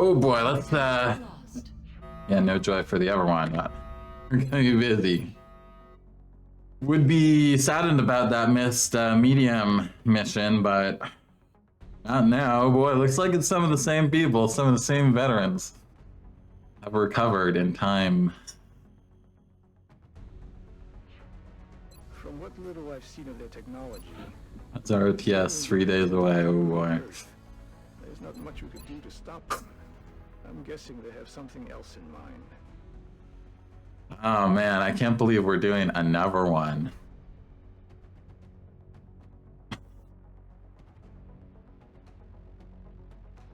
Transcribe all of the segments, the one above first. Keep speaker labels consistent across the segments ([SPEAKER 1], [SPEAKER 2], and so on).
[SPEAKER 1] Oh boy, let's yeah, no joy for the Everwind, but we're gonna be busy. Would be saddened about that missed medium mission, but not now. Oh boy, looks like it's some of the same people, some of the same veterans have recovered in time.
[SPEAKER 2] From what little I've seen of their technology,
[SPEAKER 1] That's our OTS 3 days away. Oh boy.
[SPEAKER 2] there's not much we could do to stop them. I'm guessing they have something else in mind.
[SPEAKER 1] Oh man, I can't believe we're doing another one.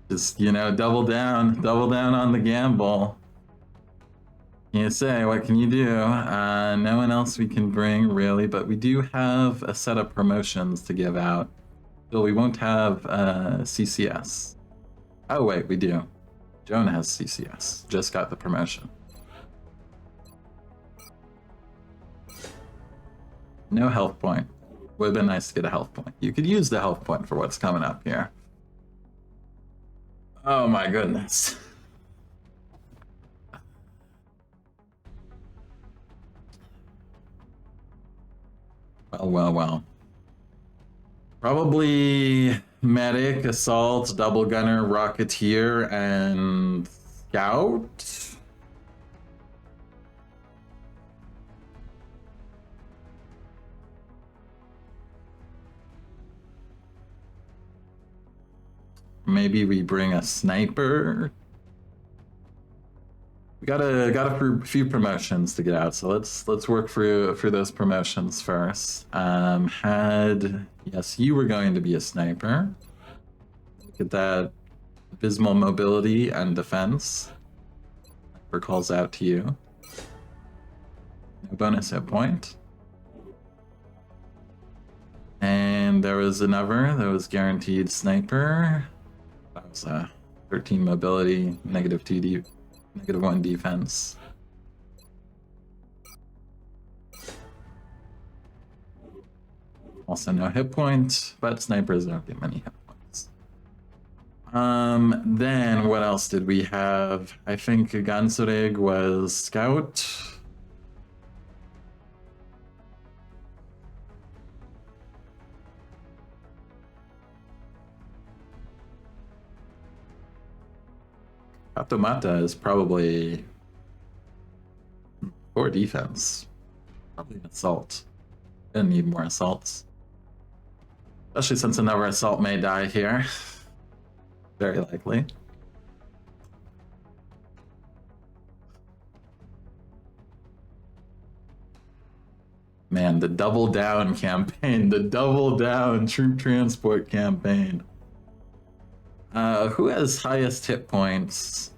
[SPEAKER 1] Just, you know, double down on the gamble. You say, what can you do? No one else we can bring, really, but we do have a set of promotions to give out. So we won't have CCS. Oh wait, we do. Joan has CCS, just got the promotion. No health point. Would have been nice to get a health point. You could use the health point for what's coming up here. Oh my goodness. Well. Probably medic, assault, double gunner, rocketeer, and scout. Maybe we bring a sniper. We got a few promotions to get out, so let's work through those promotions first. Yes, you were going to be a sniper. Look at that, abysmal mobility and defense. Sniper calls out to you. No bonus hit point. And there was another that was guaranteed sniper. That was 13 mobility, -1 defense. Also no hit point, but snipers don't get many hit points. Then what else did we have? I think Gansurig was scout. Automata is probably 4 defense. Probably an assault. Gonna need more assaults. Especially since another assault may die here. Very likely. Man, the double down campaign, the double down troop transport campaign. Who has highest hit points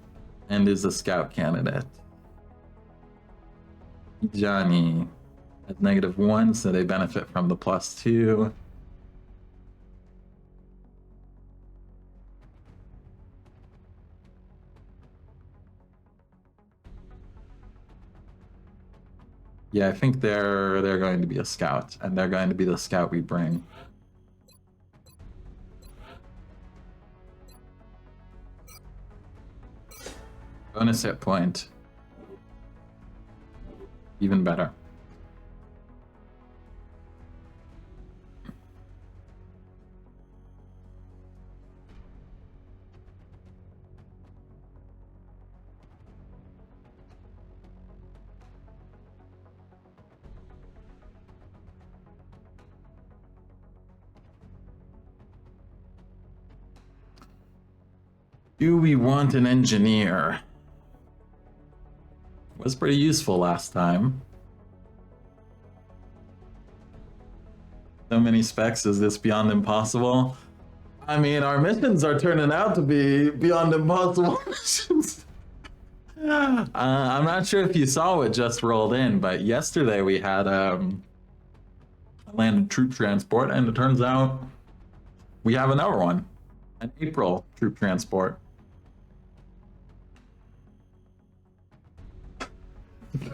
[SPEAKER 1] and is a scout candidate? Johnny has -1, so they benefit from the +2. Yeah, I think they're going to be a scout, and they're going to be the scout we bring. Bonus hit point. Even better. Do we want an engineer? Was pretty useful last time. So many specs, is this beyond impossible? I mean, our missions are turning out to be beyond impossible missions. I'm not sure if you saw what just rolled in, but yesterday we had a landed troop transport, and it turns out we have another one, an April troop transport.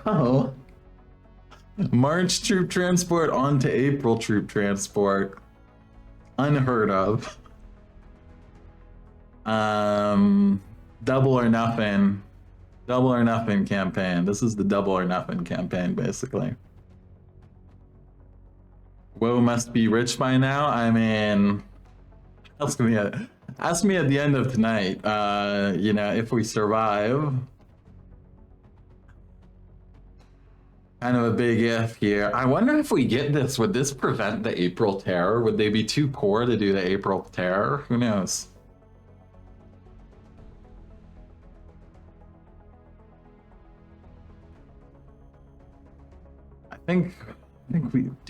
[SPEAKER 1] Oh, March troop transport onto April troop transport. Unheard of. double or nothing. Double or nothing campaign. This is the double or nothing campaign, basically. Woe must be rich by now. I mean, ask me at the end of tonight. You know, if we survive. Kind of a big if here. I wonder if we get this, would this prevent the April Terror? Would they be too poor to do the April Terror? Who knows? I think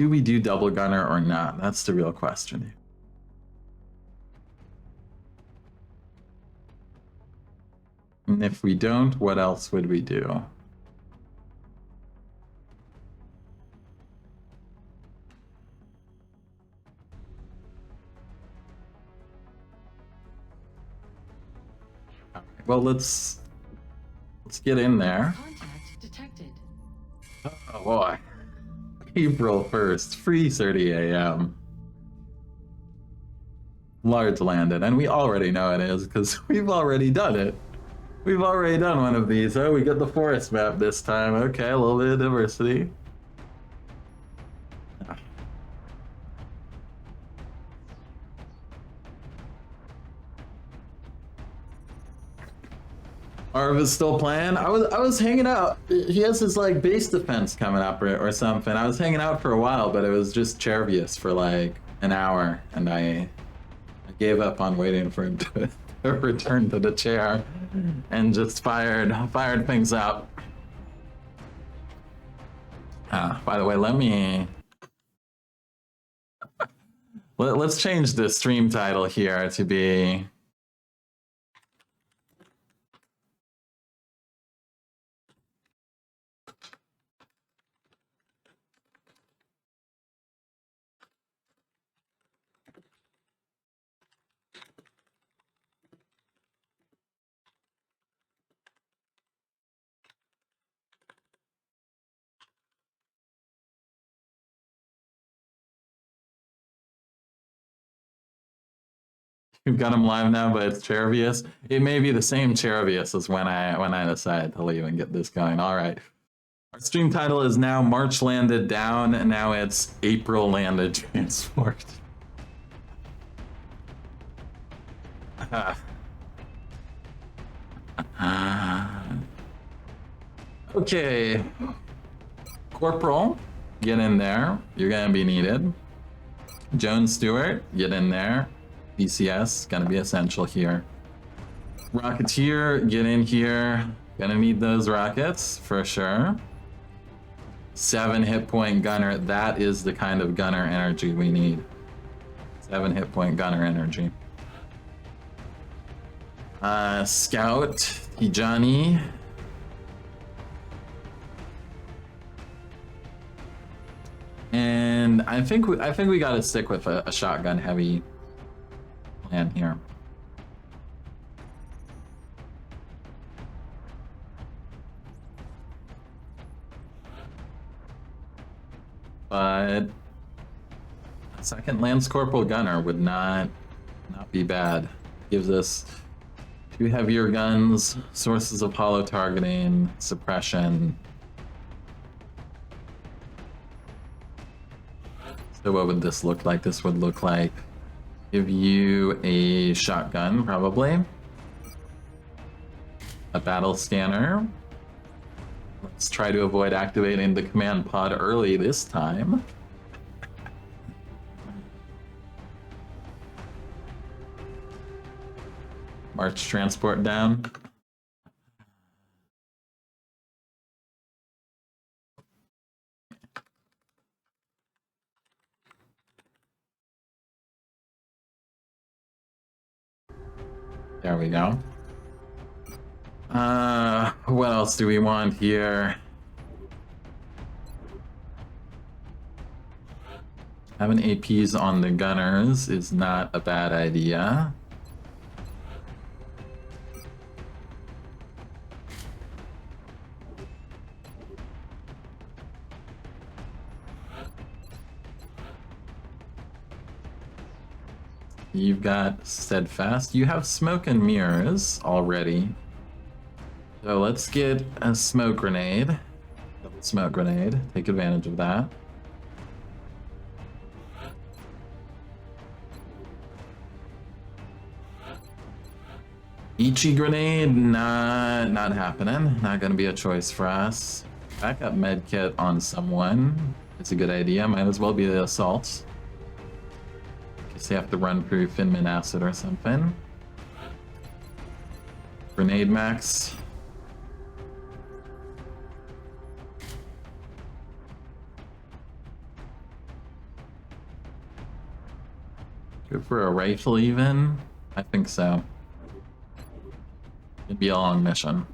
[SPEAKER 1] we do double gunner or not? That's the real question. And if we don't, what else would we do? Well, let's get in there.
[SPEAKER 3] Contact detected.
[SPEAKER 1] Oh boy. April 1st, 3:30 a.m. Large landed, and we already know it is because we've already done it. We've already done one of these. Oh, we got the forest map this time. Okay, a little bit of diversity. Arv is still playing. I was hanging out. He has his like base defense coming up or something. I was hanging out for a while, but it was just Chervius for like an hour, and I gave up on waiting for him to return to the chair, and just fired things up. By the way, let's change the stream title here to be. We've got him live now, but it's Chervius. It may be the same Chervius as when I decided to leave and get this going. All right. Our stream title is now March Landed Down, and now it's April Landed Transport. Okay. Corporal, get in there. You're gonna be needed. Jones Stewart, get in there. BCS, gonna be essential here. Rocketeer, get in here. Gonna need those rockets for sure. 7 hit point gunner, that is the kind of gunner energy we need. 7 hit point gunner energy. Scout, Tijani. And I think we gotta stick with a shotgun heavy plan here. But a second Lance Corporal Gunner would not be bad. Gives us 2 heavier guns, sources of hollow targeting, suppression. So what would this look like? This would look like give you a shotgun, probably. A battle scanner. Let's try to avoid activating the command pod early this time. March transport down. There we go. What else do we want here? Having APs on the gunners is not a bad idea. You've got Steadfast. You have Smoke and Mirrors already. So let's get a smoke grenade. Double smoke grenade. Take advantage of that. Ichi grenade, not happening. Not gonna be a choice for us. Backup med kit on someone. It's a good idea. Might as well be the assault. In case they have to run through Finman acid or something. Grenade max. Good for a rifle even? I think so. It'd be a long mission.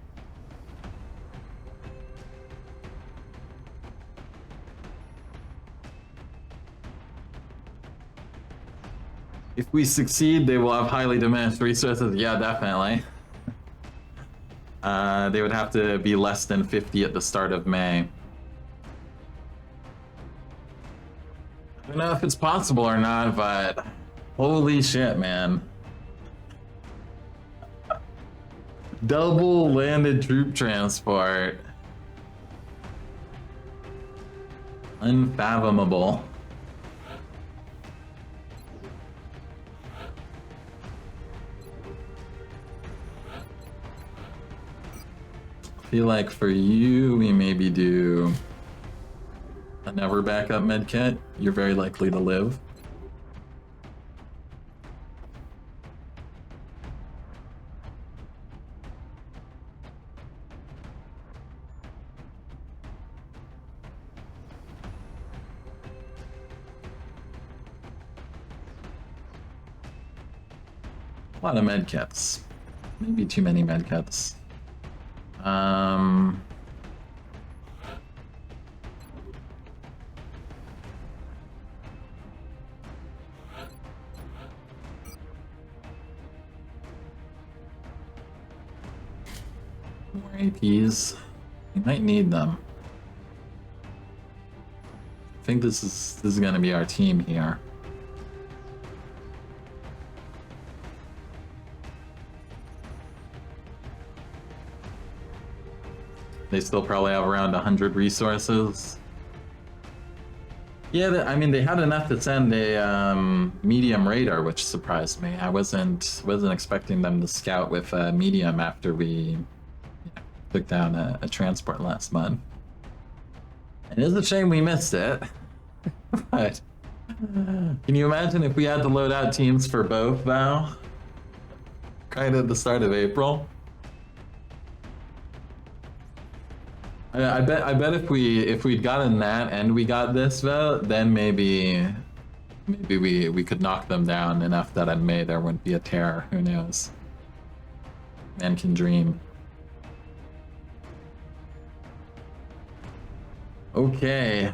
[SPEAKER 1] If we succeed, they will have highly diminished resources. Yeah, definitely. They would have to be less than 50 at the start of May. I don't know if it's possible or not, but holy shit, man. Double landed troop transport. Unfathomable. I feel like for you, we maybe do another backup medkit. You're very likely to live. A lot of medkits. Maybe too many medkits. More APs. We might need them. I think this is gonna be our team here. They still probably have around 100 resources. Yeah, I mean, they had enough to send a medium radar, which surprised me. I wasn't expecting them to scout with a medium after we took down a transport last month. It is a shame we missed it. But can you imagine if we had to load out teams for both, though? Kind of at the start of April. I bet if we'd gotten that and we got this vote, then maybe we could knock them down enough that in May there wouldn't be a terror. Who knows? Man can dream. Okay,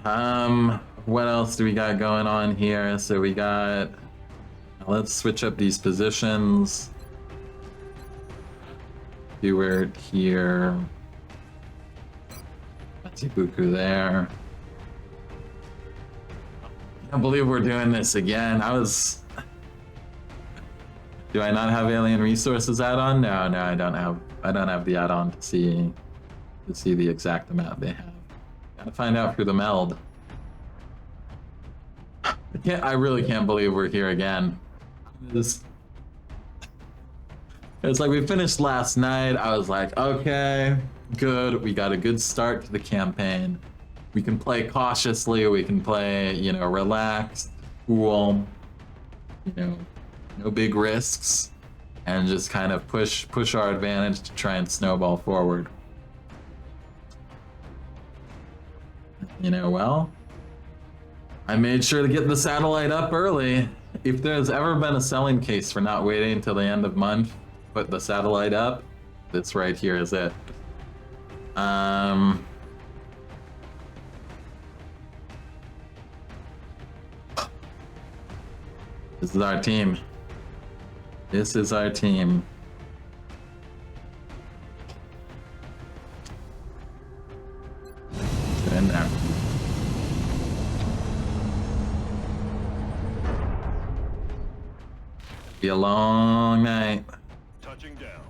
[SPEAKER 1] what else do we got going on here? So we got, let's switch up these positions. Stewart here. Buku there. I can't believe we're doing this again. Do I not have alien resources add-on? No, I don't have the add-on to see the exact amount they have. Gotta find out through the meld. I really can't believe we're here again. It's like we finished last night. I was like, okay, good. We got a good start to the campaign. We can play cautiously. We can play, relaxed, cool, no big risks, and just kind of push our advantage to try and snowball forward. Well, I made sure to get the satellite up early. If there's ever been a selling case for not waiting until the end of month, put the satellite up, this right here is it. This is our team. This is our team. Get in there. Be a long night.
[SPEAKER 3] Touching down.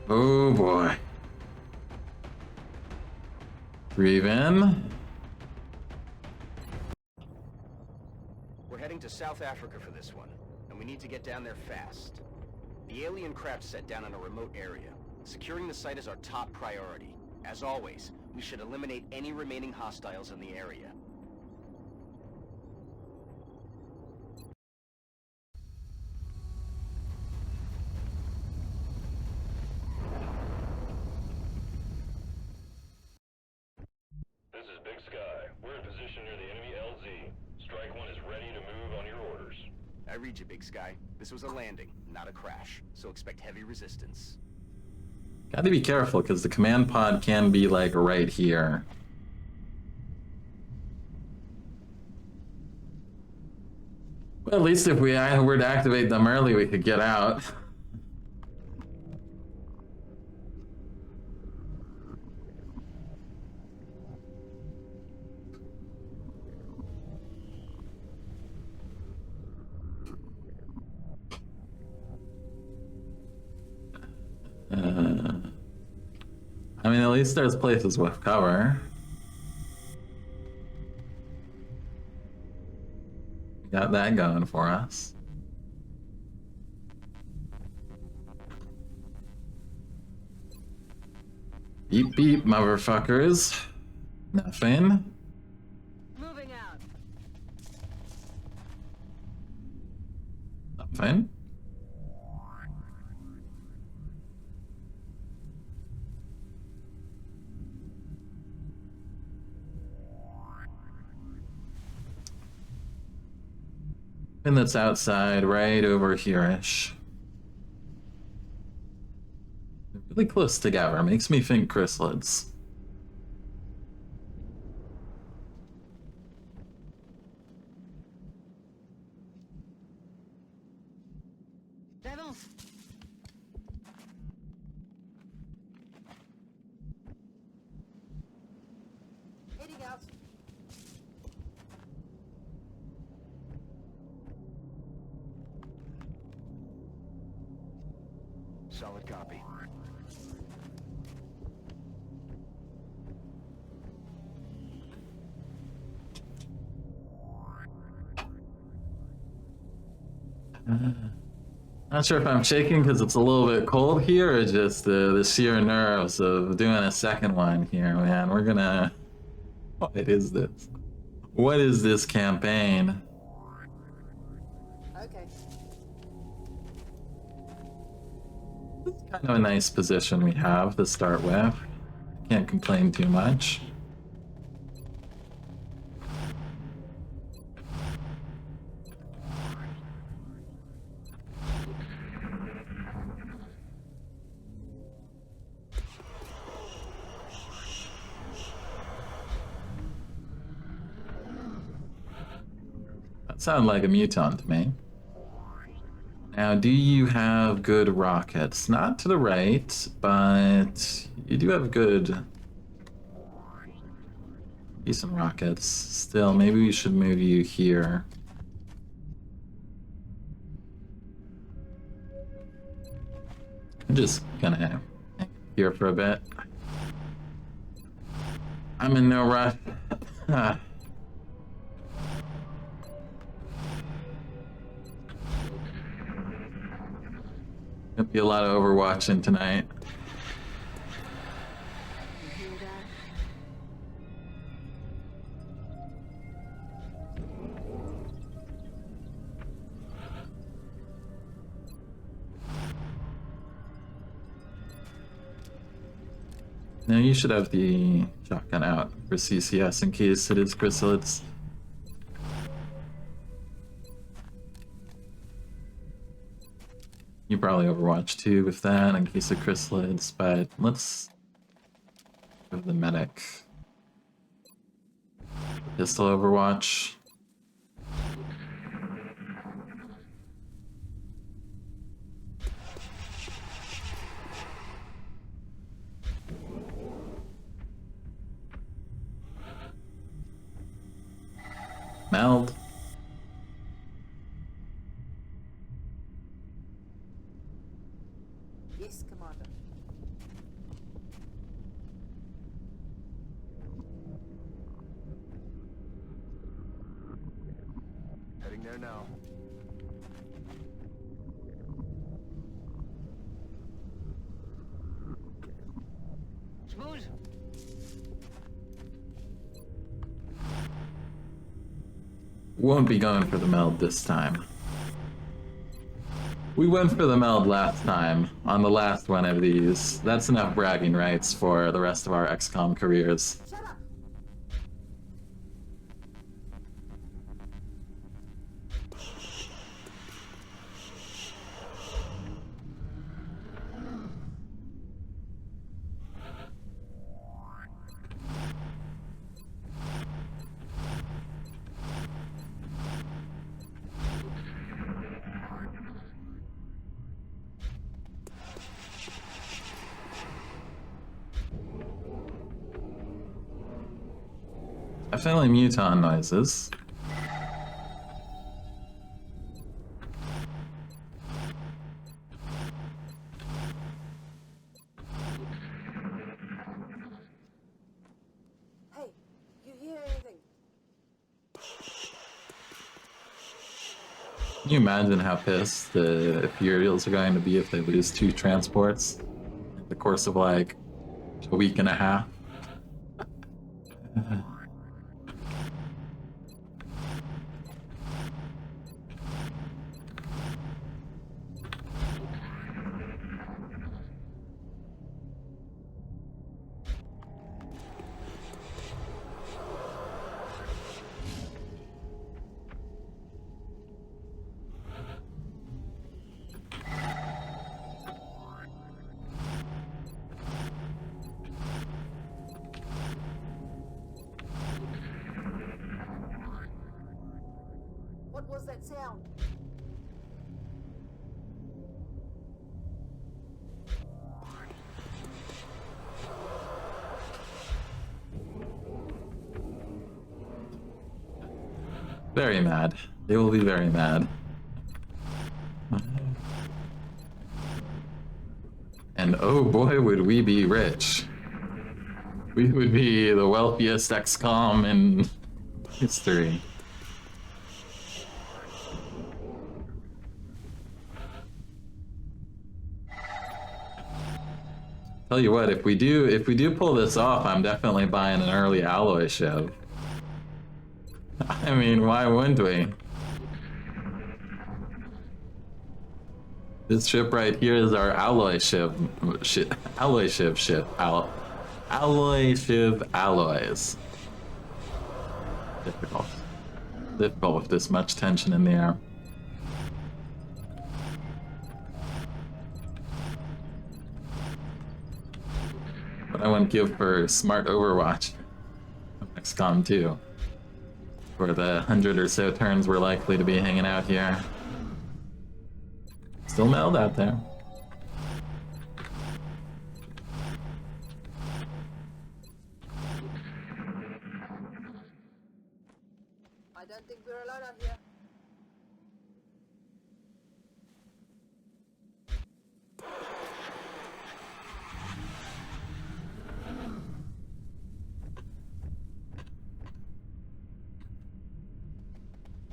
[SPEAKER 1] Oh boy. Breathe in.
[SPEAKER 3] We're heading to South Africa for this one, and we need to get down there fast. The alien craft's set down in a remote area. Securing the site is our top priority. As always, we should eliminate any remaining hostiles in the area.
[SPEAKER 4] This is Big Sky. We're in position near the enemy LZ. Strike One is ready to move on your orders.
[SPEAKER 3] I read you, Big Sky. This was a landing, not a crash, so expect heavy resistance.
[SPEAKER 1] Gotta be careful, because the command pod can be, like, right here. Well, at least if we were to activate them early, we could get out. I mean, at least there's places with cover. We got that going for us. Beep beep, motherfuckers. Nothing.
[SPEAKER 5] Moving out.
[SPEAKER 1] Nothing. And that's outside, right over here-ish. Really close together, makes me think chrysalids.
[SPEAKER 5] J'avance. Heading out.
[SPEAKER 3] Solid copy.
[SPEAKER 1] Not sure if I'm shaking because it's a little bit cold here, or just the sheer nerves of doing a second one here, man. We're gonna... What is this? What is this campaign?
[SPEAKER 5] Okay.
[SPEAKER 1] It's kind of a nice position we have to start with. Can't complain too much. That sounded like a mutant to me. Now, do you have good rockets? Not to the right, but you do have good... decent rockets. Still, maybe we should move you here. I'm just gonna hang here for a bit. I'm in no rush. Gonna be a lot of overwatching tonight.
[SPEAKER 5] You hear that?
[SPEAKER 1] Now you should have the shotgun out for CCS in case it is chrysalids. You probably Overwatch too with that in case of chrysalids, but let's go to the medic. Pistol Overwatch. Meld.
[SPEAKER 5] Yes, Commander.
[SPEAKER 2] there now.
[SPEAKER 5] Smooth.
[SPEAKER 1] Won't be going for the meld this time. We went for the meld last time on the last one of these. That's enough bragging rights for the rest of our XCOM careers.
[SPEAKER 5] Shut up.
[SPEAKER 1] Definitely muton noises.
[SPEAKER 5] Hey, you hear anything?
[SPEAKER 1] Can you imagine how pissed the Imperials are going to be if they lose 2 transports in the course of like a week and a half?
[SPEAKER 5] What was that sound?
[SPEAKER 1] Very mad. They will be very mad. And oh boy, would we be rich. We would be the wealthiest XCOM in history. Tell you what, if we do pull this off, I'm definitely buying an early alloy ship. I mean, why wouldn't we? This ship right here is our alloy ship. Alloy ship. Alloy ship alloys. Difficult. Difficult with this much tension in the air. But I wouldn't give for smart Overwatch. XCOM 2. For the 100 or so turns we're likely to be hanging out here. Still meld out there.
[SPEAKER 5] I don't think we're alone out here.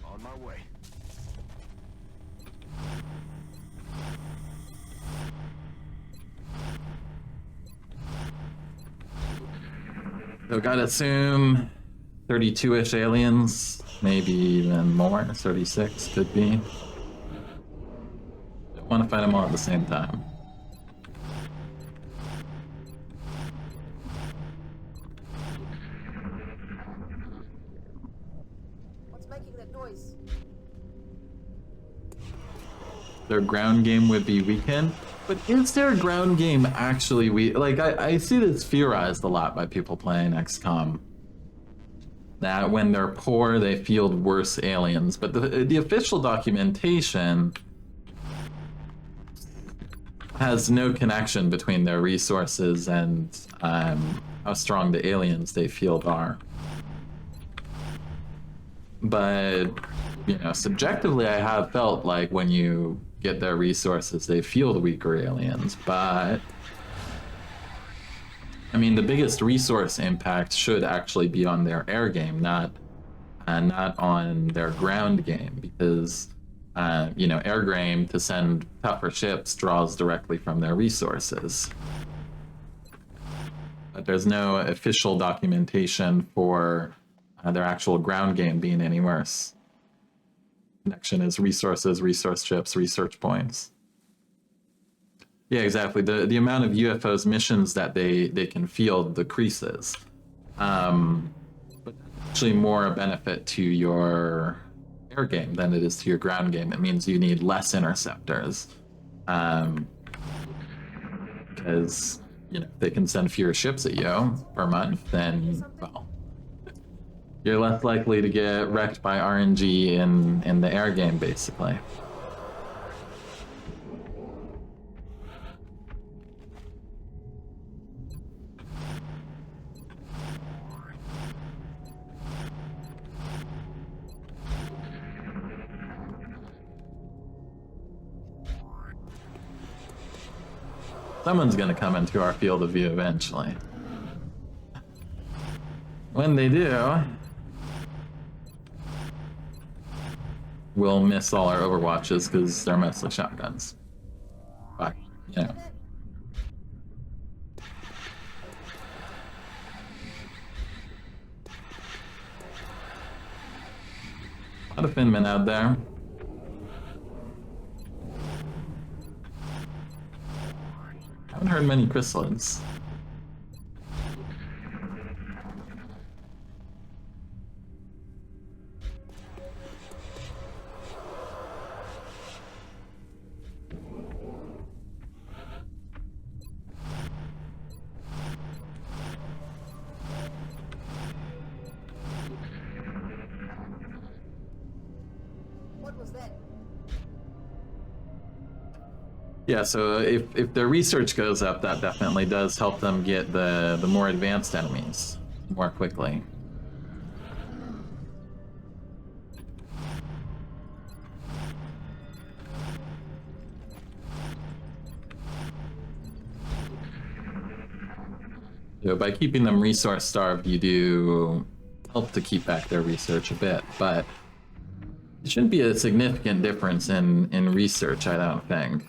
[SPEAKER 2] On my way.
[SPEAKER 1] So gotta assume 32-ish aliens, maybe even more, 36 could be. Don't want to fight them all at the same time.
[SPEAKER 5] What's making that noise?
[SPEAKER 1] Their ground game would be weakened, but is their ground game actually weak? Like, I see this theorized a lot by people playing XCOM. That when they're poor, they field worse aliens. But the official documentation has no connection between their resources and how strong the aliens they field are. But, you know, subjectively, I have felt like when you get their resources, they field weaker aliens. But I mean, the biggest resource impact should actually be on their air game, not and not on their ground game, because air game to send tougher ships draws directly from their resources. But there's no official documentation for their actual ground game being any worse. Connection is resources, resource ships, research points. Yeah, exactly. The amount of UFOs missions that they can field decreases. But actually more a benefit to your air game than it is to your ground game. It means you need less interceptors. Because, they can send fewer ships at you per month, then, well, you're less likely to get wrecked by RNG in the air game, basically. Someone's gonna come into our field of view eventually. When they do, we'll miss all our overwatches because they're mostly shotguns. But, a lot of Finmen out there. Haven't heard many chrysalids.
[SPEAKER 5] What was that?
[SPEAKER 1] Yeah, so if their research goes up, that definitely does help them get the more advanced enemies more quickly. By keeping them resource starved, you do help to keep back their research a bit, but it shouldn't be a significant difference in research, I don't think.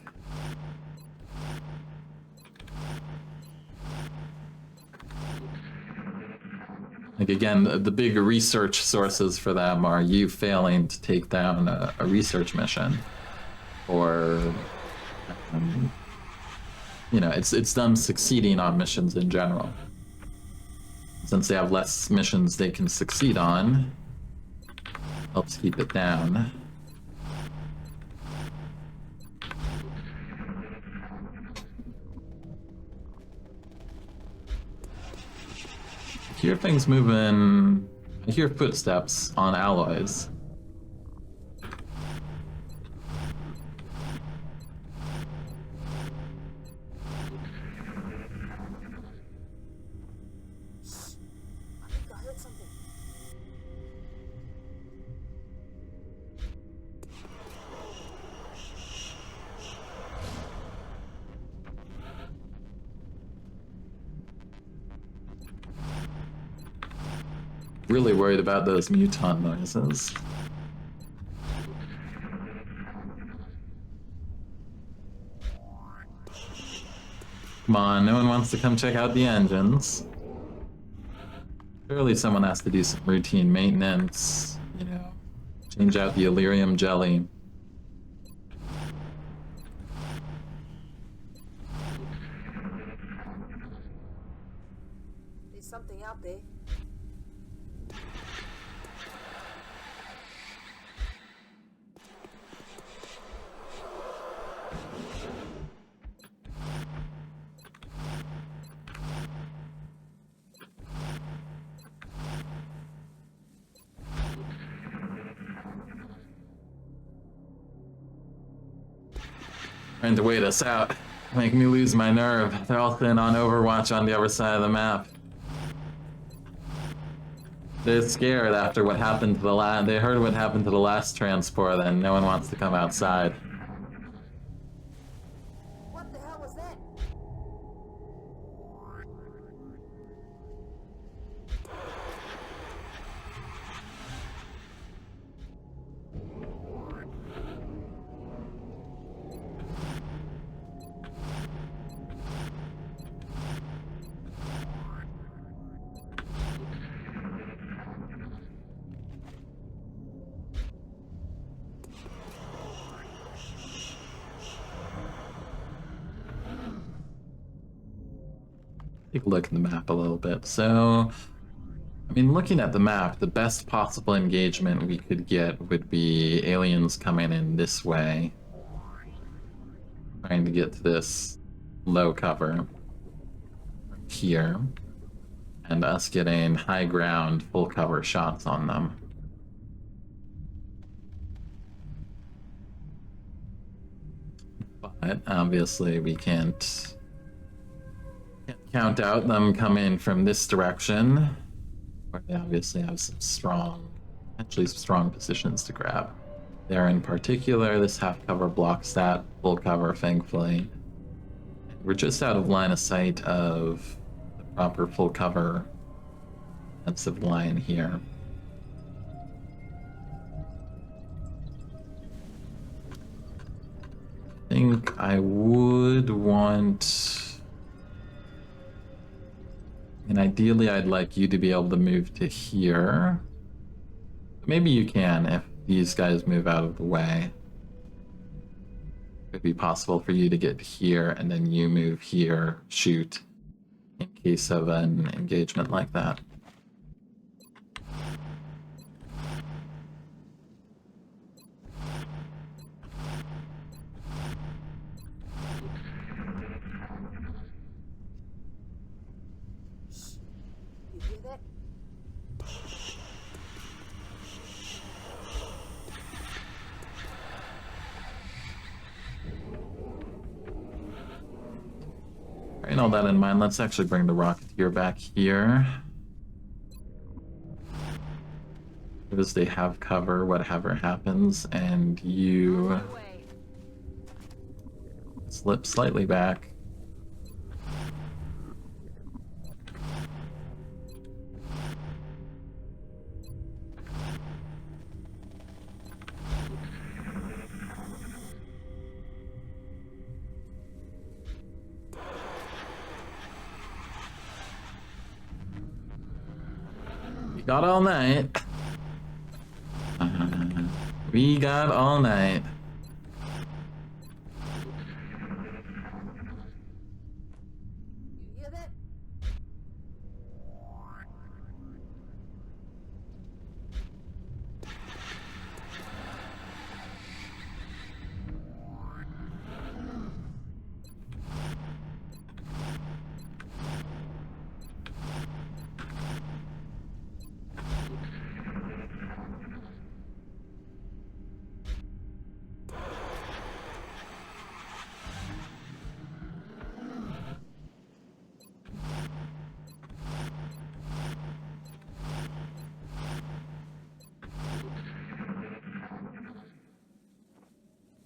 [SPEAKER 1] Like, again, the big research sources for them are you failing to take down a research mission, or it's them succeeding on missions in general. Since they have less missions they can succeed on, helps keep it down. I hear things moving. I hear footsteps on alloys.
[SPEAKER 5] I think I heard something.
[SPEAKER 1] Really worried about those muton noises. Come on, no one wants to come check out the engines. Surely someone has to do some routine maintenance, change out the Illyrium jelly.
[SPEAKER 5] There's something out there.
[SPEAKER 1] Trying to wait us out. Make me lose my nerve. They're all thin on Overwatch on the other side of the map. They're scared after what happened to the last. They heard what happened to the last transport, and no one wants to come outside.
[SPEAKER 5] What the hell was that?
[SPEAKER 1] take a look at the map a little bit. So, I mean, looking at the map, the best possible engagement we could get would be aliens coming in this way, trying to get to this low cover here, and us getting high ground, full cover shots on them. But obviously we can't count out them coming from this direction, where they obviously have some strong, potentially some strong positions to grab. There in particular, this half cover blocks that, full cover thankfully. We're just out of line of sight of the proper full cover defensive line here. I think I would want, and ideally I'd like you to be able to move to here. Maybe you can if these guys move out of the way. It'd be possible for you to get here and then you move here, shoot, in case of an engagement like that.
[SPEAKER 5] You hear that?
[SPEAKER 1] Bearing all that in mind, let's actually bring the Rocketeer back here. Because they have cover, whatever happens, and you slip slightly back. We got all night. We got all night.
[SPEAKER 5] You hear that?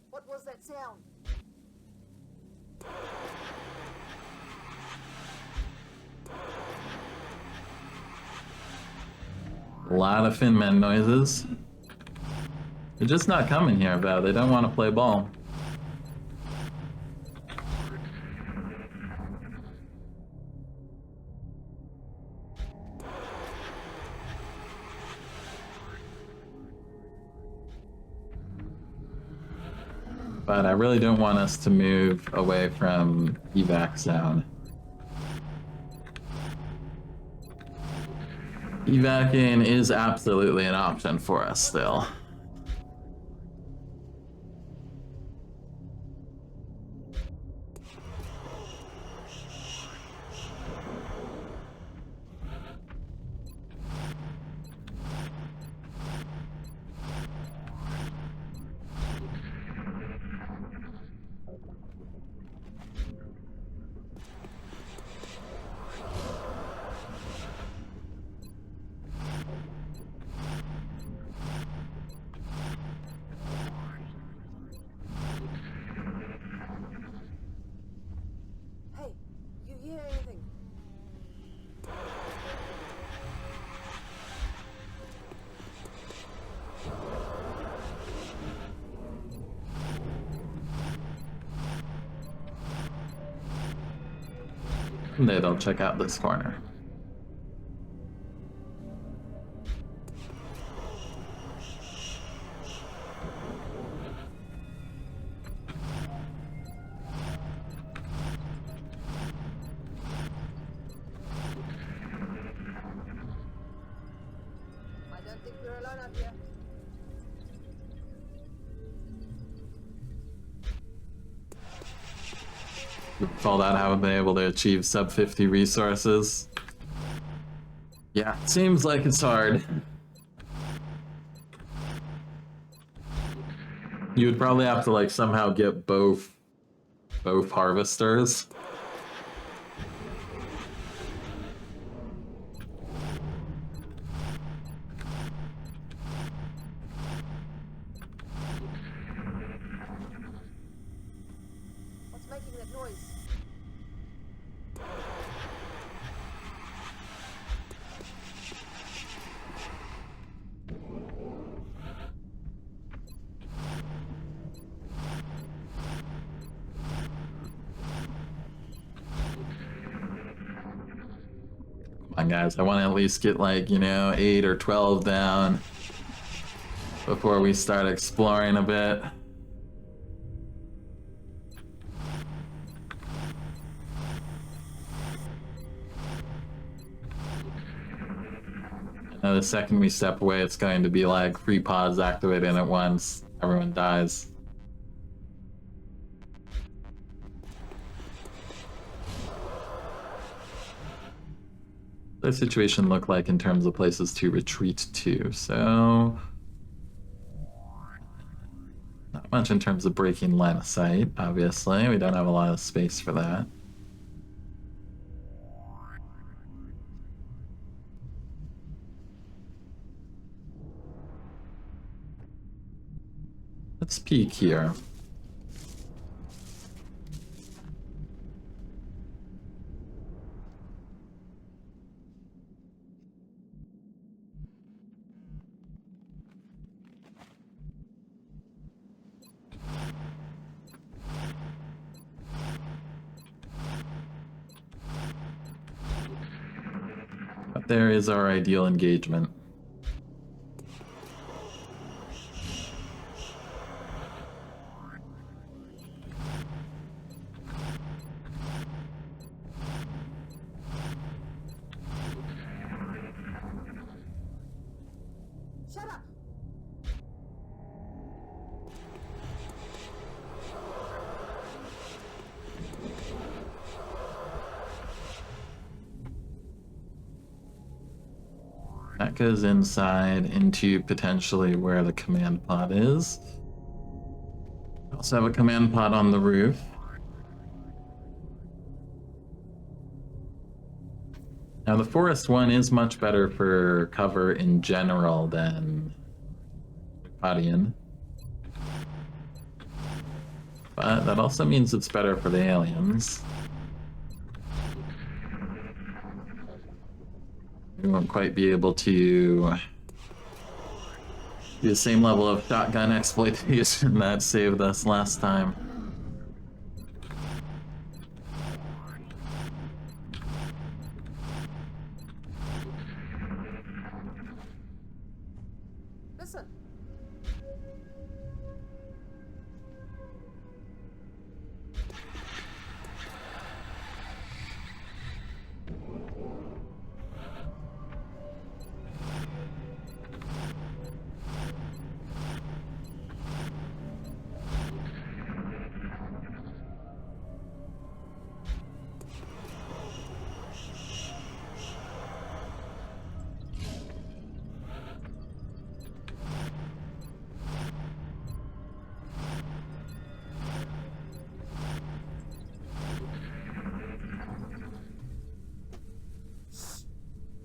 [SPEAKER 5] What was that sound?
[SPEAKER 1] A lot of Finman noises. They're just not coming here, Val. They don't want to play ball. But I really don't want us to move away from evac zone. Evacing is absolutely an option for us still.
[SPEAKER 5] Hey, you hear anything?
[SPEAKER 1] Someday they'll check out this corner.
[SPEAKER 5] up here.
[SPEAKER 1] Fallout haven't been able to achieve sub 50 resources. Yeah, seems like it's hard. You would probably have to like somehow get both harvesters.
[SPEAKER 5] What's making that noise?
[SPEAKER 1] Come on, guys, I want to at least get like, you know, 8 or 12 down before we start exploring a bit. Now, the second we step away, it's going to be like free pause activated at once. Everyone dies. The situation look like in terms of places to retreat to, so not much in terms of breaking line of sight, obviously. We don't have a lot of space for that. Let's peek here. But there is our ideal engagement.
[SPEAKER 5] Shut up!
[SPEAKER 1] That goes inside into potentially where the command pod is. We also have a command pod on the roof. Now the forest one is much better for cover in general than Guardian. But that also means it's better for the aliens. We won't quite be able to do the same level of shotgun exploitation that saved us last time.
[SPEAKER 5] Listen.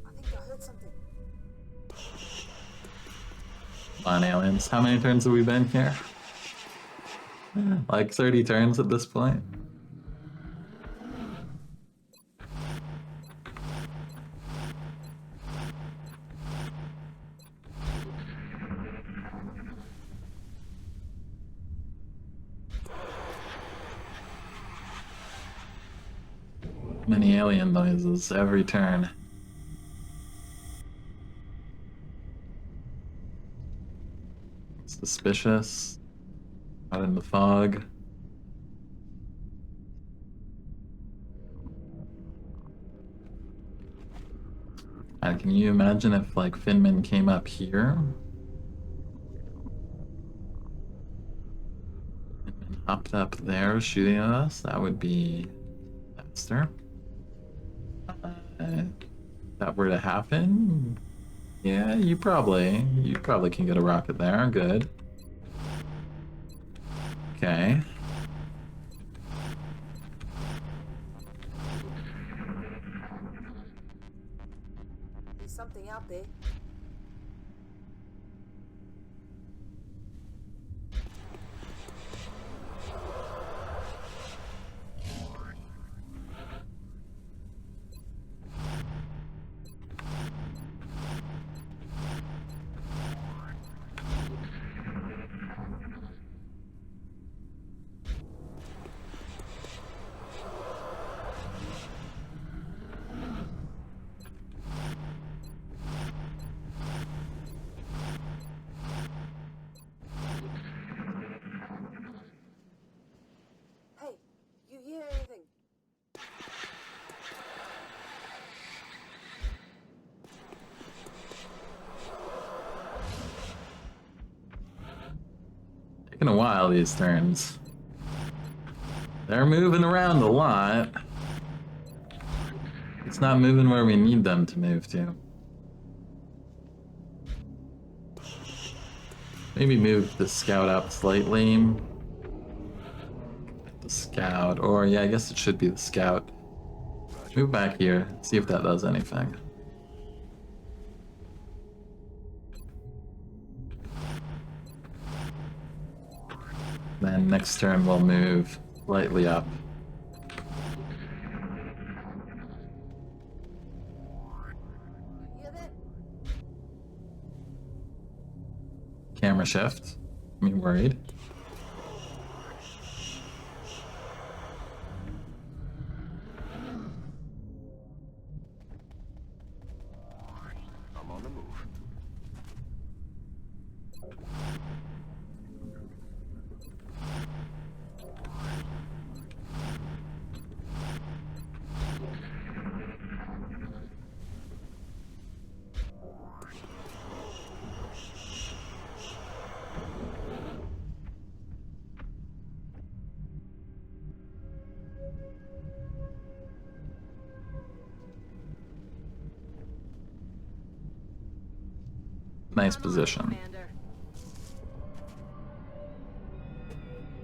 [SPEAKER 5] I think I heard something.
[SPEAKER 1] Come on, aliens. How many turns have we been here? Like 30 turns at this point? Many alien noises every turn. Suspicious. Out in the fog. And can you imagine if like Finman came up here hopped up there shooting at us, that would be faster. If that were to happen, yeah, you probably can get a rocket there. Good. Okay.
[SPEAKER 5] There's something out there. Hey, you hear anything?
[SPEAKER 1] Taking a while these turns. They're moving around a lot. It's not moving where we need them to move to. Maybe move the scout up slightly. The scout, or yeah, I guess it should be the scout. Move back here, see if that does anything. Then next turn we'll move slightly up.
[SPEAKER 5] Hear that?
[SPEAKER 1] Camera shift. Me worried.
[SPEAKER 3] I'm on the move.
[SPEAKER 1] Nice position.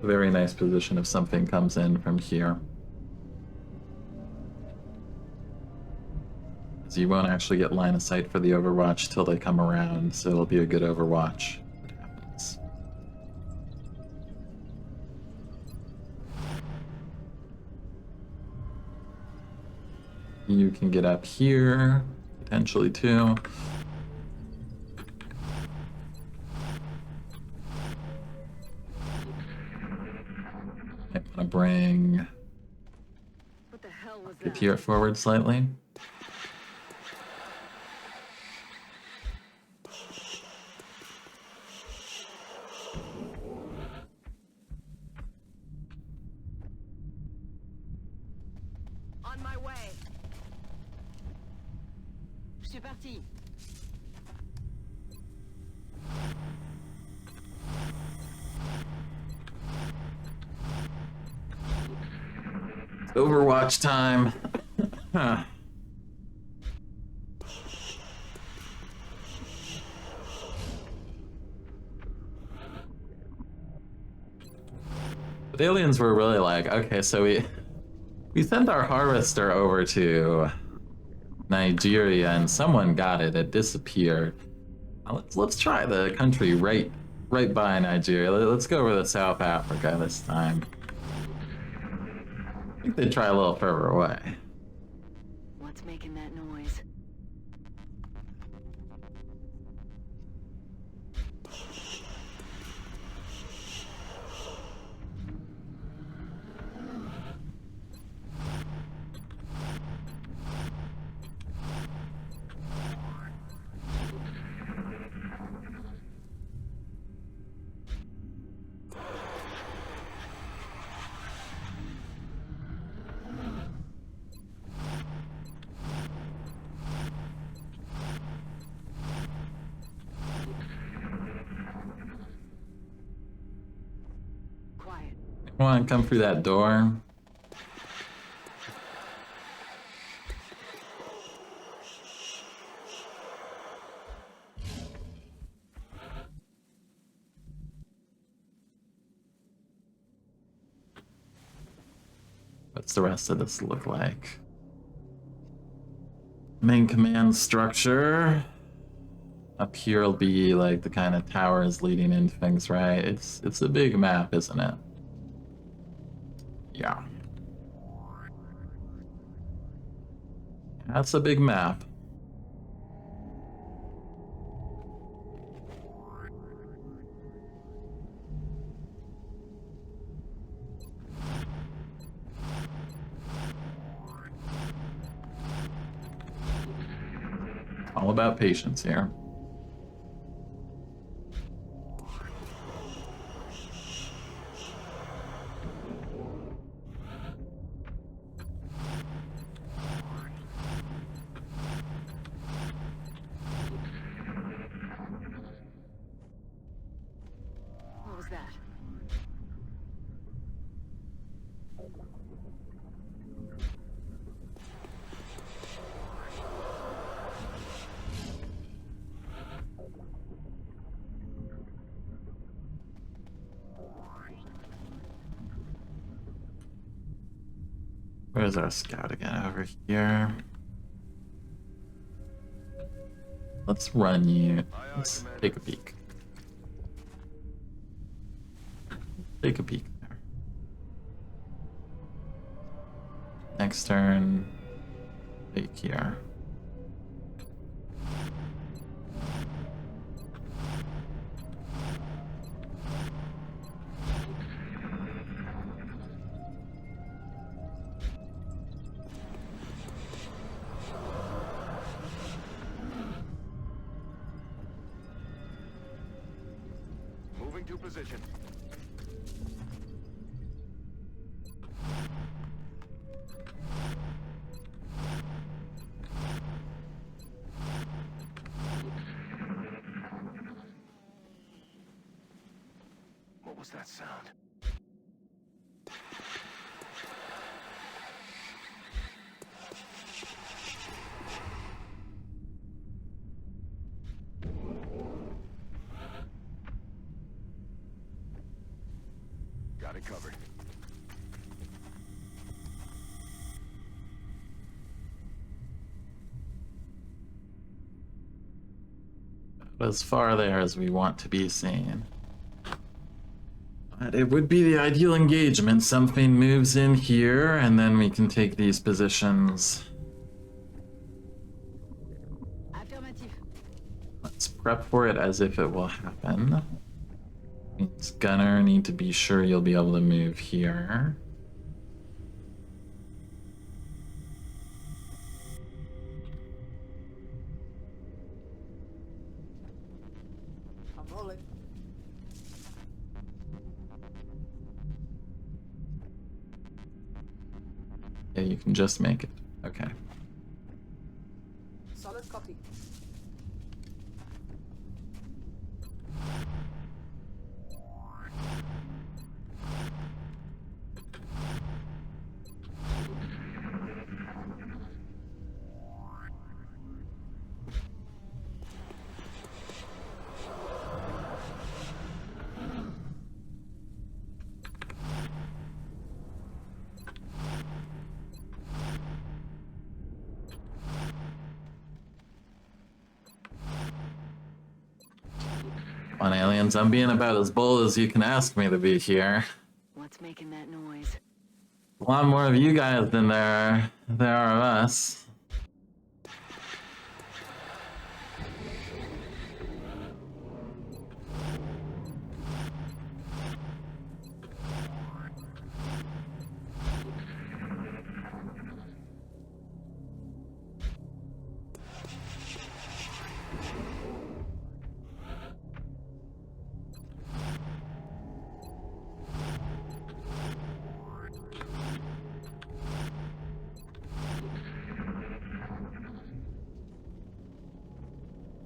[SPEAKER 1] Very nice position if something comes in from here. So you won't actually get line of sight for the overwatch till they come around, so it'll be a good overwatch. What happens? You can get up here, potentially too. Might want to bring
[SPEAKER 6] What the hell was
[SPEAKER 1] get
[SPEAKER 6] that?
[SPEAKER 1] here forward slightly.
[SPEAKER 6] On my way. C'est parti.
[SPEAKER 1] Overwatch time. Huh. The aliens were really like, okay, so we sent our harvester over to Nigeria and someone got it. It disappeared. Now let's try the country right by Nigeria. Let's go over to South Africa this time. I think they'd try a little further away.
[SPEAKER 6] What's making that noise?
[SPEAKER 1] Come on, come through that door. What's the rest of this look like? Main command structure. Up here will be like the kind of towers leading into things, right? It's a big map, isn't it? Yeah. That's a big map. All about patience here.
[SPEAKER 6] What was that?
[SPEAKER 1] Where's our scout again? Over here. Let's run you. Let's take a peek. Take a peek there. Next turn, take here.
[SPEAKER 2] Moving to position. What was that sound? Got it covered.
[SPEAKER 1] As far there as we want to be seen. But it would be the ideal engagement. Something moves in here, and then we can take these positions.
[SPEAKER 6] Affirmative.
[SPEAKER 1] Let's prep for it as if it will happen. Means gunner, need to be sure you'll be able to move here.
[SPEAKER 5] I'm rolling.
[SPEAKER 1] Yeah, you can just make it. Okay.
[SPEAKER 5] Solid copy.
[SPEAKER 1] Come on, aliens, I'm being about as bold as you can ask me to be here.
[SPEAKER 6] What's making that noise?
[SPEAKER 1] A lot more of you guys than there are of us.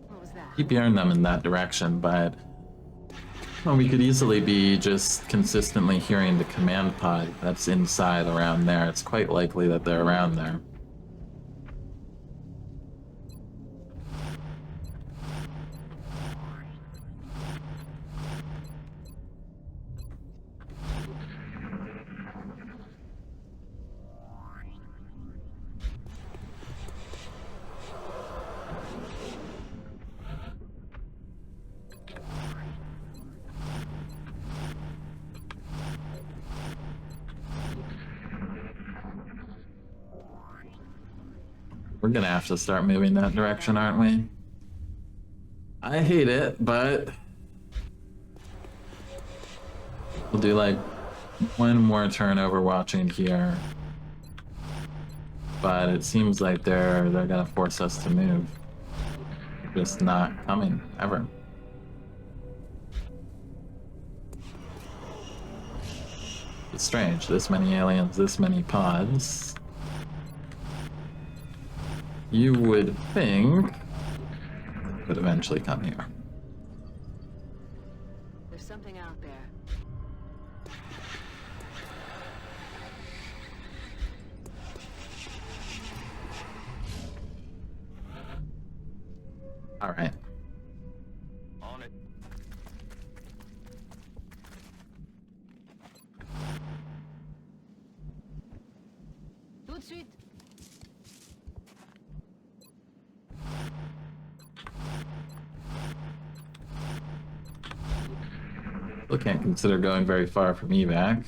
[SPEAKER 6] What was that?
[SPEAKER 1] Keep hearing them in that direction, but Well, we could easily be just consistently hearing the command pod that's inside around there. It's quite likely that they're around there. We're gonna have to start moving that direction, aren't we? I hate it, but we'll do like one more turn overwatching here. But it seems like they're gonna force us to move. Just not coming ever. It's strange. This many aliens, this many pods. You would think would eventually come here.
[SPEAKER 6] There's something out there.
[SPEAKER 1] All right.
[SPEAKER 3] On it.
[SPEAKER 6] Tout de suite.
[SPEAKER 1] Still can't consider going very far from evac.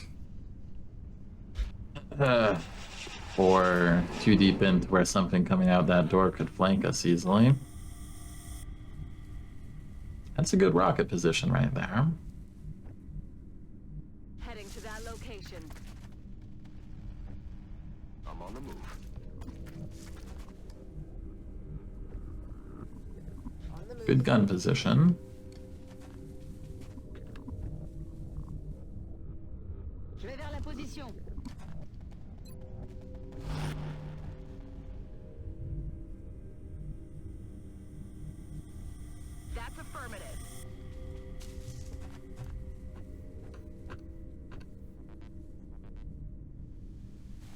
[SPEAKER 1] Or too deep into where something coming out that door could flank us easily. That's a good rocket position right there.
[SPEAKER 6] Heading to that location.
[SPEAKER 3] I'm on the move.
[SPEAKER 5] On the move.
[SPEAKER 1] Good gun position.
[SPEAKER 6] Je vais vers la position. That's affirmative.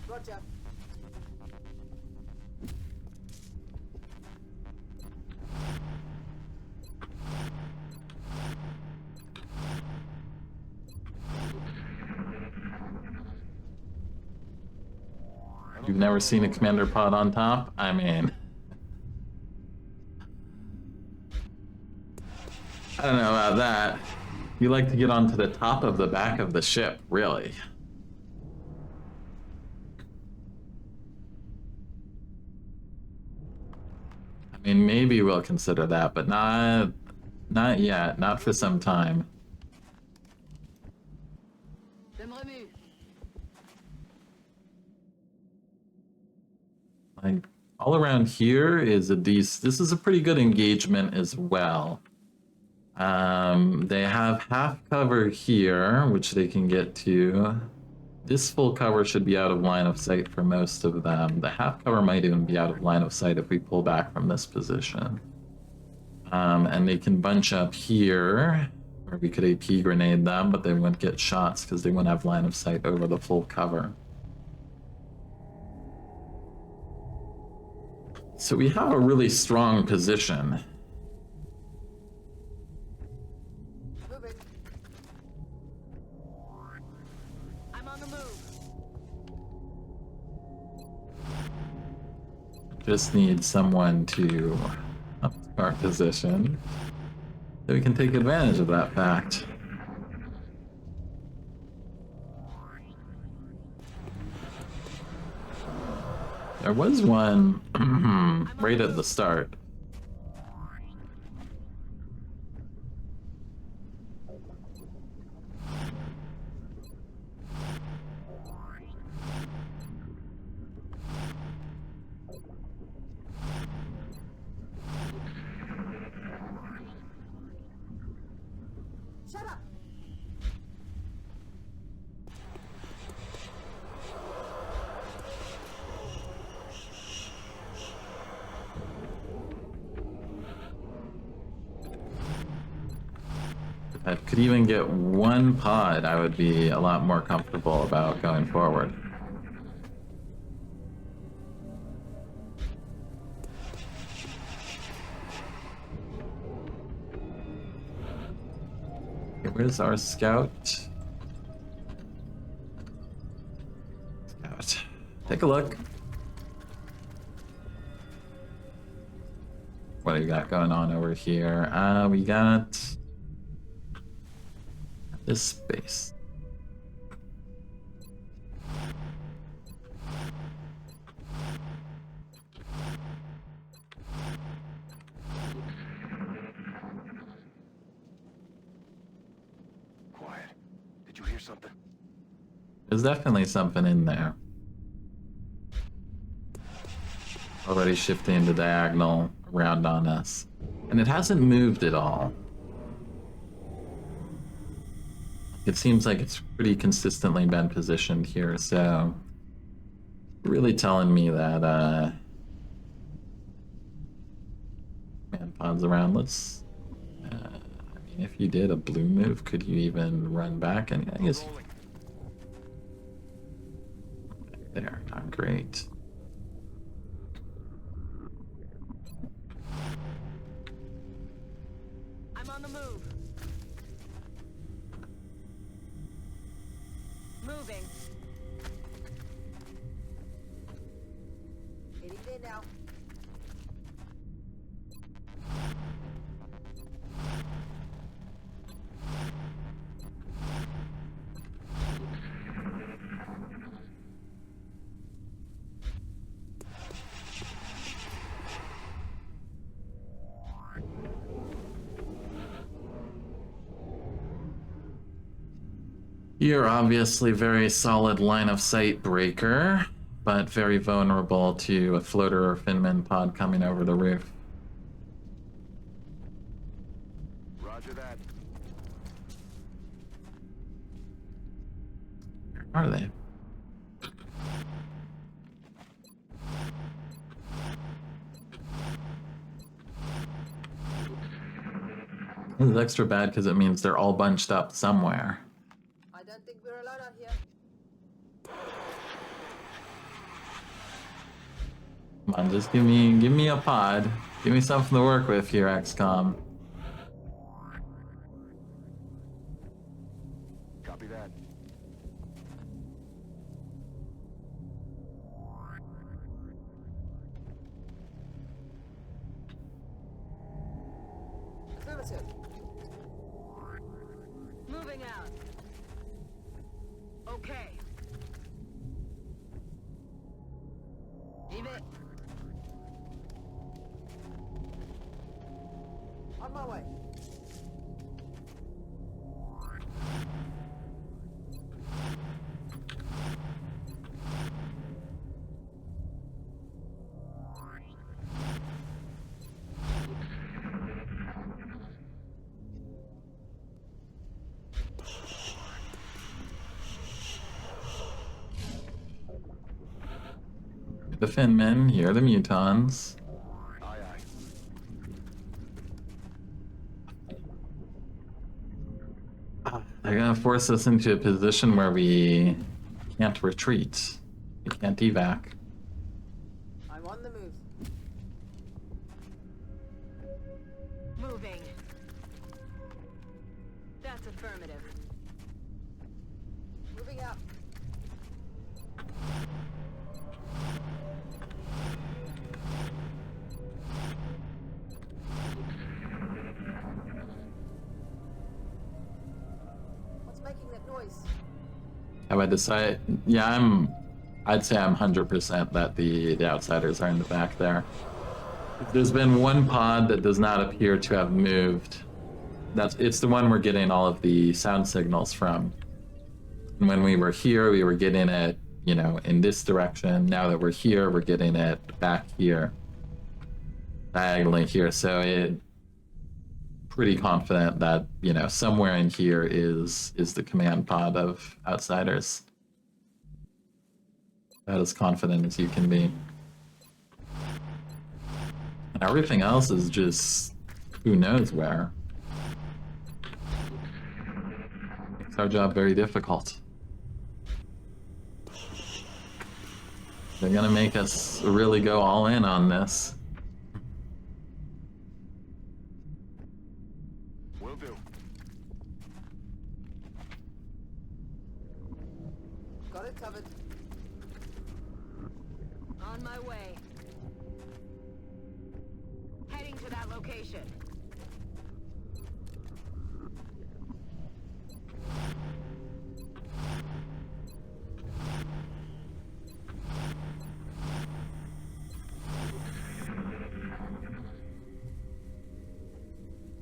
[SPEAKER 5] Roger.
[SPEAKER 1] You've never seen a commander pod on top? I mean, I don't know about that. You like to get onto the top of the back of the ship, really. I mean, maybe we'll consider that, but not yet, not for some time.
[SPEAKER 6] Je me remue.
[SPEAKER 1] Like, all around here is this is a pretty good engagement as well. They have half cover here, which they can get to. This full cover should be out of line of sight for most of them. The half cover might even be out of line of sight if we pull back from this position. And they can bunch up here, or we could AP grenade them, but they wouldn't get shots because they wouldn't have line of sight over the full cover. So we have a really strong position.
[SPEAKER 5] Moving.
[SPEAKER 6] I'm on the move.
[SPEAKER 1] Just need someone to up our position so we can take advantage of that fact. There was one right at the start.
[SPEAKER 5] Shut up.
[SPEAKER 1] I could even get one pod, I would be a lot more comfortable about going forward. Okay, where's our scout? Scout. Take a look. What do you got going on over here? We got this space.
[SPEAKER 3] Quiet. Did you hear something?
[SPEAKER 1] There's definitely something in there. Already shifting the diagonal around on us. And it hasn't moved at all. It seems like it's pretty consistently been positioned here, so really telling me that man pods around. Let's I mean, if you did a blue move, could you even run back? And I guess there, not great.
[SPEAKER 6] I'm on the move. Moving.
[SPEAKER 5] Hitting there now.
[SPEAKER 1] You're obviously very solid line of sight breaker, but very vulnerable to a floater or Finman pod coming over the roof.
[SPEAKER 3] Roger that.
[SPEAKER 1] Where are they? This is extra bad because it means they're all bunched up somewhere.
[SPEAKER 5] I don't think we're alone out here.
[SPEAKER 1] Come on, just give me a pod. Give me something to work with here, XCOM.
[SPEAKER 3] Copy that.
[SPEAKER 5] Affirmative.
[SPEAKER 6] Moving out. Okay. Leave it.
[SPEAKER 5] On my way.
[SPEAKER 1] The Finmen, here are the Mutons.
[SPEAKER 3] Aye, aye.
[SPEAKER 1] They're gonna force us into a position where we can't retreat. We can't evac.
[SPEAKER 5] I'm on the move.
[SPEAKER 6] Moving. That's affirmative.
[SPEAKER 5] Moving out. What's making that noise?
[SPEAKER 1] Have I decided? Yeah, I'd say I'm 100% that the outsiders are in the back there. There's been one pod that does not appear to have moved. It's the one we're getting all of the sound signals from. And when we were here, we were getting it, you know, in this direction. Now that we're here, we're getting it back here, diagonally here. So pretty confident that, you know, somewhere in here is the command pod of outsiders. About as confident as you can be. And everything else is just who knows where. our job very difficult. They're gonna make us really go all in on this.
[SPEAKER 2] Will do.
[SPEAKER 5] Got it covered.
[SPEAKER 6] On my way. Heading to that location.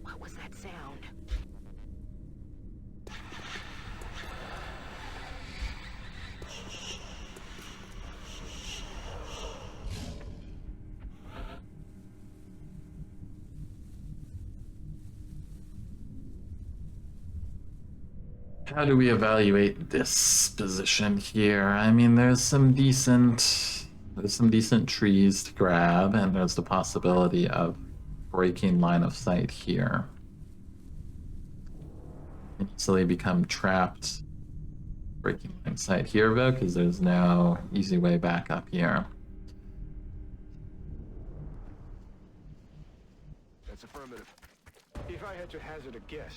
[SPEAKER 6] What was that sound?
[SPEAKER 1] How do we evaluate this position here? I mean, there's some decent trees to grab, and there's the possibility of breaking line of sight here. Can easily become trapped breaking line of sight here, though, because there's no easy way back up here.
[SPEAKER 2] That's affirmative. If I had to hazard a guess,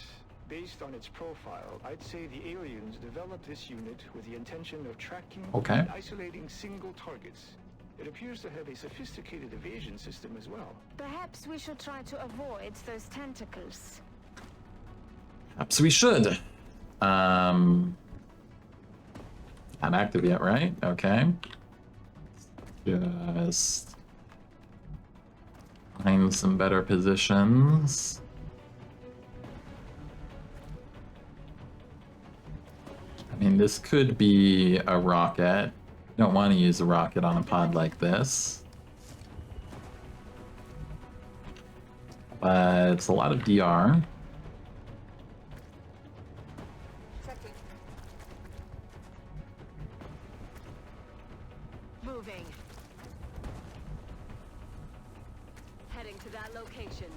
[SPEAKER 2] based on its profile, I'd say the aliens developed this unit with the intention of tracking
[SPEAKER 1] Okay.
[SPEAKER 2] and isolating single targets. It appears to have a sophisticated evasion system as well.
[SPEAKER 7] Perhaps we should try to avoid those tentacles.
[SPEAKER 1] Perhaps we should. Not active yet, right? Okay. Just find some better positions. I mean, this could be a rocket. Don't want to use a rocket on a pod like this. But it's a lot of DR.
[SPEAKER 5] Checking.
[SPEAKER 6] Moving. Heading to that location.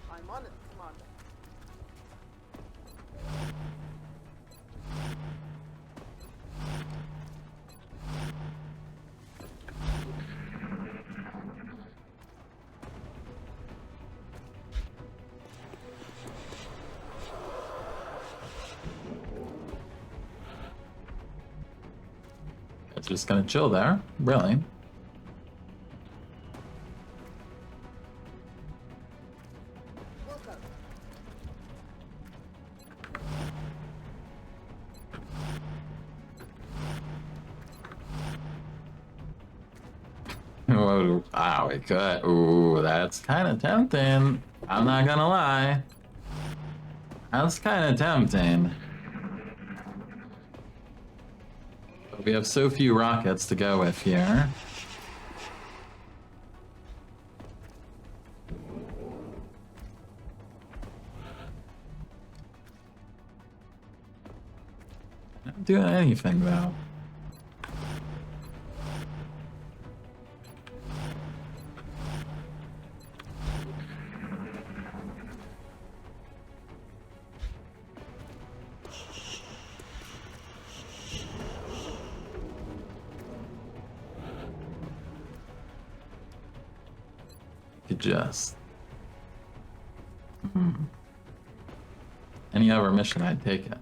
[SPEAKER 5] I'm on it, Commander.
[SPEAKER 1] It's just gonna chill there, really.
[SPEAKER 5] Wilco.
[SPEAKER 1] Oh, wow, we could. Ooh, that's kind of tempting. I'm not gonna lie. That's kind of tempting. But we have so few rockets to go with here. Not doing anything though. Could just any other mission, I'd take it.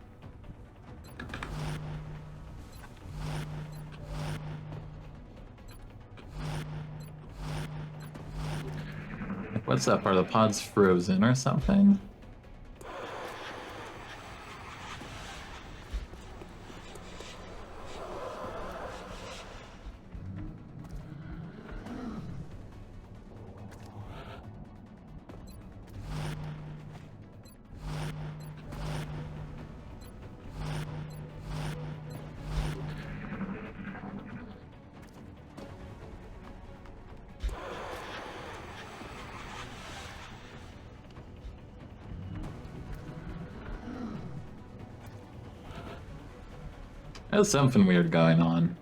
[SPEAKER 1] What's up? Are the pods frozen or something? There's something weird going on.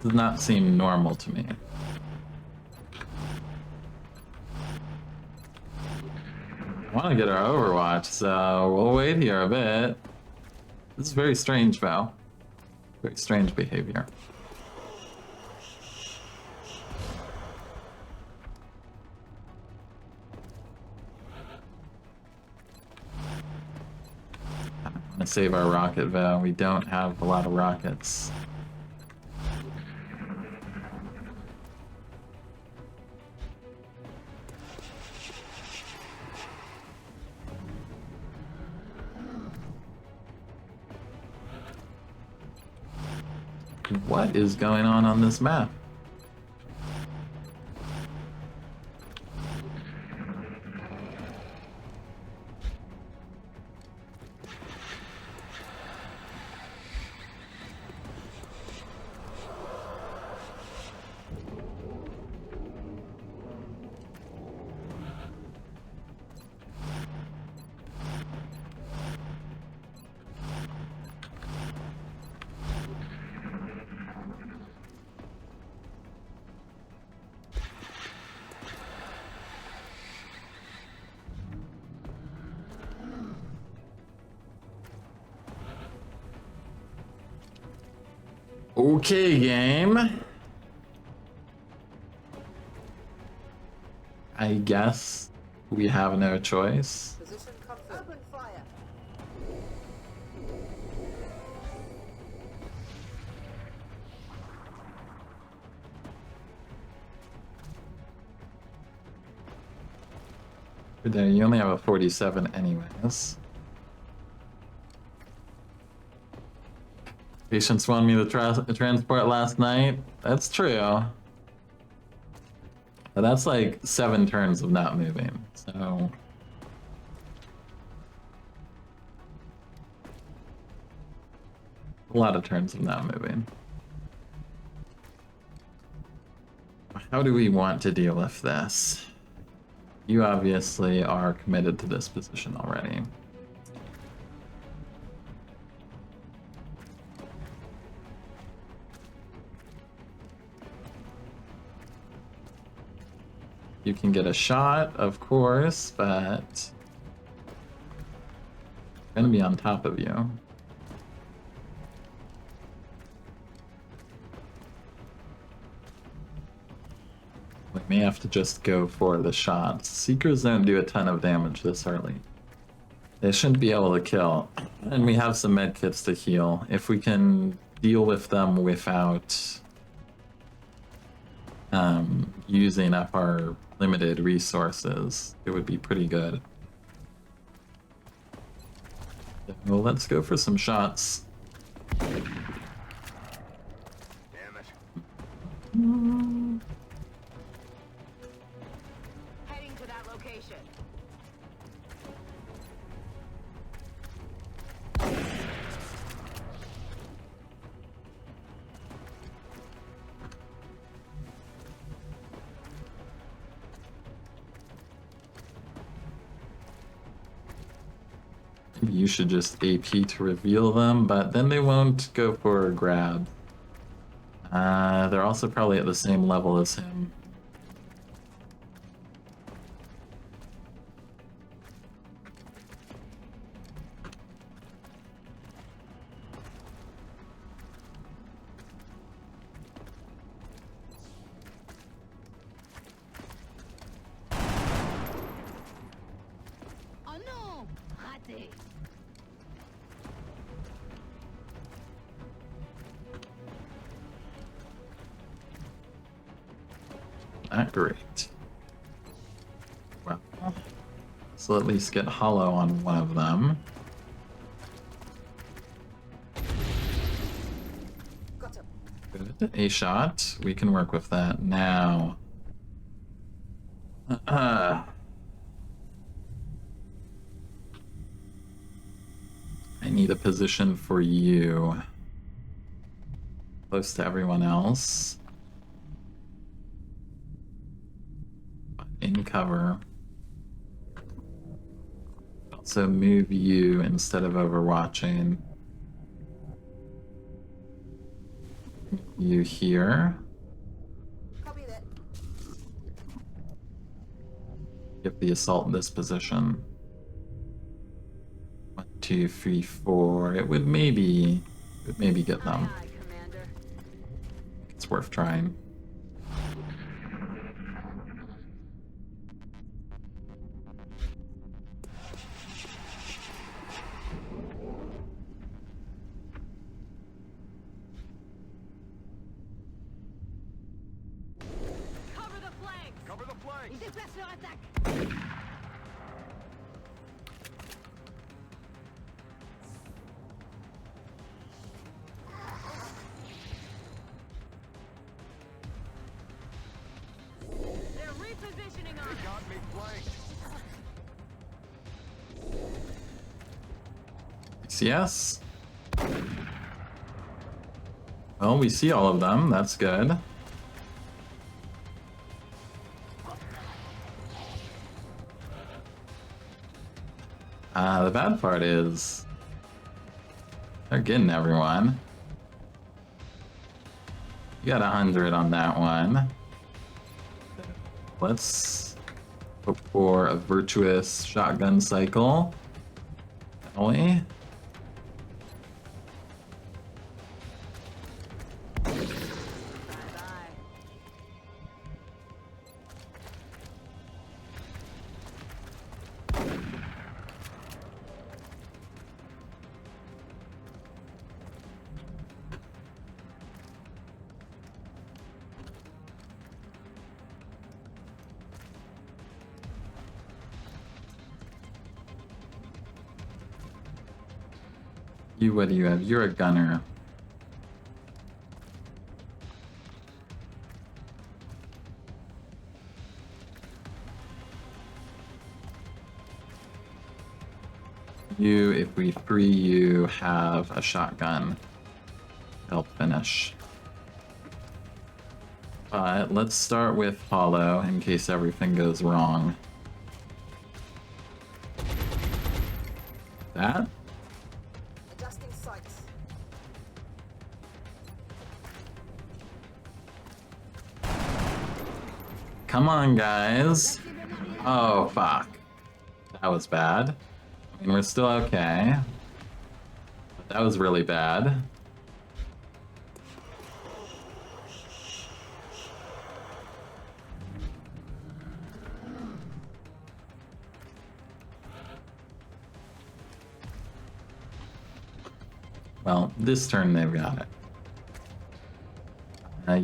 [SPEAKER 1] Does not seem normal to me. I want to get our Overwatch, so we'll wait here a bit. This is very strange, Val. Very strange behavior. I want to save our rocket, Val. We don't have a lot of rockets. What is going on this map? Okay, game. I guess we have no choice.
[SPEAKER 5] Position confirmed. Open fire.
[SPEAKER 1] There, you only have a 47 anyways. Patients wanted me to transport last night. That's true. But that's like 7 turns of not moving, so... a lot of turns of not moving. How do we want to deal with this? You obviously are committed to this position already. You can get a shot, of course, but I'm gonna be on top of you. We may have to just go for the shots. Seekers don't do a ton of damage this early. They shouldn't be able to kill. And we have some medkits to heal. If we can deal with them without using up our limited resources, it would be pretty good. Well, let's go for some shots.
[SPEAKER 3] Damn it.
[SPEAKER 6] Heading to that location.
[SPEAKER 1] Maybe you should just AP to reveal them, but then they won't go for a grab. They're also probably at the same level as him.
[SPEAKER 6] Oh no! Raté.
[SPEAKER 1] Not great. Well, so at least get hollow on one of them.
[SPEAKER 5] Got him.
[SPEAKER 1] Good. A shot. We can work with that now. I need a position for you. Close to everyone else. In cover. Also move you instead of overwatching. you here.
[SPEAKER 5] Copy that.
[SPEAKER 1] Give the assault this position. 1, 2, 3, 4. It would maybe get them.
[SPEAKER 6] Aye, Commander.
[SPEAKER 1] It's worth trying.
[SPEAKER 6] Cover the flanks!
[SPEAKER 3] Cover the flank!
[SPEAKER 6] Il déplace leur attaque! They're repositioning us!
[SPEAKER 3] Got me flanked!
[SPEAKER 1] Yes. Well, we see all of them. That's good. The bad part is they're getting everyone. You got 100 on that one. Let's hope for a virtuous shotgun cycle. Ellie.
[SPEAKER 6] Bye-bye.
[SPEAKER 1] You, what do you have? You're a gunner. You, if we free you, have a shotgun. Help finish. But let's start with Paulo in case everything goes wrong. That?
[SPEAKER 5] Adjusting sights.
[SPEAKER 1] Come on, guys. Oh, fuck. That was bad. I mean, we're still okay. But that was really bad. Well, this turn they've got it.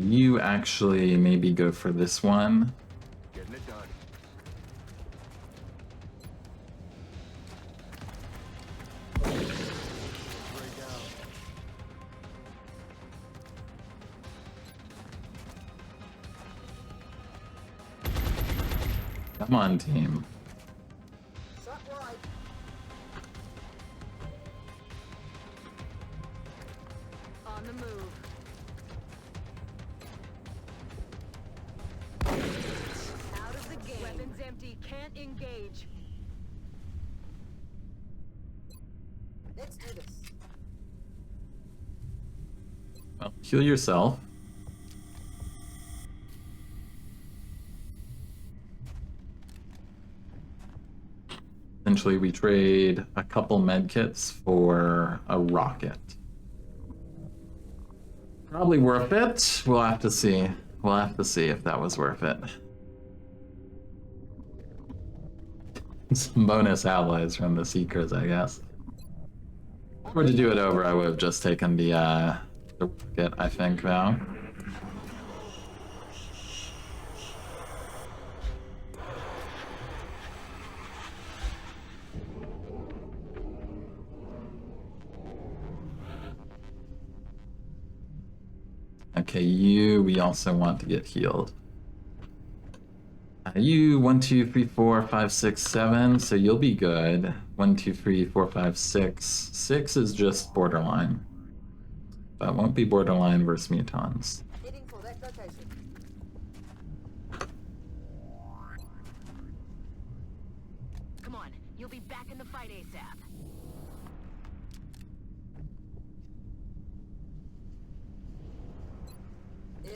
[SPEAKER 1] You actually maybe go for this one.
[SPEAKER 3] Getting it done. Right down.
[SPEAKER 1] Come on, team.
[SPEAKER 5] Shot wide.
[SPEAKER 6] On the move. Out of the game. Weapons empty. Can't engage.
[SPEAKER 5] Let's do this.
[SPEAKER 1] Well, heal yourself. Essentially, we trade a couple medkits for a rocket. Probably worth it. We'll have to see. We'll have to see if that was worth it. Some bonus alloys from the Seekers, I guess. If I were to do it over, I would have just taken the rocket, I think, now. Okay, you, we also want to get healed. You, 1, 2, 3, 4, 5, 6, 7, so you'll be good. 1, 2, 3, 4, 5, 6. 6 is just borderline. But won't be borderline versus mutons.
[SPEAKER 5] Heading for that location.
[SPEAKER 6] Come on. You'll be back in the fight ASAP.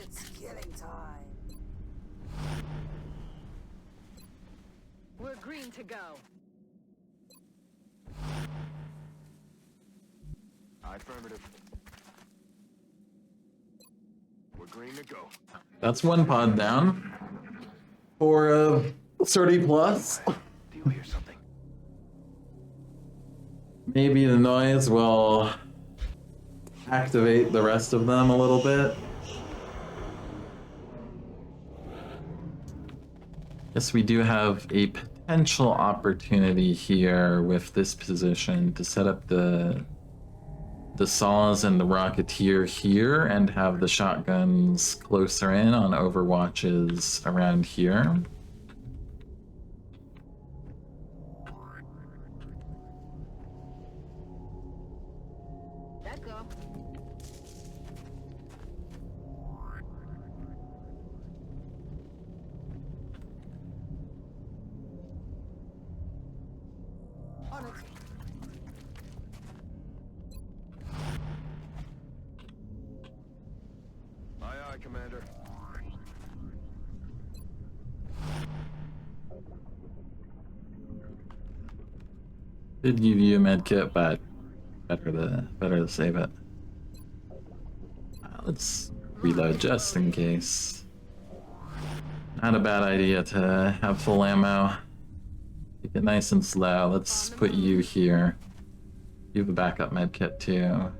[SPEAKER 5] It's killing time.
[SPEAKER 6] We're green to go.
[SPEAKER 2] Affirmative. We're green to go.
[SPEAKER 1] That's one pod down. For 30 plus.
[SPEAKER 2] Do you hear something?
[SPEAKER 1] Maybe the noise will activate the rest of them a little bit. Yes, we do have a potential opportunity here with this position to set up the saws and the rocketeer here and have the shotguns closer in on overwatches around here.
[SPEAKER 6] Let go.
[SPEAKER 5] On it.
[SPEAKER 2] Aye, aye, Commander.
[SPEAKER 1] Did give you a med kit, but better to save it. Let's reload just in case. Not a bad idea to have full ammo. Keep it nice and slow. Let's put you here. You have a backup med kit too.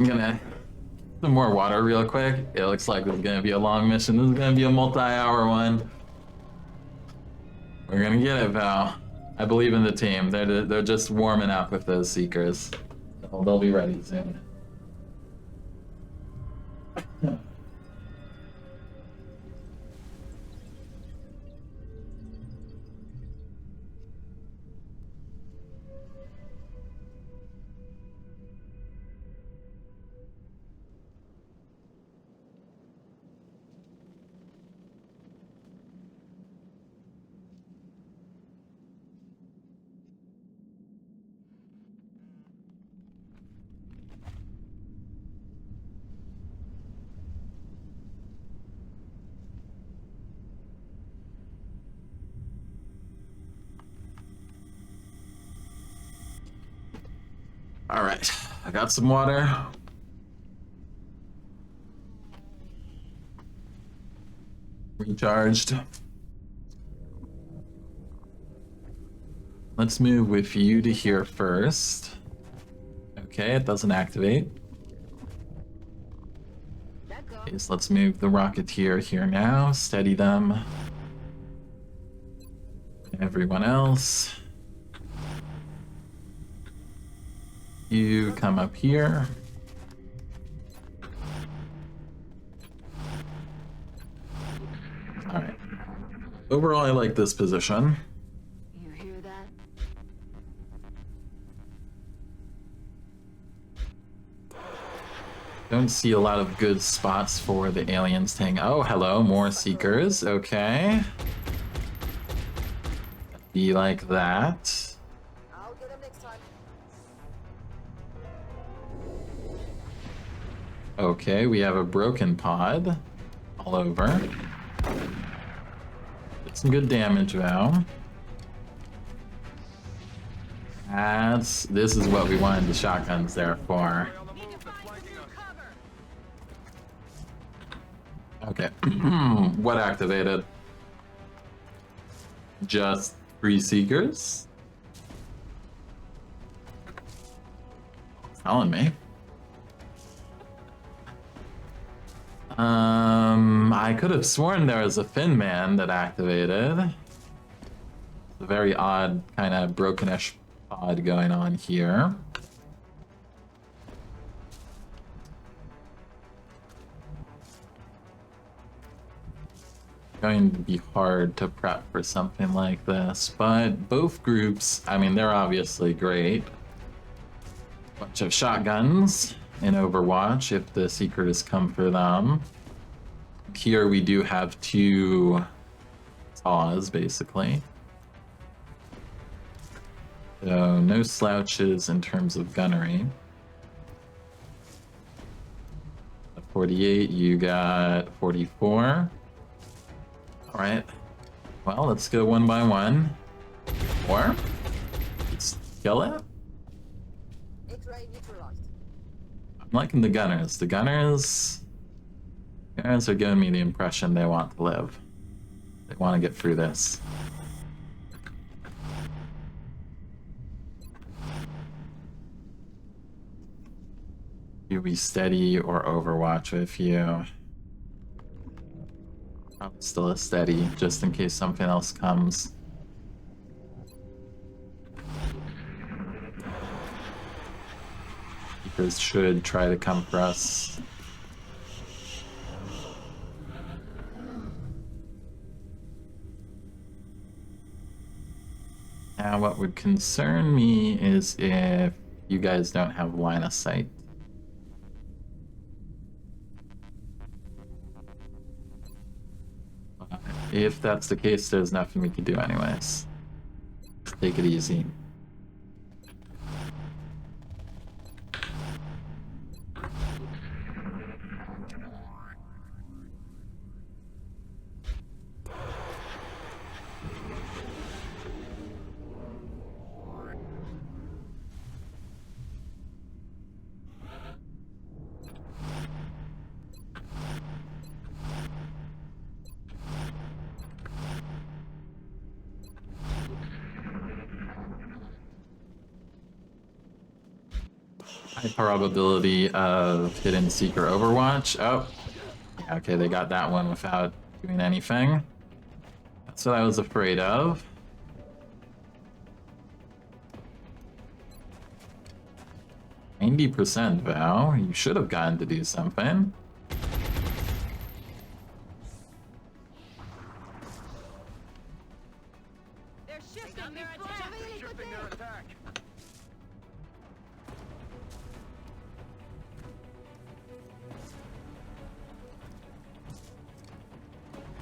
[SPEAKER 1] I'm gonna some more water real quick. It looks like this is gonna be a long mission. This is gonna be a multi-hour one. We're gonna get it, pal. I believe in the team. They're just warming up with those seekers. They'll be ready soon. All right, I got some water. Recharged. Let's move with you to here first. Okay, it doesn't activate.
[SPEAKER 6] Let go.
[SPEAKER 1] Okay, so let's move the Rocketeer here now. Steady them. Everyone else. You come up here. Alright. Overall, I like this position.
[SPEAKER 6] You hear that?
[SPEAKER 1] Don't see a lot of good spots for the aliens tank. Oh, hello, more seekers. Okay. Be like that.
[SPEAKER 5] I'll get him next time.
[SPEAKER 1] Okay, we have a broken pod all over. Did some good damage, though. This is what we wanted the shotguns there for. Okay, what activated? Just 3 seekers? Telling me. I could have sworn there was a Fin Man that activated. It's a very odd, kind of brokenish pod going on here. Going to be hard to prep for something like this, but both groups, I mean, they're obviously great. Bunch of shotguns in Overwatch if the Seekers come for them. here we do have 2 saws, basically. So no slouches in terms of gunnery. At 48, you got 44. All right. Well, let's go one by one. Or let's kill it.
[SPEAKER 5] X-ray neutralized.
[SPEAKER 1] I'm liking the gunners. The gunners are giving me the impression they want to live. They want to get through this. You be steady or Overwatch with you. Probably still a steady, just in case something else comes. Keepers should try to come for us. Now, what would concern me is if you guys don't have line of sight. If that's the case, there's nothing we can do anyways. Take it easy. High probability of hidden seeker Overwatch. Oh, yeah, okay, they got that one without doing anything. That's what I was afraid of. %, Val. You should have gotten to do something.
[SPEAKER 6] They're shifting their attack.
[SPEAKER 2] Shifting their attack.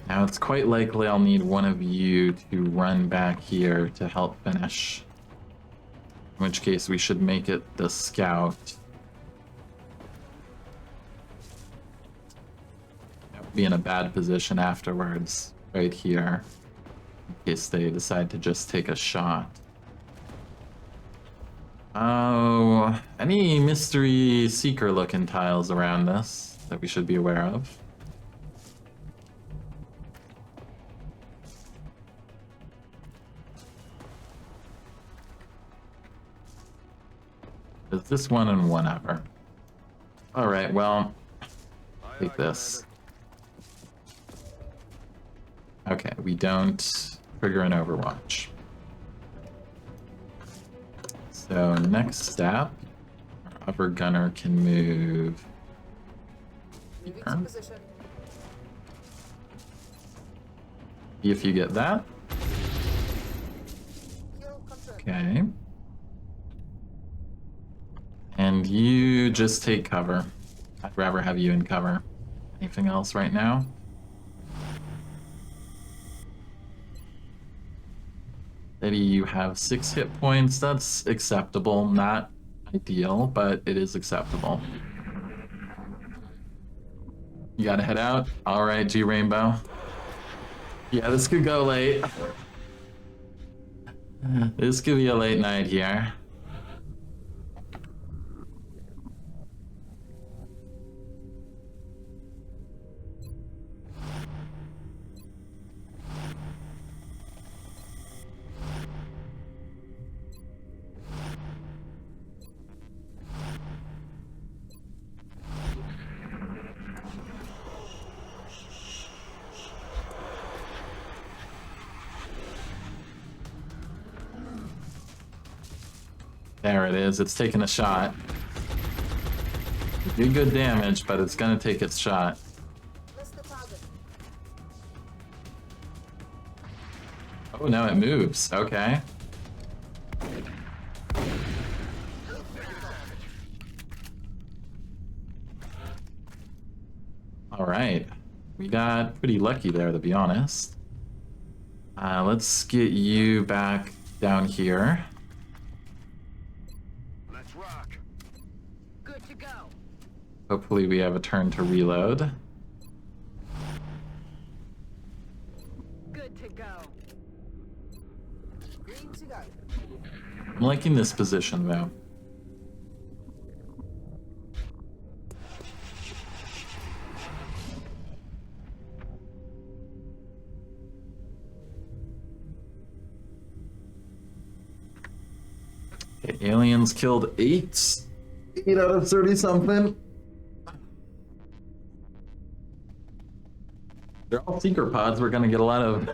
[SPEAKER 1] Now it's quite likely I'll need one of you to run back here to help finish. In which case we should make it the scout. That would be in a bad position afterwards, right here, in case they decide to just take a shot. Oh, any mystery seeker looking tiles around us that we should be aware of? Is this one and one ever? Alright, well, take this. Okay, we don't trigger an Overwatch. So next step, our upper gunner can move
[SPEAKER 5] Moving
[SPEAKER 1] here.
[SPEAKER 5] to position.
[SPEAKER 1] See if you get that.
[SPEAKER 5] Kill confirmed.
[SPEAKER 1] Okay. And you just take cover. I'd rather have you in cover. Anything else right now? Eddie, you have 6 hit points. That's acceptable. Not ideal, but it is acceptable. You gotta head out? Alright, G Rainbow. Yeah, this could go late. This could be a late night here. There it is. It's taking a shot. You do good damage, but it's gonna take its shot.
[SPEAKER 5] Miss the target.
[SPEAKER 1] Oh, now it moves. Okay. All right. We got pretty lucky there, to be honest. Let's get you back down here.
[SPEAKER 3] Let's rock.
[SPEAKER 6] Good to go.
[SPEAKER 1] Hopefully we have a turn to reload.
[SPEAKER 6] Good to go.
[SPEAKER 5] Green to go.
[SPEAKER 1] I'm liking this position, though. Okay, aliens killed 8. 8 out of 30 something. They're all seeker pods. We're gonna get a lot of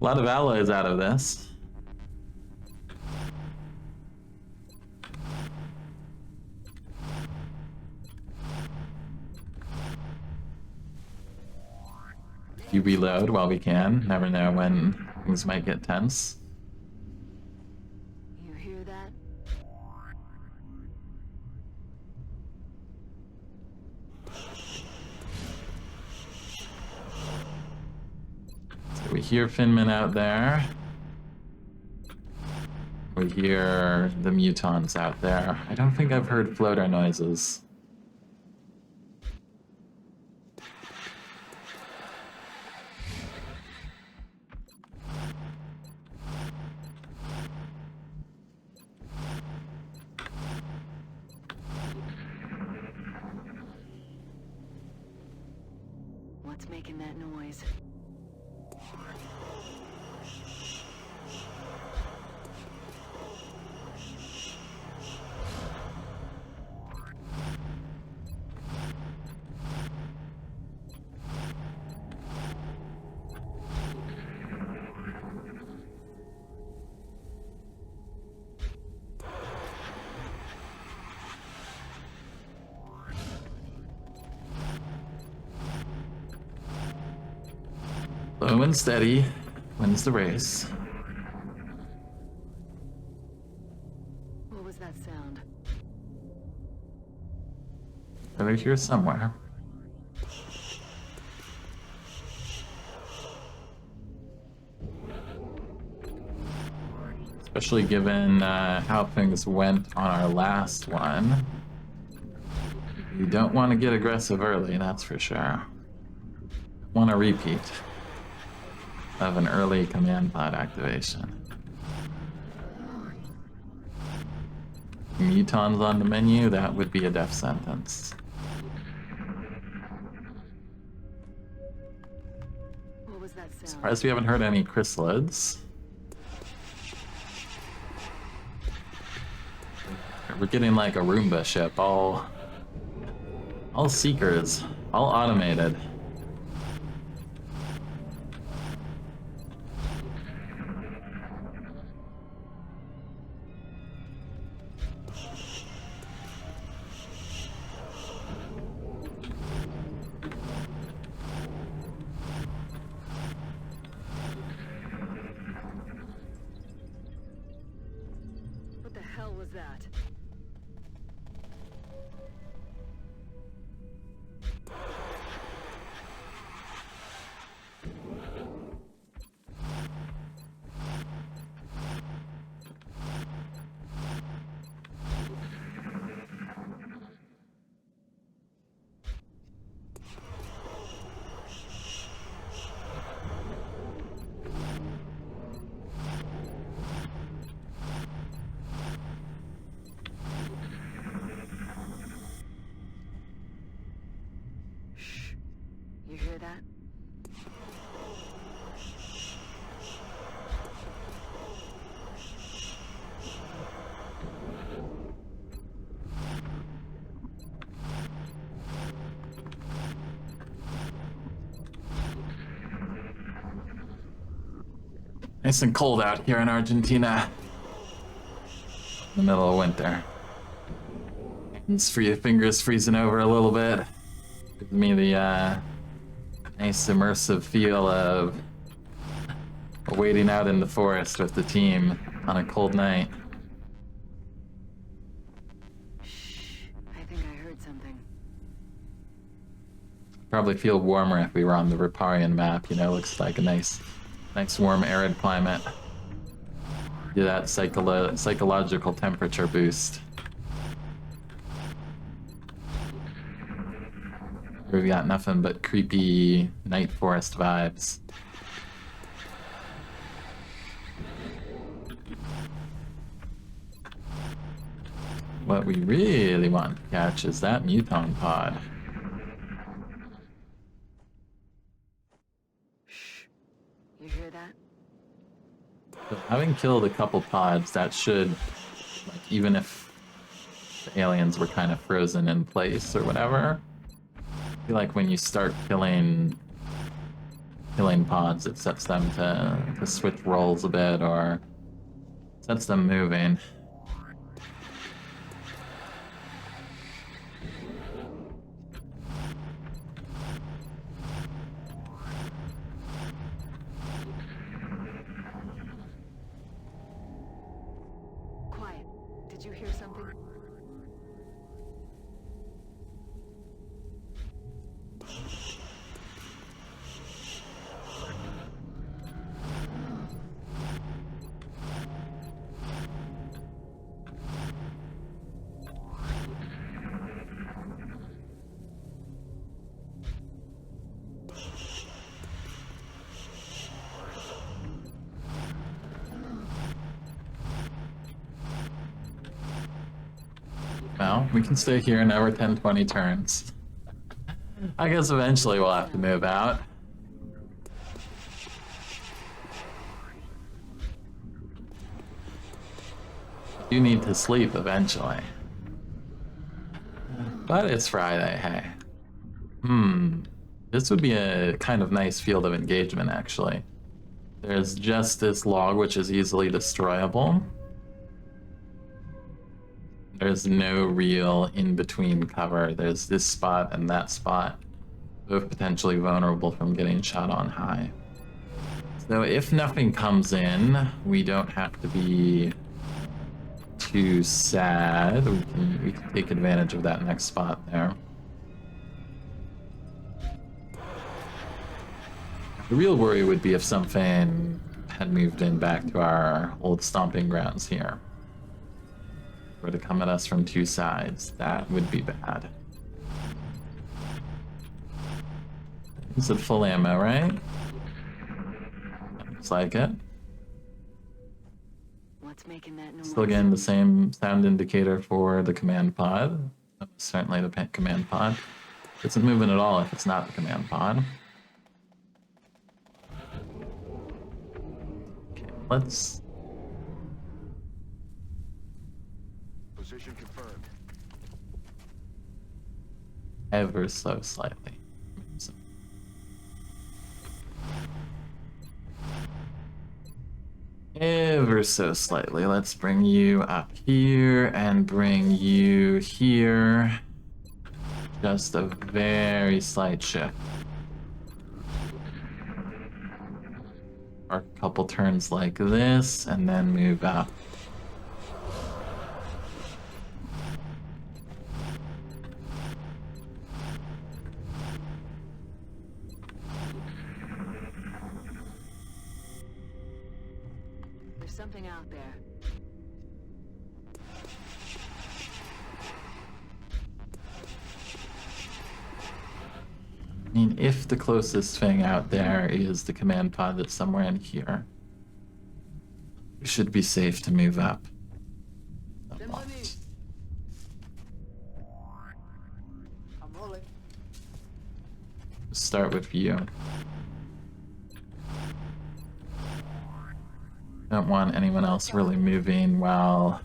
[SPEAKER 1] allies out of this. You reload while we can. Never know when things might get tense.
[SPEAKER 6] You hear that?
[SPEAKER 1] So we hear Finman out there. We hear the mutons out there. I don't think I've heard floater noises.
[SPEAKER 6] What's making that noise?
[SPEAKER 1] Slow and steady wins the race.
[SPEAKER 6] What was that sound?
[SPEAKER 1] They're here somewhere. Especially given how things went on our last one. You don't want to get aggressive early, that's for sure. Want a repeat of an early command pod activation. Mutons on the menu, that would be a death sentence.
[SPEAKER 6] What was that sound?
[SPEAKER 1] Surprised we haven't heard any chrysalids. We're getting like a Roomba ship, all seekers, all automated.
[SPEAKER 6] What the hell was that? Shh. You hear that?
[SPEAKER 1] Nice and cold out here in Argentina. In the middle of winter. Hands for your fingers freezing over a little bit. Gives me the nice immersive feel of waiting out in the forest with the team on a cold night.
[SPEAKER 6] Shh. I think I heard something.
[SPEAKER 1] Probably feel warmer if we were on the Riparian map, you know, looks like a nice warm arid climate. Get that psychological temperature boost. We've got nothing but creepy night forest vibes. What we really want to catch is that muton pod.
[SPEAKER 6] Shh. You hear that?
[SPEAKER 1] So having killed a couple pods, that should, like, even if the aliens were kind of frozen in place or whatever, I feel like when you start killing pods, it sets them to switch roles a bit or sets them moving.
[SPEAKER 6] Quiet. Did you hear something?
[SPEAKER 1] Well, we can stay here another 10-20 turns. I guess eventually we'll have to move out. You need to sleep eventually. But it's Friday, hey. This would be a kind of nice field of engagement, actually. There's just this log, which is easily destroyable. There's no real in-between cover. There's this spot and that spot, both potentially vulnerable from getting shot on high. So if nothing comes in, we don't have to be too sad. We can take advantage of that next spot there. The real worry would be if something had moved in back to our old stomping grounds here. Were to come at us from two sides, that would be bad. Is it full ammo, right? Looks like it.
[SPEAKER 6] What's making that noise?
[SPEAKER 1] Still getting the same sound indicator for the command pod. Certainly the command pod. It isn't moving at all if it's not the command pod. Okay, let's...
[SPEAKER 2] Position confirmed.
[SPEAKER 1] Ever so slightly. Ever so slightly. Let's bring you up here and bring you here. Just a very slight shift. Or a couple turns like this, and then move up.
[SPEAKER 6] There's something out there.
[SPEAKER 1] I mean, if the closest thing out there is the command pod that's somewhere in here, we should be safe to move up.
[SPEAKER 5] I'm rolling.
[SPEAKER 1] Start with you. Don't want anyone else really moving while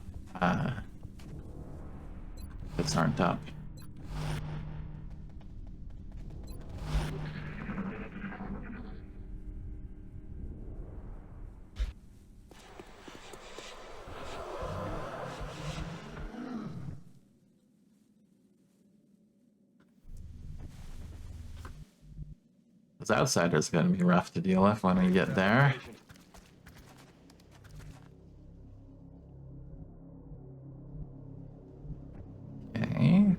[SPEAKER 1] hits aren't up. Those outsiders are going to be rough to deal with when we get there. Okay.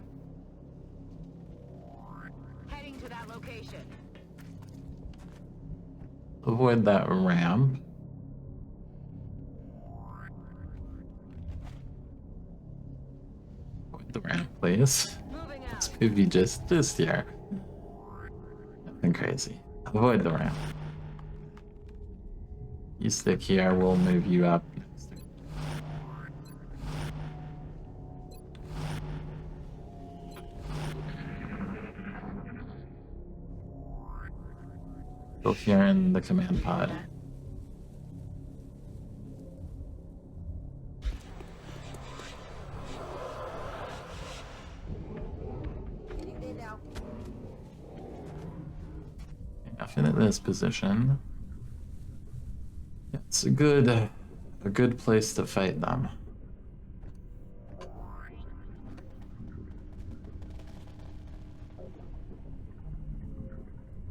[SPEAKER 6] Heading to that location.
[SPEAKER 1] avoid that ramp. Avoid the ramp, please.
[SPEAKER 6] Moving
[SPEAKER 1] Let's
[SPEAKER 6] out.
[SPEAKER 1] move you just here. Nothing crazy. Avoid the ramp. You stick here, we'll move you up. Go here in the command pod.
[SPEAKER 5] Getting there now.
[SPEAKER 1] Enough in this position. Yeah, it's a good place to fight them.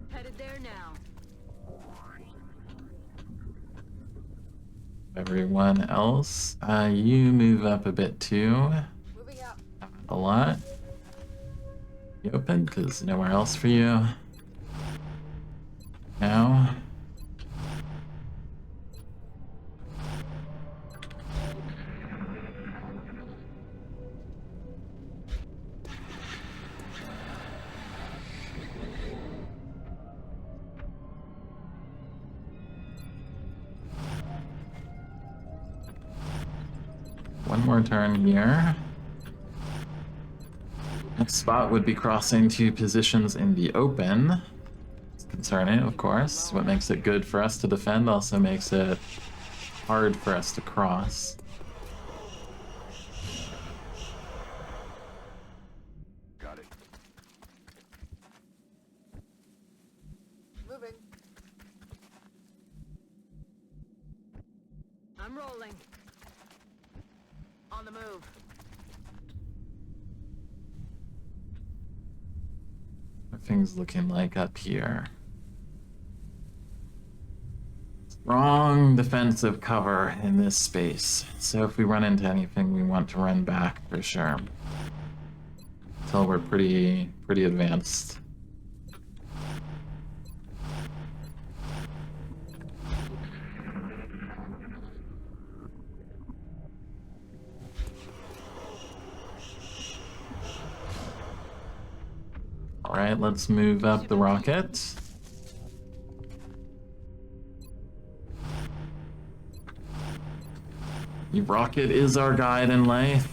[SPEAKER 6] Headed there now.
[SPEAKER 1] Everyone else, you move up a bit too.
[SPEAKER 5] Moving out.
[SPEAKER 1] A lot. You open, because nowhere else for you. Now. One more turn here. Next spot would be crossing two positions in the open. It's concerning, of course. What makes it good for us to defend also makes it hard for us to cross.
[SPEAKER 2] Got it.
[SPEAKER 5] Moving.
[SPEAKER 6] I'm rolling. On the move.
[SPEAKER 1] What are things looking like up here? Strong defensive cover in this space. So if we run into anything, we want to run back for sure. Until we're pretty advanced. Alright, let's move up the rocket. The rocket is our guide in life.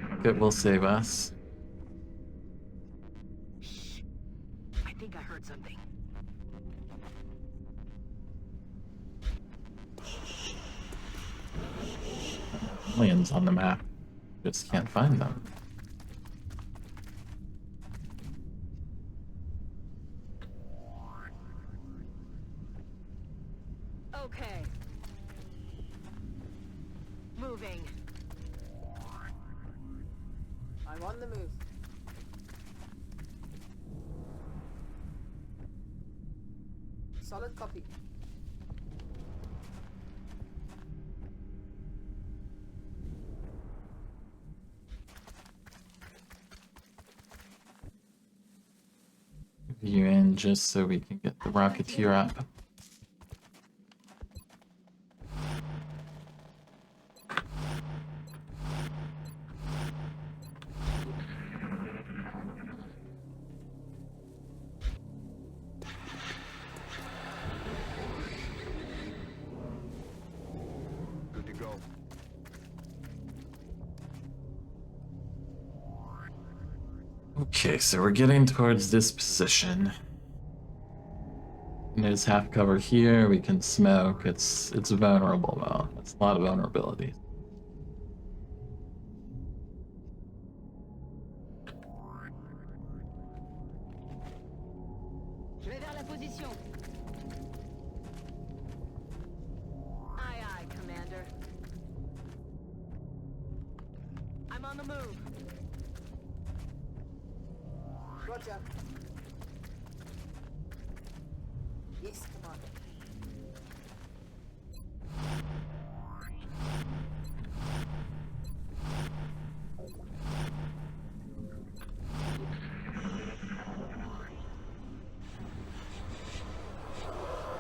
[SPEAKER 1] Rocket will save us.
[SPEAKER 6] Shh. I think I heard something.
[SPEAKER 1] Aliens on the map. Just can't find them.
[SPEAKER 6] Okay. Moving.
[SPEAKER 5] I'm on the move. Solid copy.
[SPEAKER 1] You in just so we can get the Rocketeer up.
[SPEAKER 2] Good to go.
[SPEAKER 1] Okay, so we're getting towards this position. And there's half cover here, we can smoke. It's vulnerable though. It's a lot of vulnerability.
[SPEAKER 6] Je vais vers la position. Aye, aye, Commander. I'm on the move.
[SPEAKER 5] Roger. Yes, Commander.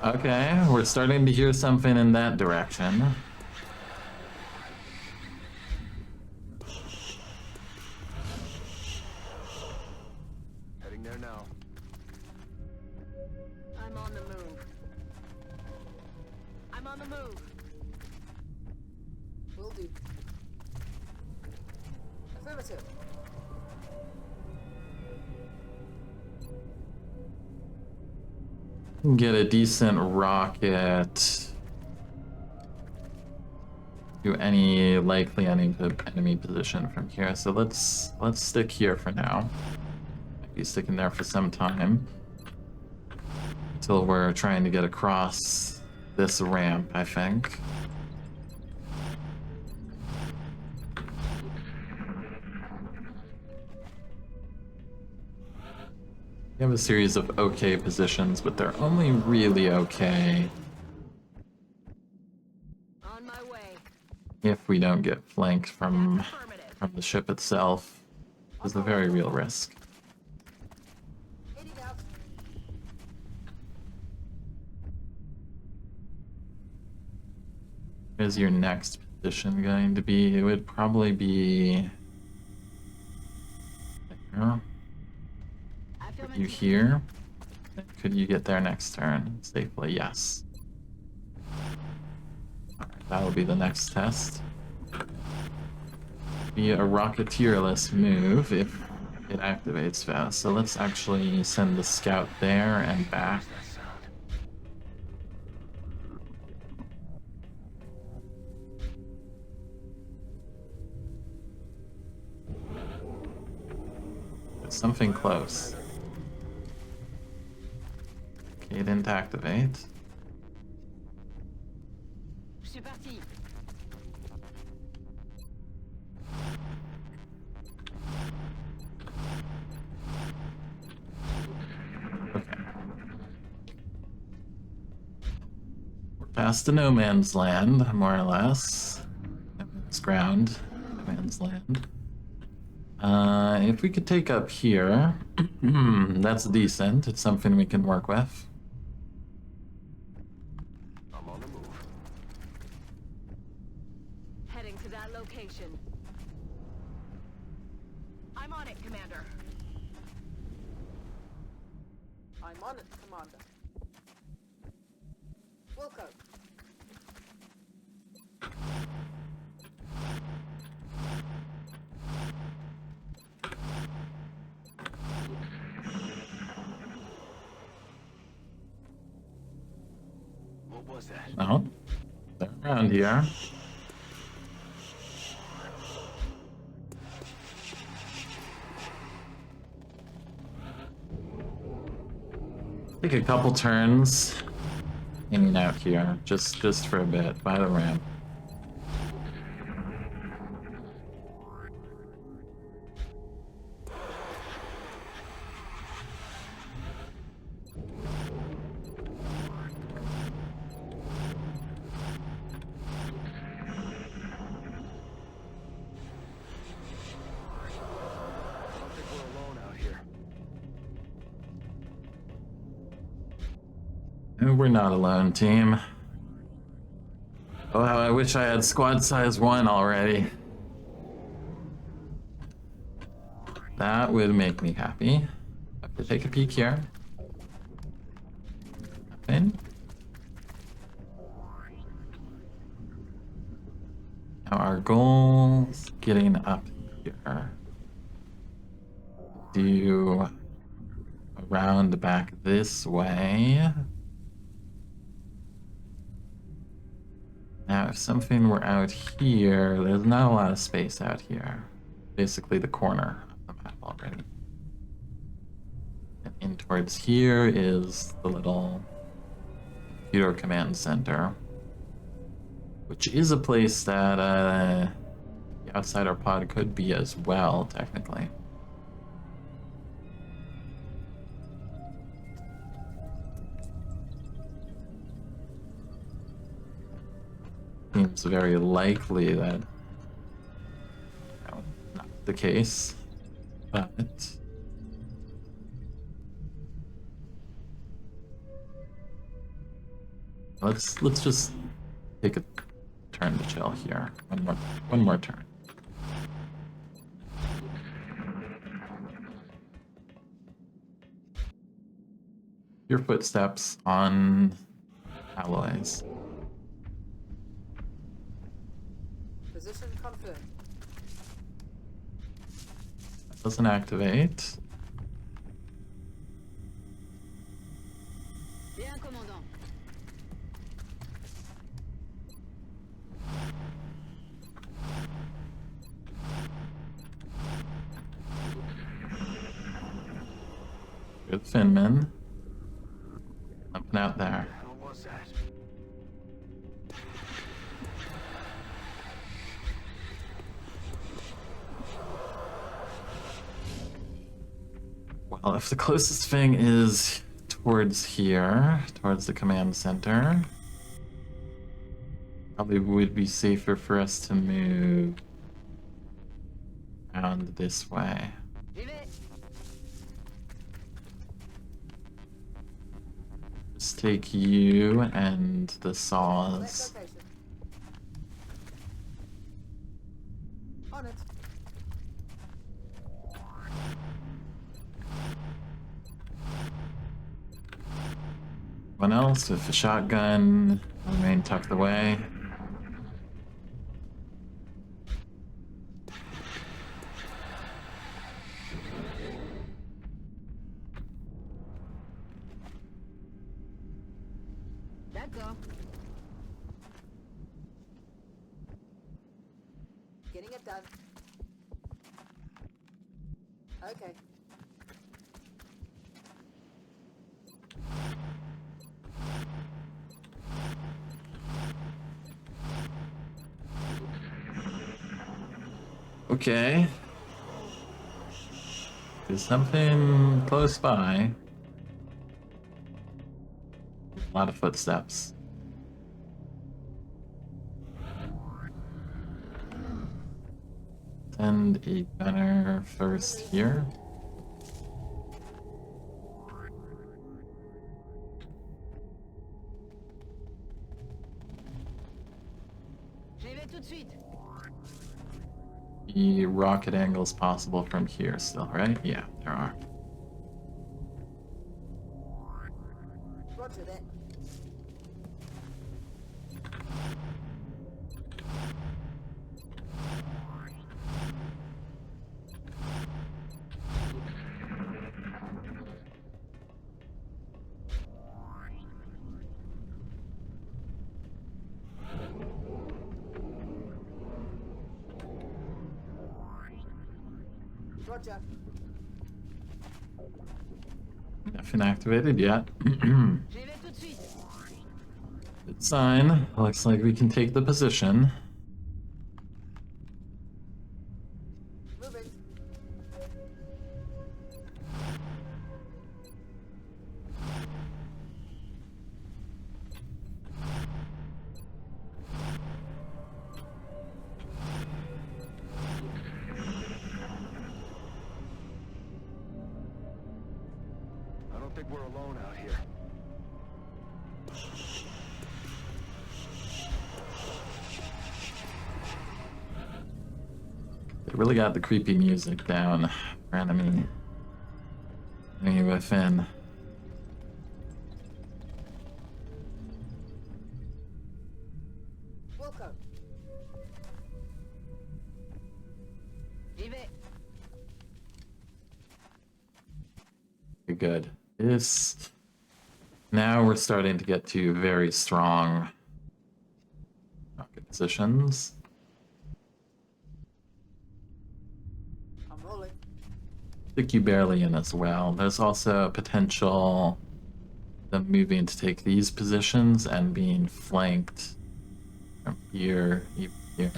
[SPEAKER 1] Okay, we're starting to hear something in that direction.
[SPEAKER 2] Heading there now.
[SPEAKER 6] I'm on the move. I'm on the move.
[SPEAKER 5] Will do. Affirmative.
[SPEAKER 1] Get a decent rocket to any likely enemy position from here. So let's stick here for now. Might be sticking there for some time until we're trying to get across this ramp, I think. We have a series of okay positions, but they're only really okay
[SPEAKER 6] On my way.
[SPEAKER 1] if we don't get flanked from
[SPEAKER 6] Affirmative.
[SPEAKER 1] the ship itself. It's a very real risk.
[SPEAKER 5] Heading out.
[SPEAKER 1] Where's your next position going to be? It would probably be there. Are you here? Could you get there next turn safely? Yes. Alright, that'll be the next test. Be a rocketeerless move if it activates fast. So let's actually send the scout there and back.
[SPEAKER 2] That sound.
[SPEAKER 1] It's something close. Okay, it didn't activate.
[SPEAKER 6] Je suis parti.
[SPEAKER 1] Okay. We're past the no man's land, more or less. No man's ground, no man's land. If we could take up here, that's decent. It's something we can work with.
[SPEAKER 2] I'm on the move.
[SPEAKER 6] Heading to that location. I'm on it, Commander.
[SPEAKER 5] I'm on it, Commander. Wilco.
[SPEAKER 2] What was that?
[SPEAKER 1] No, they're around here. Take a couple turns hanging out here, just for a bit, by the ramp.
[SPEAKER 2] I don't think we're alone out here.
[SPEAKER 1] No, we're not alone, team. Oh, how I wish I had squad size 1 already. That would make me happy. Okay, take a peek here. Nothing. Now our goal's getting up here. Do around back this way. Now, if something were out here, there's not a lot of space out here. Basically the corner of the map already. And in towards here is the little computer command center, which is a place that the outsider pod could be as well, technically. Seems very likely that not the case, but Let's just take a turn to chill here. One more turn. Your footsteps on alloys.
[SPEAKER 5] Position confirmed.
[SPEAKER 1] That doesn't activate.
[SPEAKER 6] Bien, commandant.
[SPEAKER 1] Good Finman. Jumping out there.
[SPEAKER 2] How was that?
[SPEAKER 1] Well, if the closest thing is towards here, towards the command center, probably would be safer for us to move around this way.
[SPEAKER 6] J'y vais.
[SPEAKER 1] Just take you and the
[SPEAKER 5] Select
[SPEAKER 1] saws.
[SPEAKER 5] location. On it.
[SPEAKER 1] Everyone else with a shotgun, remain tucked away.
[SPEAKER 6] D'accord.
[SPEAKER 5] Getting it done. Okay.
[SPEAKER 1] Okay. There's something close by. A lot of footsteps. Send a gunner first here.
[SPEAKER 6] J'y vais tout de suite.
[SPEAKER 1] The rocket angles possible from here still, right? Yeah, there are.
[SPEAKER 5] Roger that. Roger.
[SPEAKER 1] Nothing activated yet.
[SPEAKER 6] J'y vais tout de suite.
[SPEAKER 1] Good sign. Looks like we can take the position.
[SPEAKER 5] Moving.
[SPEAKER 2] I don't think we're alone out here.
[SPEAKER 1] They really got the creepy music down for enemy. Enemy within.
[SPEAKER 5] Wilco.
[SPEAKER 6] J'y vais.
[SPEAKER 1] Okay, good. This. Now we're starting to get to very strong rocket positions.
[SPEAKER 5] I'm rolling.
[SPEAKER 1] Stick you barely in as well. There's also a potential them moving to take these positions and being flanked from here, even here.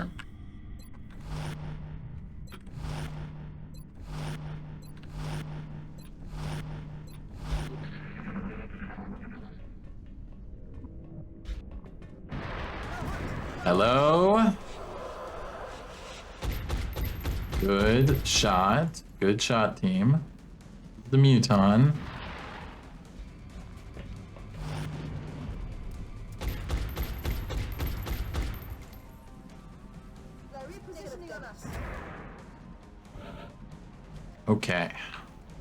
[SPEAKER 1] Hello? Good shot. Good shot, team. The Muton.
[SPEAKER 5] on us.
[SPEAKER 1] Okay.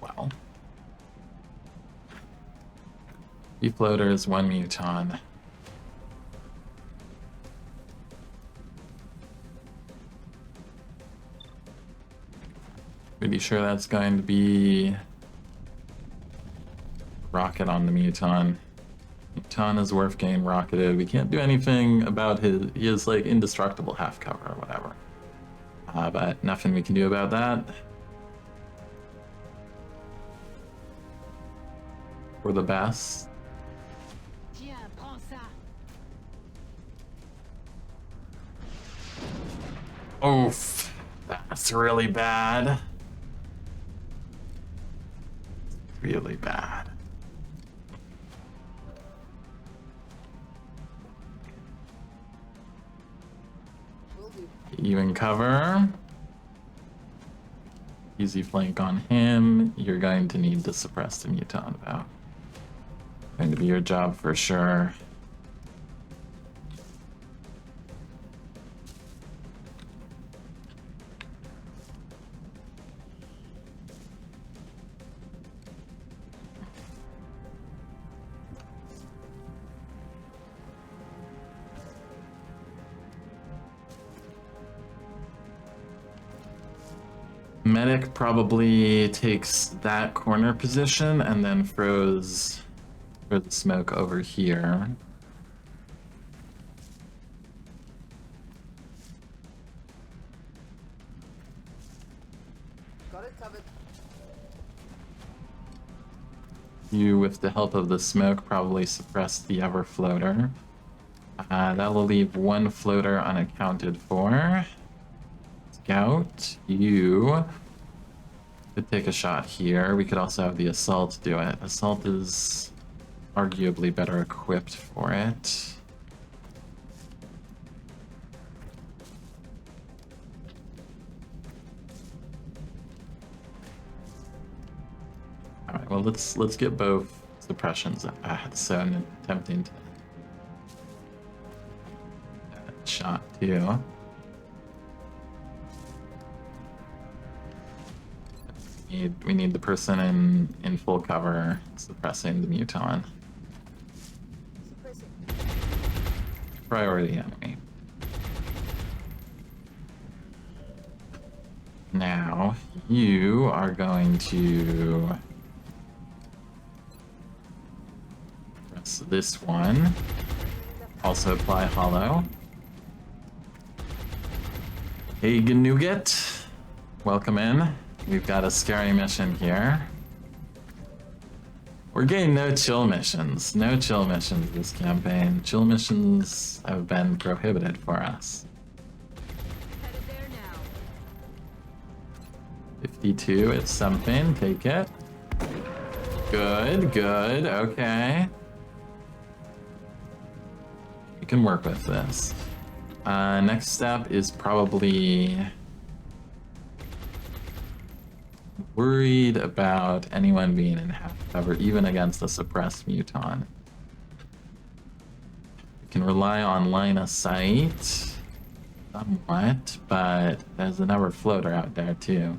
[SPEAKER 1] Well. 3 floaters, 1 muton. Pretty sure that's going to be rocket on the muton. Muton is Wolfgang rocketed. We can't do anything about his. He is like indestructible half cover or whatever. But nothing we can do about that. For the best.
[SPEAKER 6] Tiens, prends ça.
[SPEAKER 1] Oof. That's really bad. Really bad.
[SPEAKER 5] Will do.
[SPEAKER 1] You in cover. Easy flank on him. You're going to need to suppress the muton though. Going to be your job for sure. Medic probably takes that corner position and then throws for the smoke over here.
[SPEAKER 5] Got it covered.
[SPEAKER 1] You, with the help of the smoke, probably suppress the other floater. That will leave 1 floater unaccounted for. Scout, you could take a shot here. We could also have the assault do it. Assault is arguably better equipped for it. All right, well let's get both suppressions. So attempting to shot too. We need the person in full cover suppressing the muton.
[SPEAKER 5] Suppressing.
[SPEAKER 1] Priority enemy. Now, you are going to press this one. Also apply hollow. Hey, Nougat. Welcome in. We've got a scary mission here. We're getting no chill missions. No chill missions this campaign. Chill missions have been prohibited for us.
[SPEAKER 6] Headed there now.
[SPEAKER 1] 52, it's something. Take it. Good, good. Okay. You can work with this. Next step is probably worried about anyone being in half cover, even against a suppressed muton. We can rely on line of sight somewhat, but there's another floater out there too.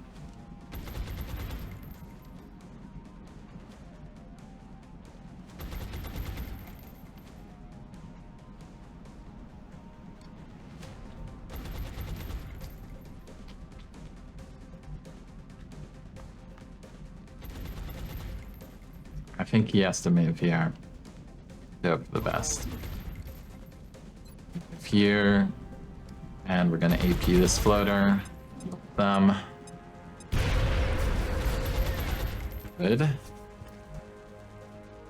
[SPEAKER 1] I think he has to move here. Hope for the best. Move here, and we're gonna AP this floater. Good.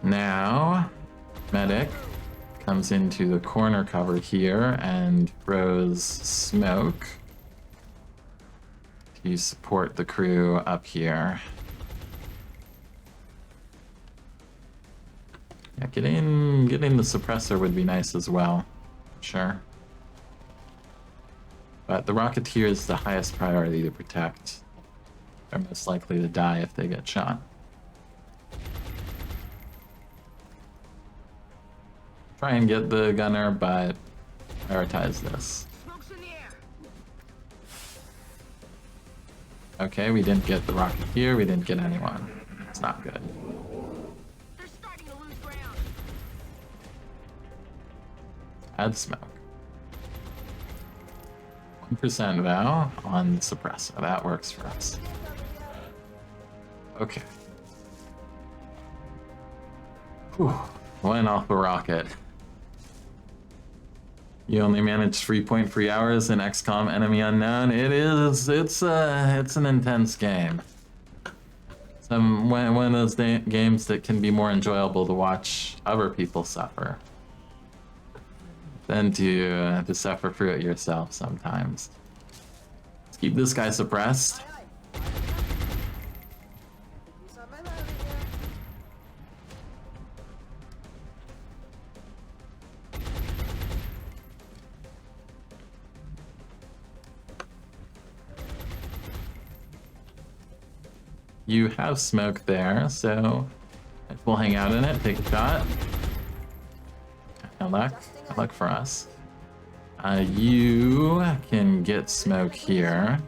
[SPEAKER 1] Now, medic comes into the corner cover here and throws smoke to support the crew up here. Yeah, getting the suppressor would be nice as well. Sure. But the Rocketeer is the highest priority to protect. They're most likely to die if they get shot. Try and get the gunner, but prioritize this.
[SPEAKER 6] Smokes in the air.
[SPEAKER 1] Okay, we didn't get the rocket here. We didn't get anyone. It's not good.
[SPEAKER 6] They're starting to lose ground.
[SPEAKER 1] Add smoke. 1% Vow on suppressor. That works for us. Okay. Whew. Went off a rocket. You only managed 3.3 hours in XCOM Enemy Unknown. It's an intense game. One of those games that can be more enjoyable to watch other people suffer than to suffer through it yourself sometimes. Let's keep this guy suppressed.
[SPEAKER 5] He's on my ladder here.
[SPEAKER 1] You have smoke there, so we'll hang out in it, take a shot. No luck. No luck for us. You can get smoke here.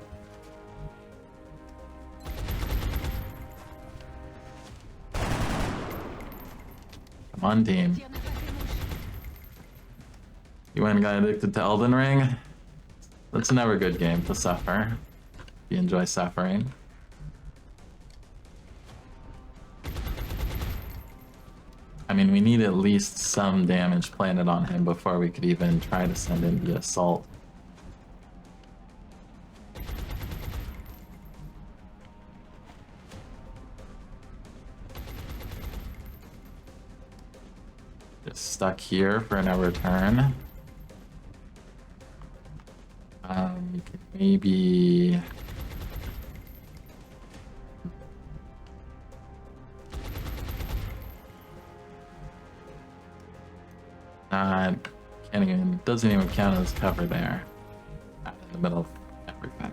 [SPEAKER 1] Come on, team. You went and got addicted to Elden Ring? That's never a good game to suffer. If you enjoy suffering. I mean, we need at least some damage planted on him before we could even try to send in the assault. Just stuck here for another turn. We could maybe... can't even, doesn't even count as cover there. In the middle of everything.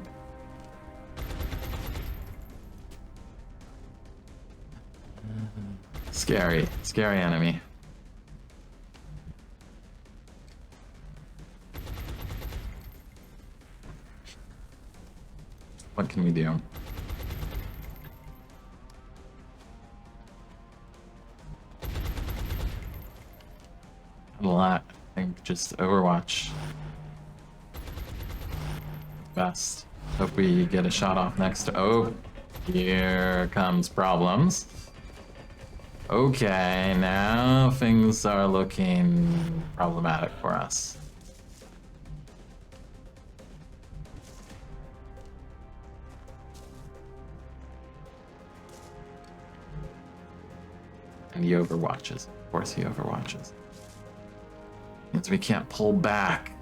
[SPEAKER 1] Scary, scary enemy. What can we do? A lot. I think just Overwatch. Best. Hope we get a shot off next. Oh, here comes problems. Okay, now things are looking problematic for us. And he overwatches. Of course he overwatches. Means we can't pull back.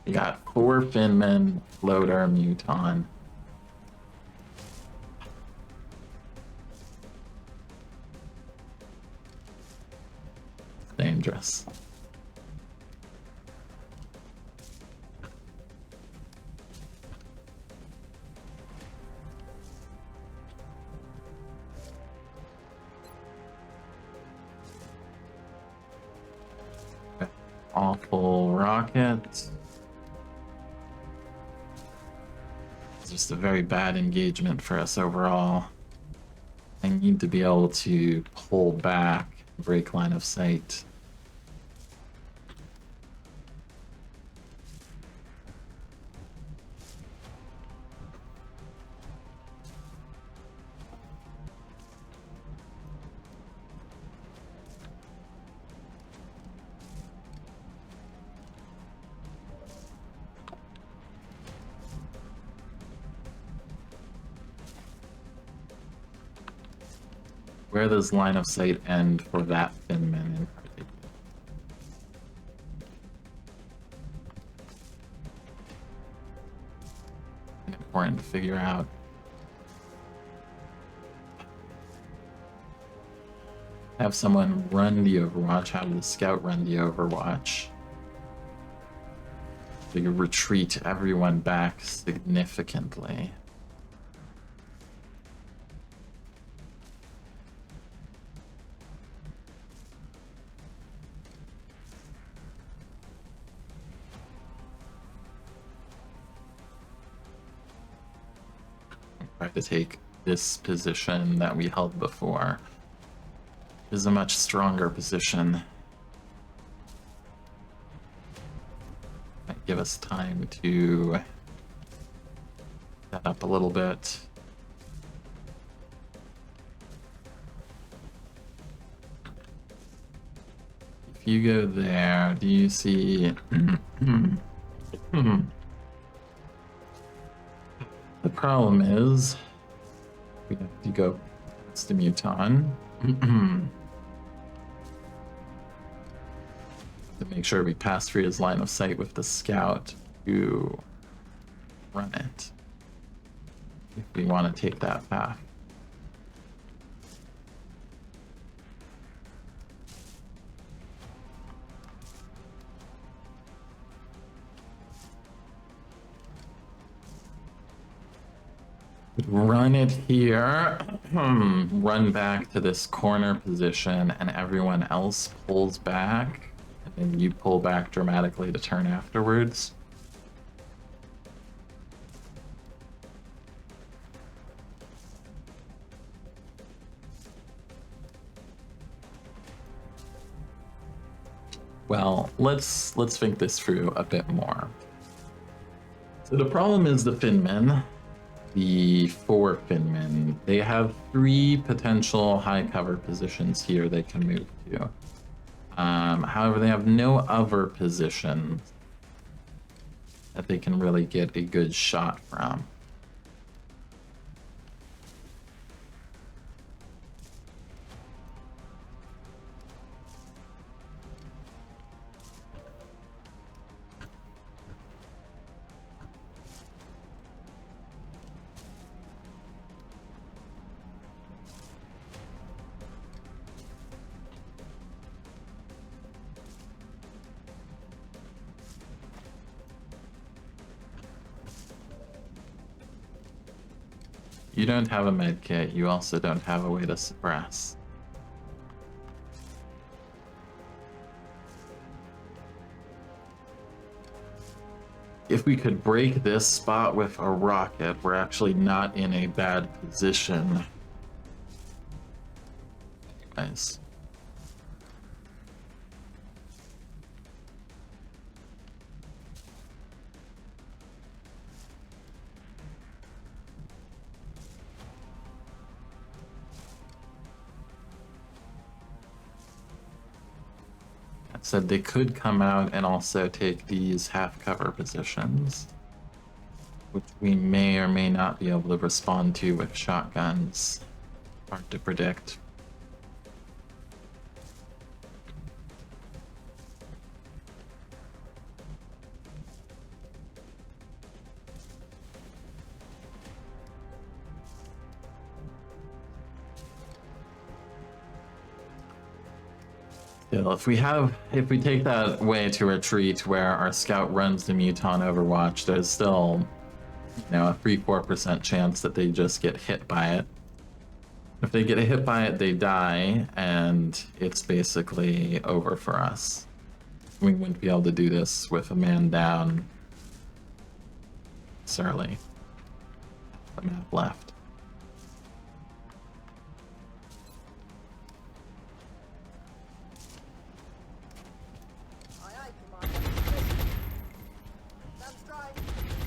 [SPEAKER 1] We got 4 Finmen, Floater, Muton. Dangerous. Awful rocket. Just a very bad engagement for us overall. I need to be able to pull back, break line of sight. Where does line of sight end for that Finman in particular? Important to figure out. Have someone run the Overwatch, have the scout run the Overwatch. So you retreat everyone back significantly. Try to take this position that we held before. This is a much stronger position. Might give us time to set up a little bit. If you go there, do you see? The problem is we have to go past the Muton. To make sure we pass through his line of sight with the scout to run it. If we want to take that path. Run it here, run back to this corner position, and everyone else pulls back, and then you pull back dramatically to turn afterwards. Well, let's think this through a bit more. So the problem is the Finmen. The 4 Finmen, they have 3 potential high cover positions here they can move to. However, they have no other positions that they can really get a good shot from. You don't have a med kit, you also don't have a way to suppress. If we could break this spot with a rocket, we're actually not in a bad position. Nice. Said they could come out and also take these half cover positions, which we may or may not be able to respond to with shotguns. Hard to predict. If we take that way to retreat where our scout runs the Muton Overwatch, there's still, a 3-4% chance that they just get hit by it. If they get hit by it, they die, and it's basically over for us. We wouldn't be able to do this with a man down. Necessarily. The map left.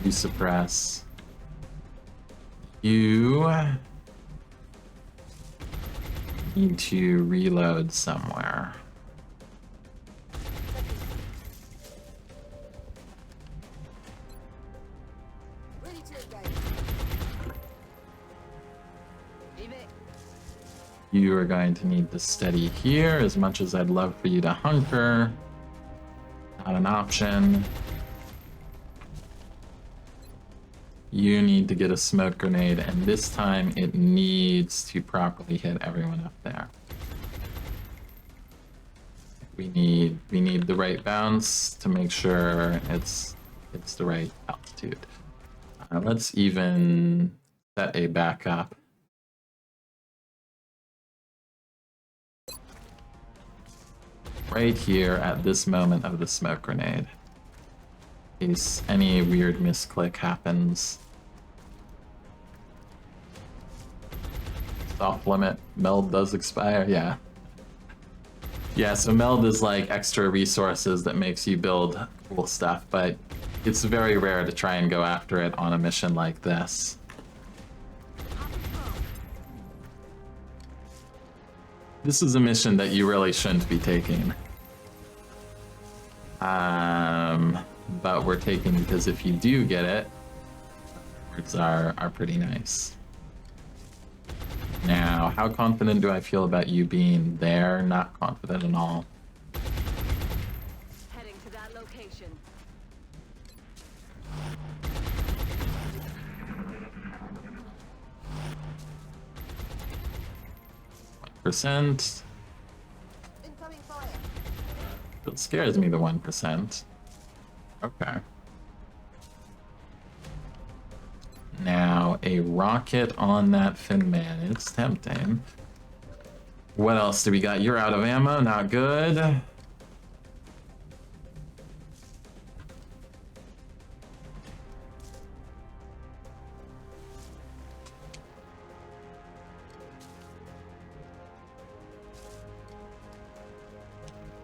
[SPEAKER 1] You suppress. You need to reload somewhere.
[SPEAKER 5] Ready to engage.
[SPEAKER 1] You are going to need to steady here. As much as I'd love for you to hunker, not an option. You need to get a smoke grenade, and this time it needs to properly hit everyone up there. We need the right bounce to make sure it's the right altitude. Let's even set a backup. Right here at this moment of the smoke grenade. In case any weird misclick happens. Soft limit. Meld does expire, yeah. Yeah, so meld is like extra resources that makes you build cool stuff, but it's very rare to try and go after it on a mission like this. This is a mission that you really shouldn't be taking. But we're taking because if you do get it, rewards are pretty nice. Now, how confident do I feel about you being there? Not confident at all.
[SPEAKER 6] Heading to that location.
[SPEAKER 1] Percent.
[SPEAKER 5] Incoming fire.
[SPEAKER 1] It scares me, the 1%. Okay. Now, a rocket on that fin man. It's tempting. What else do we got? You're out of ammo. Not good.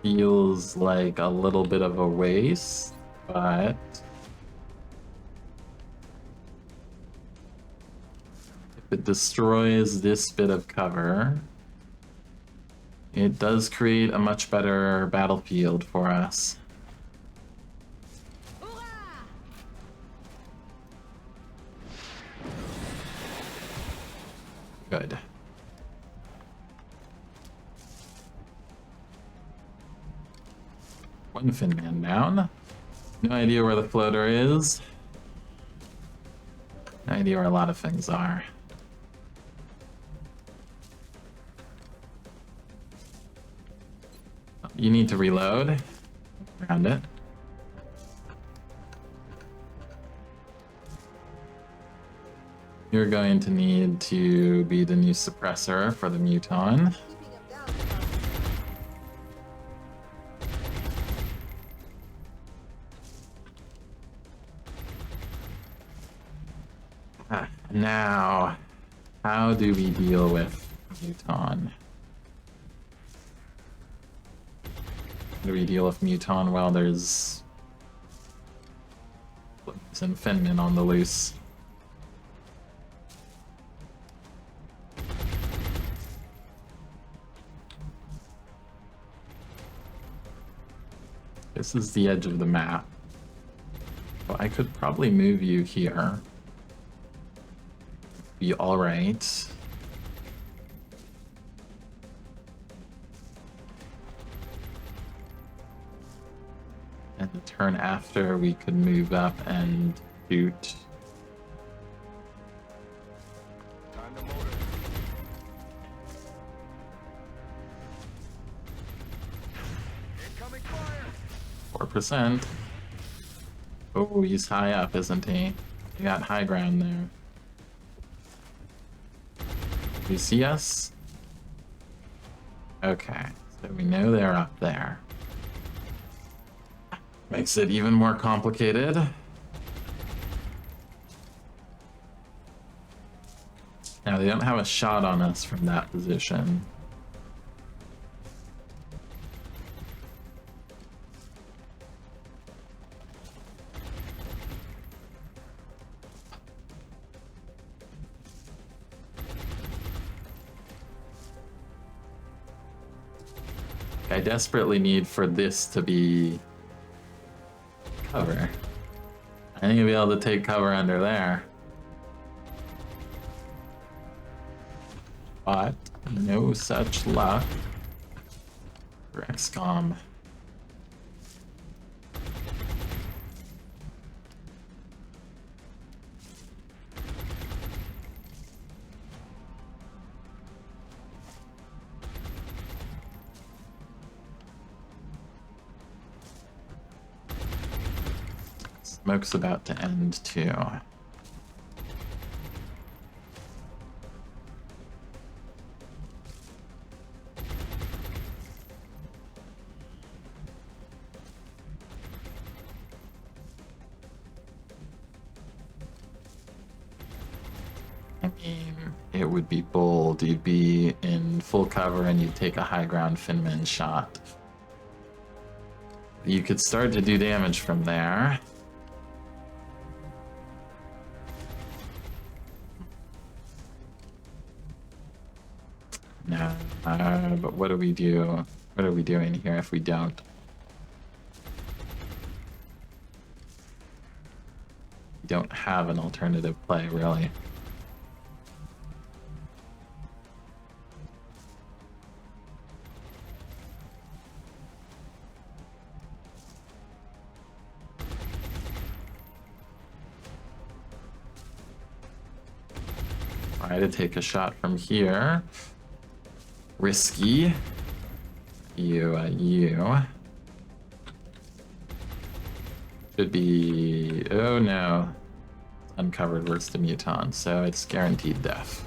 [SPEAKER 1] Feels like a little bit of a waste, but if it destroys this bit of cover, it does create a much better battlefield for us. Good. One fin man down. No idea where the floater is. No idea where a lot of things are. You need to reload. Around it. You're going to need to be the new suppressor for the Muton.
[SPEAKER 5] Keeping him down.
[SPEAKER 1] Now, how do we deal with Muton? How do we deal with Muton while there's some Finman on the loose? This is the edge of the map. So I could probably move you here. Be alright. And the turn after, we could move up and shoot.
[SPEAKER 2] Time to motor. Incoming fire.
[SPEAKER 1] 4%. Oh, he's high up, isn't he? He got high ground there. Do you see us? Okay, so we know they're up there. Makes it even more complicated. Now, they don't have a shot on us from that position. I desperately need for this to be cover. I need to be able to take cover under there. But no such luck for XCOM. Smoke's about to end too. I mean, it would be bold. You'd be in full cover and you'd take a high ground Finman shot. You could start to do damage from there. No, but what do we do? What are we doing here if we don't? We don't have an alternative play, really. Try to take a shot from here. Risky. You. Should be... Oh no. Uncovered worst to muton, so it's guaranteed death.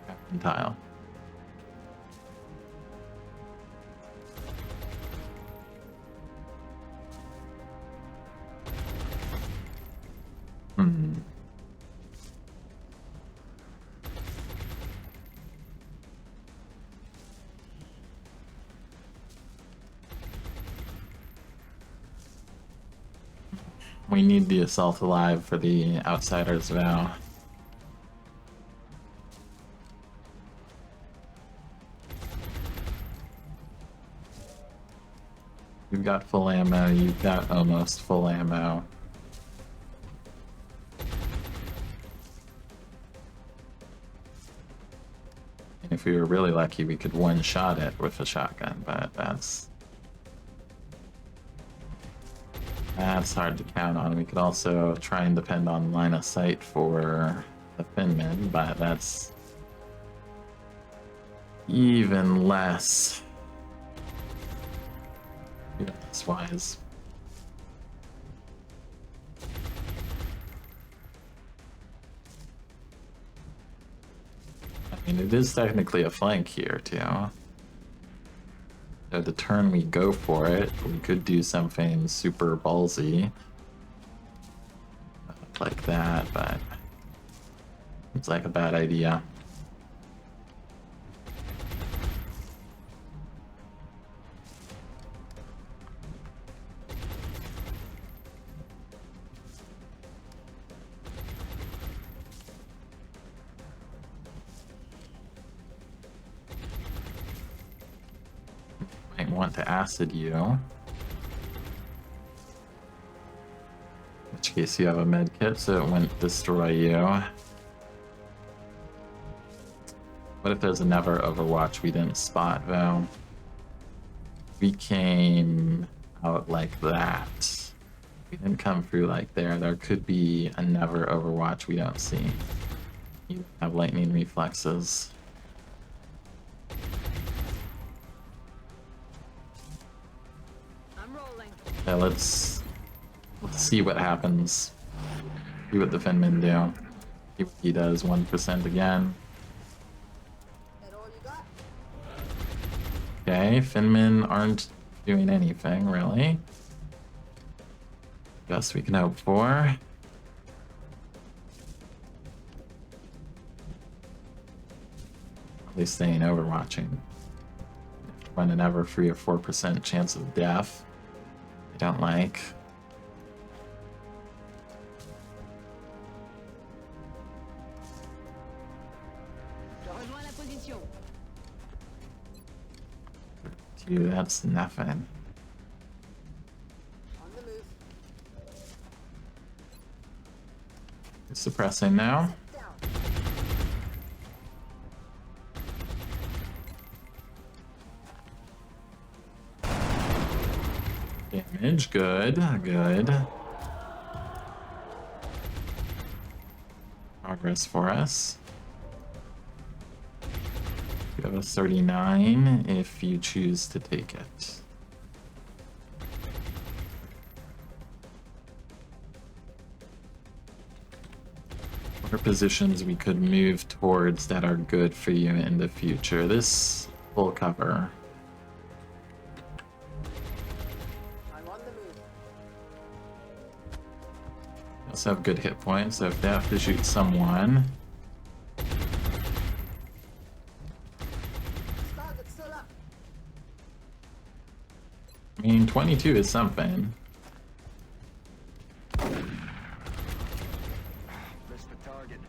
[SPEAKER 1] Captain Tile. We need the assault alive for the Outsider's Vow. You've got full ammo, you've got almost full ammo. And if we were really lucky, we could one-shot it with a shotgun, but that's hard to count on. We could also try and depend on line of sight for the Finman, but that's even less wise. I mean, it is technically a flank here, too. So the turn we go for it, we could do something super ballsy. Like that, but it's like a bad idea. Want to acid you, in which case you have a med kit, so it wouldn't destroy you. What if there's another Overwatch we didn't spot though? We came out like that. We didn't come through like there. There could be another Overwatch we don't see. You have lightning reflexes. Yeah, let's see what happens. See what the Finman do. See what he does. 1% again.
[SPEAKER 5] That all you got?
[SPEAKER 1] Okay, Finman aren't doing anything really. Best we can hope for. At least they ain't overwatching. When an ever 3 or 4% chance of death. Don't like. Dude, that's nothing.
[SPEAKER 5] On the move.
[SPEAKER 1] Suppressing now.
[SPEAKER 5] Down.
[SPEAKER 1] Damage, good, good. Progress for us. You have a 39 if you choose to take it. What are positions we could move towards that are good for you in the future? This full cover.
[SPEAKER 5] I'm on the move.
[SPEAKER 1] Also have good hit points, so if they have to shoot someone.
[SPEAKER 5] Target's still up.
[SPEAKER 1] I mean, 22 is something.
[SPEAKER 2] Missed the target.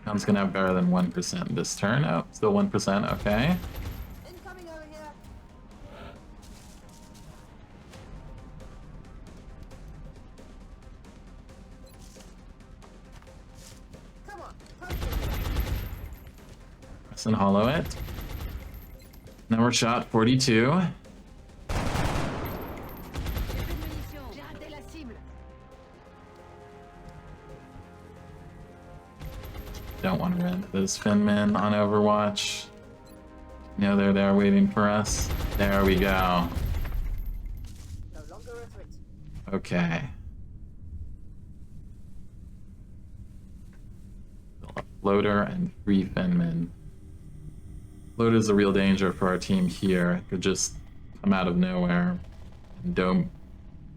[SPEAKER 1] Sounds gonna have better than 1% this turn. Oh, still 1%, okay.
[SPEAKER 5] Incoming over here. Come on, come on.
[SPEAKER 1] Press and hollow it. Number shot 42.
[SPEAKER 6] J'ai plus de munitions. J'ai raté la cible.
[SPEAKER 1] Don't want to run into those Finmen on Overwatch. No, they're there waiting for us. There we go.
[SPEAKER 5] No longer a threat.
[SPEAKER 1] Okay. Floater and 3 Finmen. Floater's a real danger for our team here. It could just come out of nowhere and dome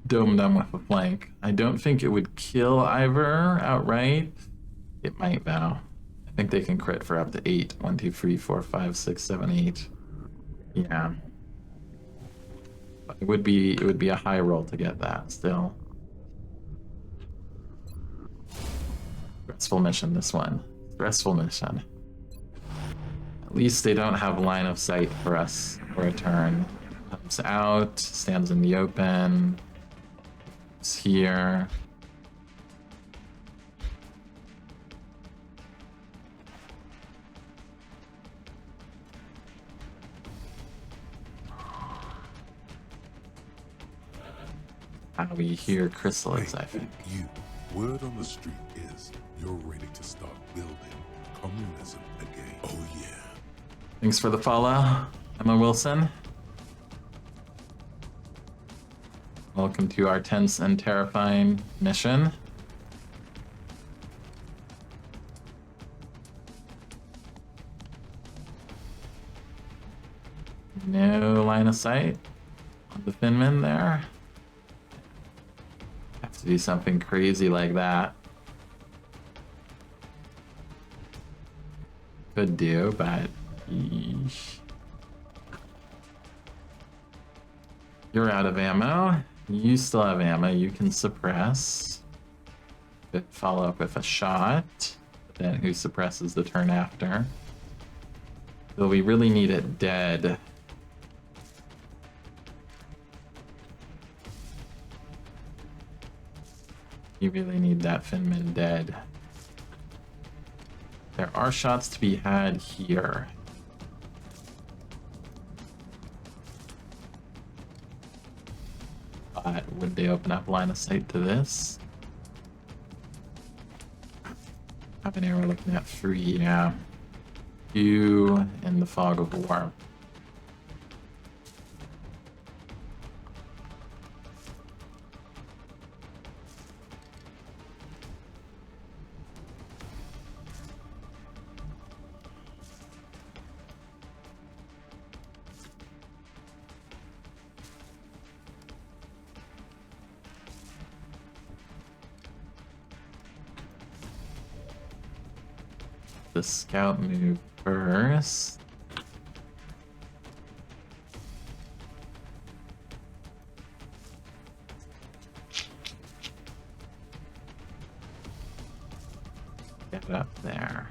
[SPEAKER 1] them with a flank. I don't think it would kill Ivor outright. It might though. I think they can crit for up to 8. 1, 2, 3, 4, 5, 6, 7, 8. Yeah. But it would be a high roll to get that still. Stressful mission, this one. Stressful mission. At least they don't have line of sight for us for a turn. Comes out, stands in the open. It's here. We hear Chrysalis, I think.
[SPEAKER 8] You. Word on the street is you're ready to start building communism again. Oh yeah.
[SPEAKER 1] Thanks for the follow, Emma Wilson. Welcome to our tense and terrifying mission. No line of sight on the Finman there. Have to do something crazy like that. Could do, but yeesh. You're out of ammo. You still have ammo. You can suppress. Could follow up with a shot. But then who suppresses the turn after? So we really need it dead. You really need that Finman dead. There are shots to be had here. But would they open up line of sight to this? Have an arrow looking at 3, yeah. 2 in the fog of war. The scout move first. Get up there.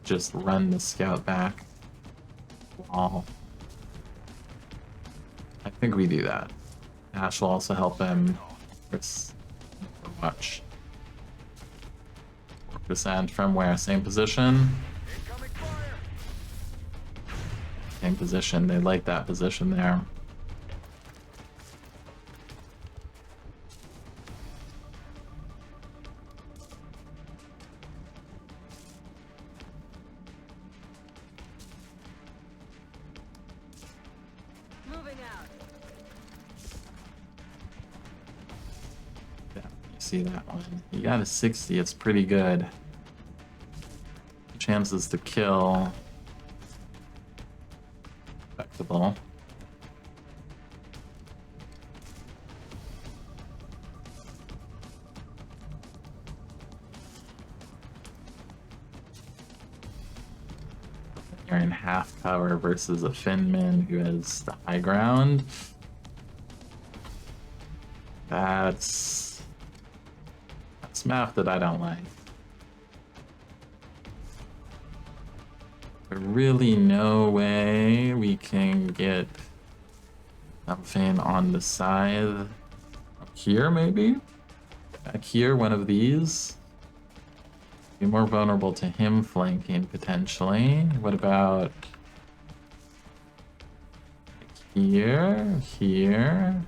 [SPEAKER 1] Just run the scout back. Wall. I think we do that. Ash will also help him. Watch. Descend from where? Same position? Same position. They like that position there.
[SPEAKER 6] Moving out.
[SPEAKER 1] 60, that one. You got a 60, it's pretty good. Chances to kill. Respectable. You're in half cover versus a Finman who has the high ground. That's math that I don't like. There's really no way we can get something on the side up here, maybe? Back here, one of these. Be more vulnerable to him flanking, potentially. What about here, here,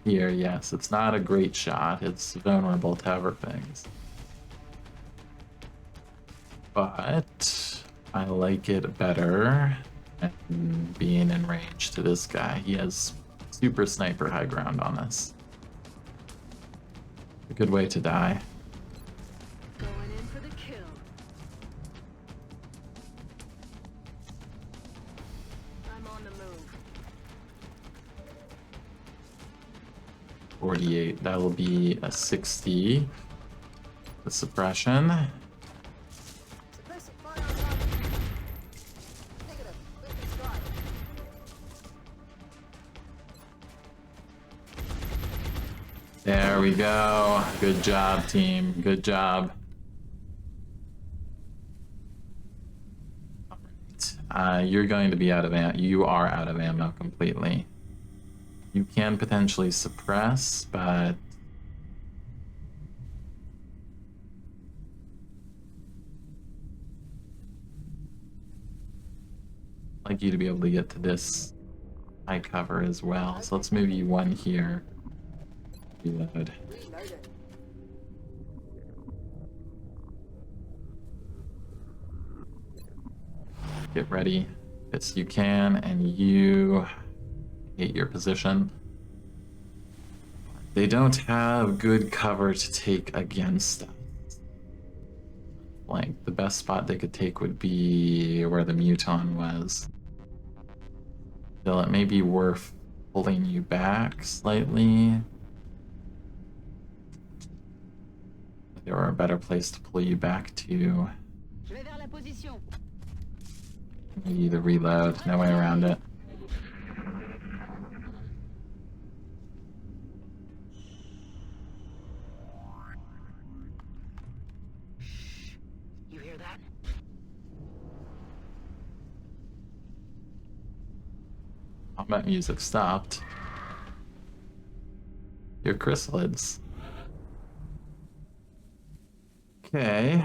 [SPEAKER 1] here? Yes, it's not a great shot. It's vulnerable to other things. But I like it better than being in range to this guy. He has super sniper high ground on us. A good way to die.
[SPEAKER 6] Going in for the kill. I'm on the move.
[SPEAKER 1] 48, that will be a 60. The suppression.
[SPEAKER 5] Suppressive fire on target. Negative. Weapon strike.
[SPEAKER 1] There we go. Good job, team. Good job. Alright. You're going to be out of ammo. You are out of ammo completely. You can potentially suppress, but I'd like you to be able to get to this high cover as well. So let's move you one here. Reload.
[SPEAKER 5] Reload it.
[SPEAKER 1] Get ready. Yes, you can, and you hate your position. They don't have good cover to take against us. Like, the best spot they could take would be where the Muton was. Still, it may be worth pulling you back slightly. There are a better place to pull you back to.
[SPEAKER 6] Je vais vers la position.
[SPEAKER 1] Maybe the reload, no way around it.
[SPEAKER 6] You hear that?
[SPEAKER 1] Combat music stopped. Your chrysalids. Okay.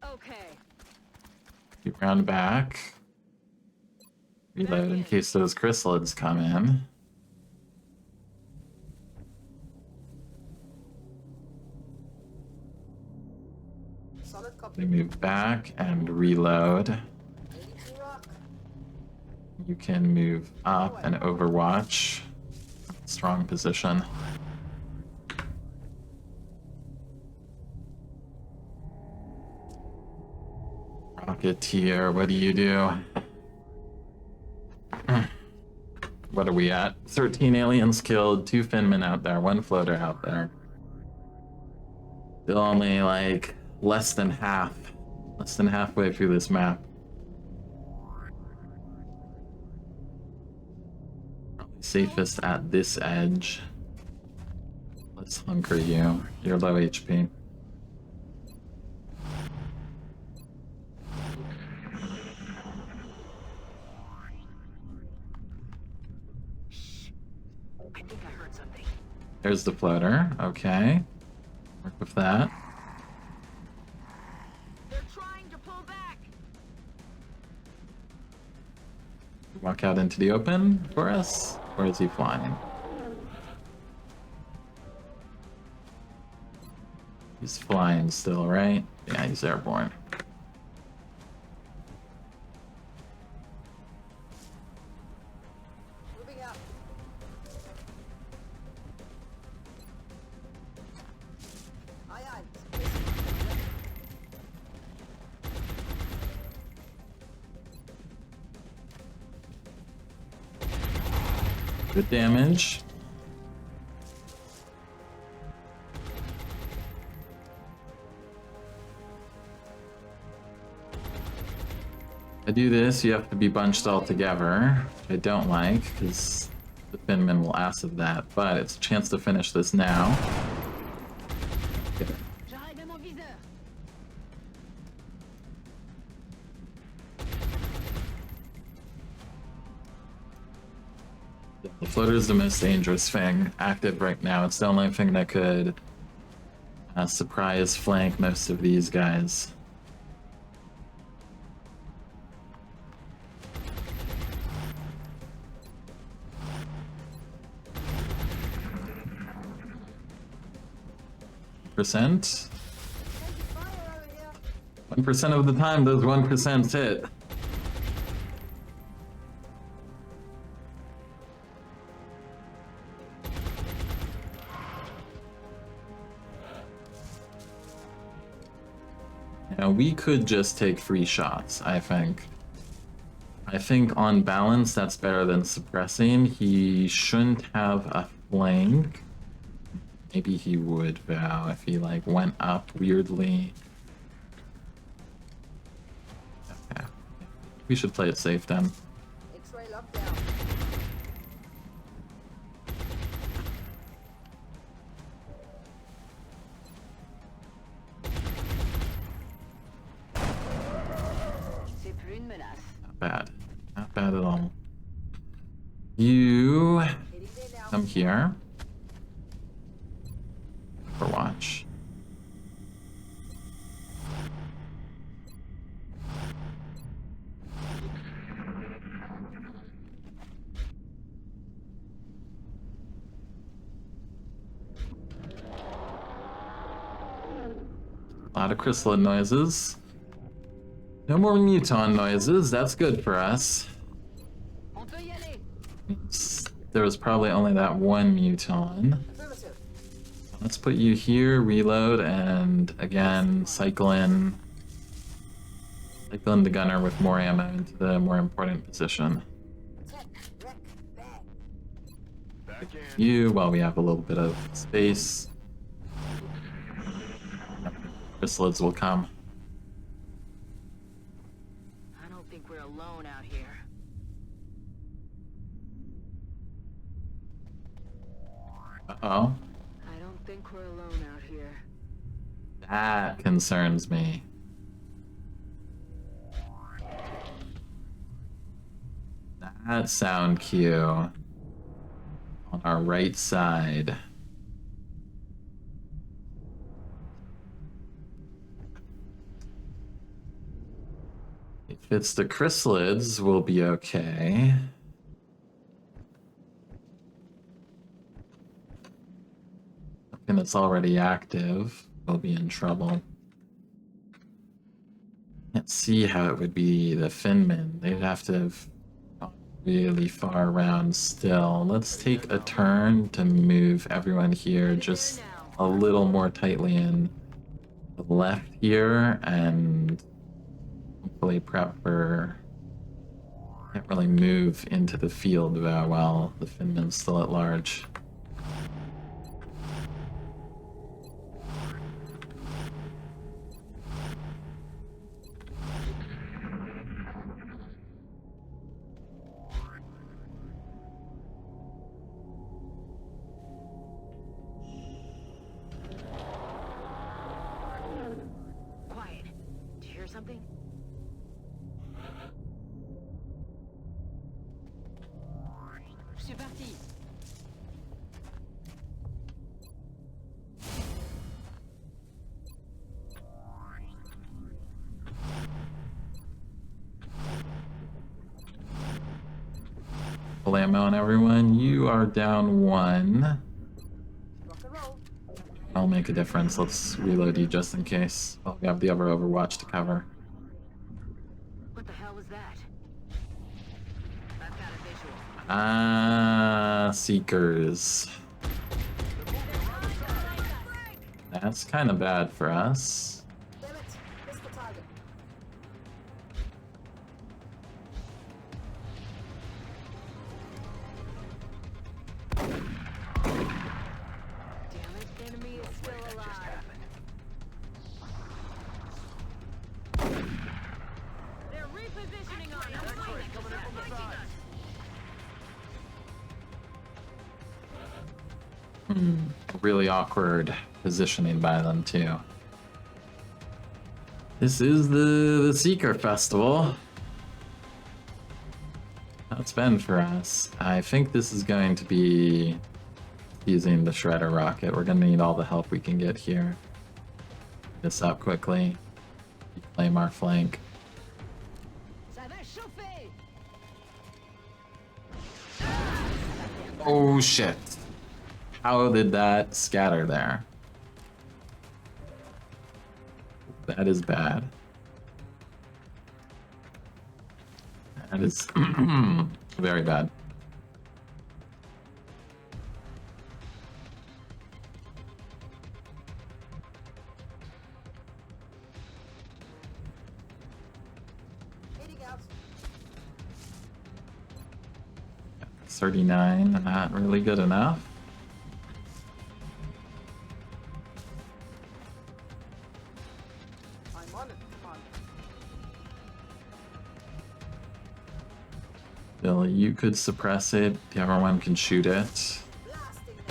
[SPEAKER 6] Okay.
[SPEAKER 1] Keep round back. Reload in case those chrysalids come in.
[SPEAKER 5] Solid copy.
[SPEAKER 1] They move back and reload.
[SPEAKER 5] Ready to rock.
[SPEAKER 1] You can move up and overwatch. Strong position. Rocketeer, what do you do? What are we at? 13 aliens killed, 2 Finmen out there, 1 floater out there. Still only like less than halfway through this map. Probably safest at this edge. Let's hunker you. You're low HP.
[SPEAKER 6] I think I heard something.
[SPEAKER 1] There's the floater. Okay. Work with that.
[SPEAKER 6] They're trying to pull back.
[SPEAKER 1] Walk out into the open for us? Or is he flying? He's flying still, right? Yeah, he's airborne. Good damage. I do this, you have to be bunched all together, which I don't like, because the Finman will acid that, but it's a chance to finish this now.
[SPEAKER 6] Je règle mon viseur.
[SPEAKER 1] The floater is the most dangerous thing active right now. It's the only thing that could surprise flank most of these guys. Percent. 1% of the time, those 1% hit. Now we could just take 3 shots, I think. I think on balance that's better than suppressing. He shouldn't have a flank. Maybe he would, Val, if he like went up weirdly. Okay. We should play it safe then.
[SPEAKER 5] X-ray lockdown.
[SPEAKER 6] C'est plus une menace.
[SPEAKER 1] Not bad. Not bad at all. You
[SPEAKER 5] Heading there now.
[SPEAKER 1] come here. For watch. A lot of chrysalid noises. No more muton noises, that's good for us.
[SPEAKER 6] On peut y aller.
[SPEAKER 1] There was probably only that one muton.
[SPEAKER 5] Affirmative.
[SPEAKER 1] Let's put you here, reload, and again, cycle in the gunner with more ammo into the more important position.
[SPEAKER 5] Tech. Wreck. Bag.
[SPEAKER 2] Back in.
[SPEAKER 1] You, while we have a little bit of space. Chrysalids will come.
[SPEAKER 6] I don't think we're alone out here.
[SPEAKER 1] Uh-oh.
[SPEAKER 6] I don't think we're alone out here.
[SPEAKER 1] That concerns me. That sound cue on our right side. If it's the chrysalids, we'll be okay. Something that's already active, we'll be in trouble. Can't see how it would be the Finman. They'd have to have gone really far around still. Let's take a turn to move everyone here just a little more tightly in the left here and hopefully prep for... Can't really move into the field while the Finman's still at large.
[SPEAKER 6] Quiet. Do you hear something? C'est parti.
[SPEAKER 1] Full ammo on everyone. You are down 1.
[SPEAKER 5] Rock and roll.
[SPEAKER 1] I'll make a difference. Let's reload you just in case. Well, we have the other Overwatch to cover.
[SPEAKER 6] What the hell was that? I've got a visual.
[SPEAKER 1] Ah, Seekers. That's kind of bad for us.
[SPEAKER 5] Damn it. Missed the target.
[SPEAKER 1] Really awkward positioning by them too. This is the Seeker Festival. How it's been for us. I think this is going to be using the Shredder rocket. We're gonna need all the help we can get here. This up quickly. Claim our flank. Oh shit. How did that scatter there? That is bad. That is very bad.
[SPEAKER 5] Hitting out.
[SPEAKER 1] 39, not really good enough.
[SPEAKER 5] I'm on it. Come on.
[SPEAKER 1] Bill, you could suppress it. The other one can shoot it.
[SPEAKER 5] Blasting them.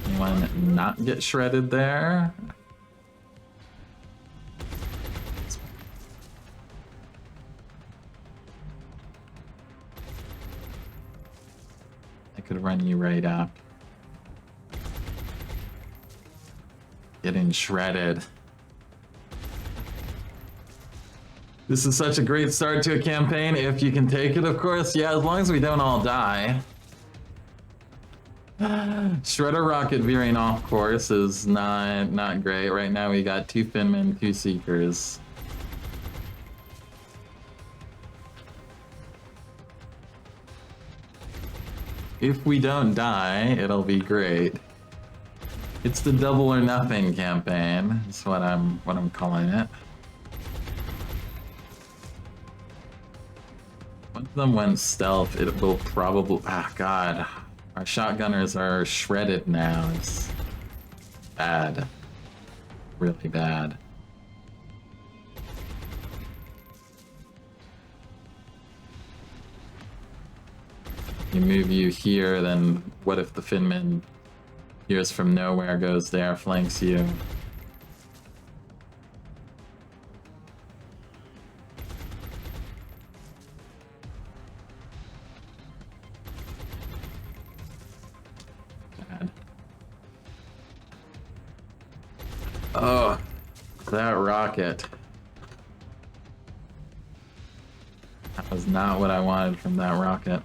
[SPEAKER 1] Anyone not get shredded there? I could run you right up. Getting shredded. This is such a great start to a campaign, if you can take it, of course. Yeah, as long as we don't all die. Shredder rocket veering off course is not great. Right now we got 2 Finmen, 2 Seekers. If we don't die, it'll be great. It's the double or nothing campaign. That's what I'm calling it. Once them went stealth, it will probably. Ah, God. Our shotgunners are shredded now. It's bad. Really bad. You move you here, then what if the Finman appears from nowhere, goes there, flanks you? Bad. Oh, that rocket. That was not what I wanted from that rocket.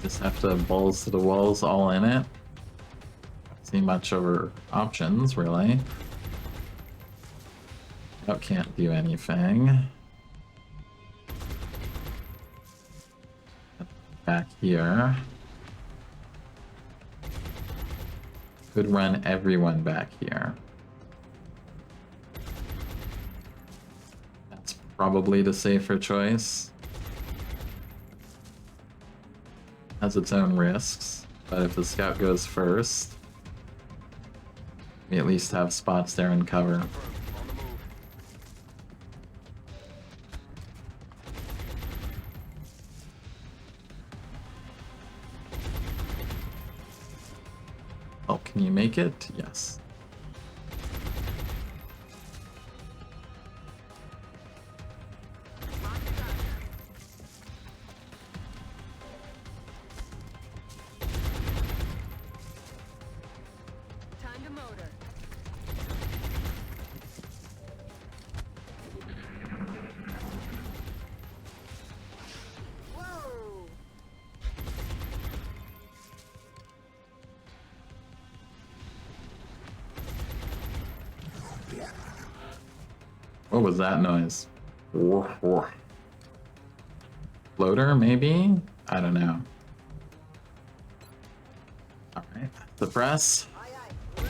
[SPEAKER 1] Just have to balls to the walls all in it. See much over options, really. Oh, can't do anything. Back here. Could run everyone back here. That's probably the safer choice. Has its own risks, but if the scout goes first, we at least have spots there and cover.
[SPEAKER 3] On the move.
[SPEAKER 1] Oh, can you make it? Yes.
[SPEAKER 6] Time to motor.
[SPEAKER 5] Whoa!
[SPEAKER 1] What was that noise? Floater, maybe? I don't know. Alright, suppress.
[SPEAKER 5] Aye, aye.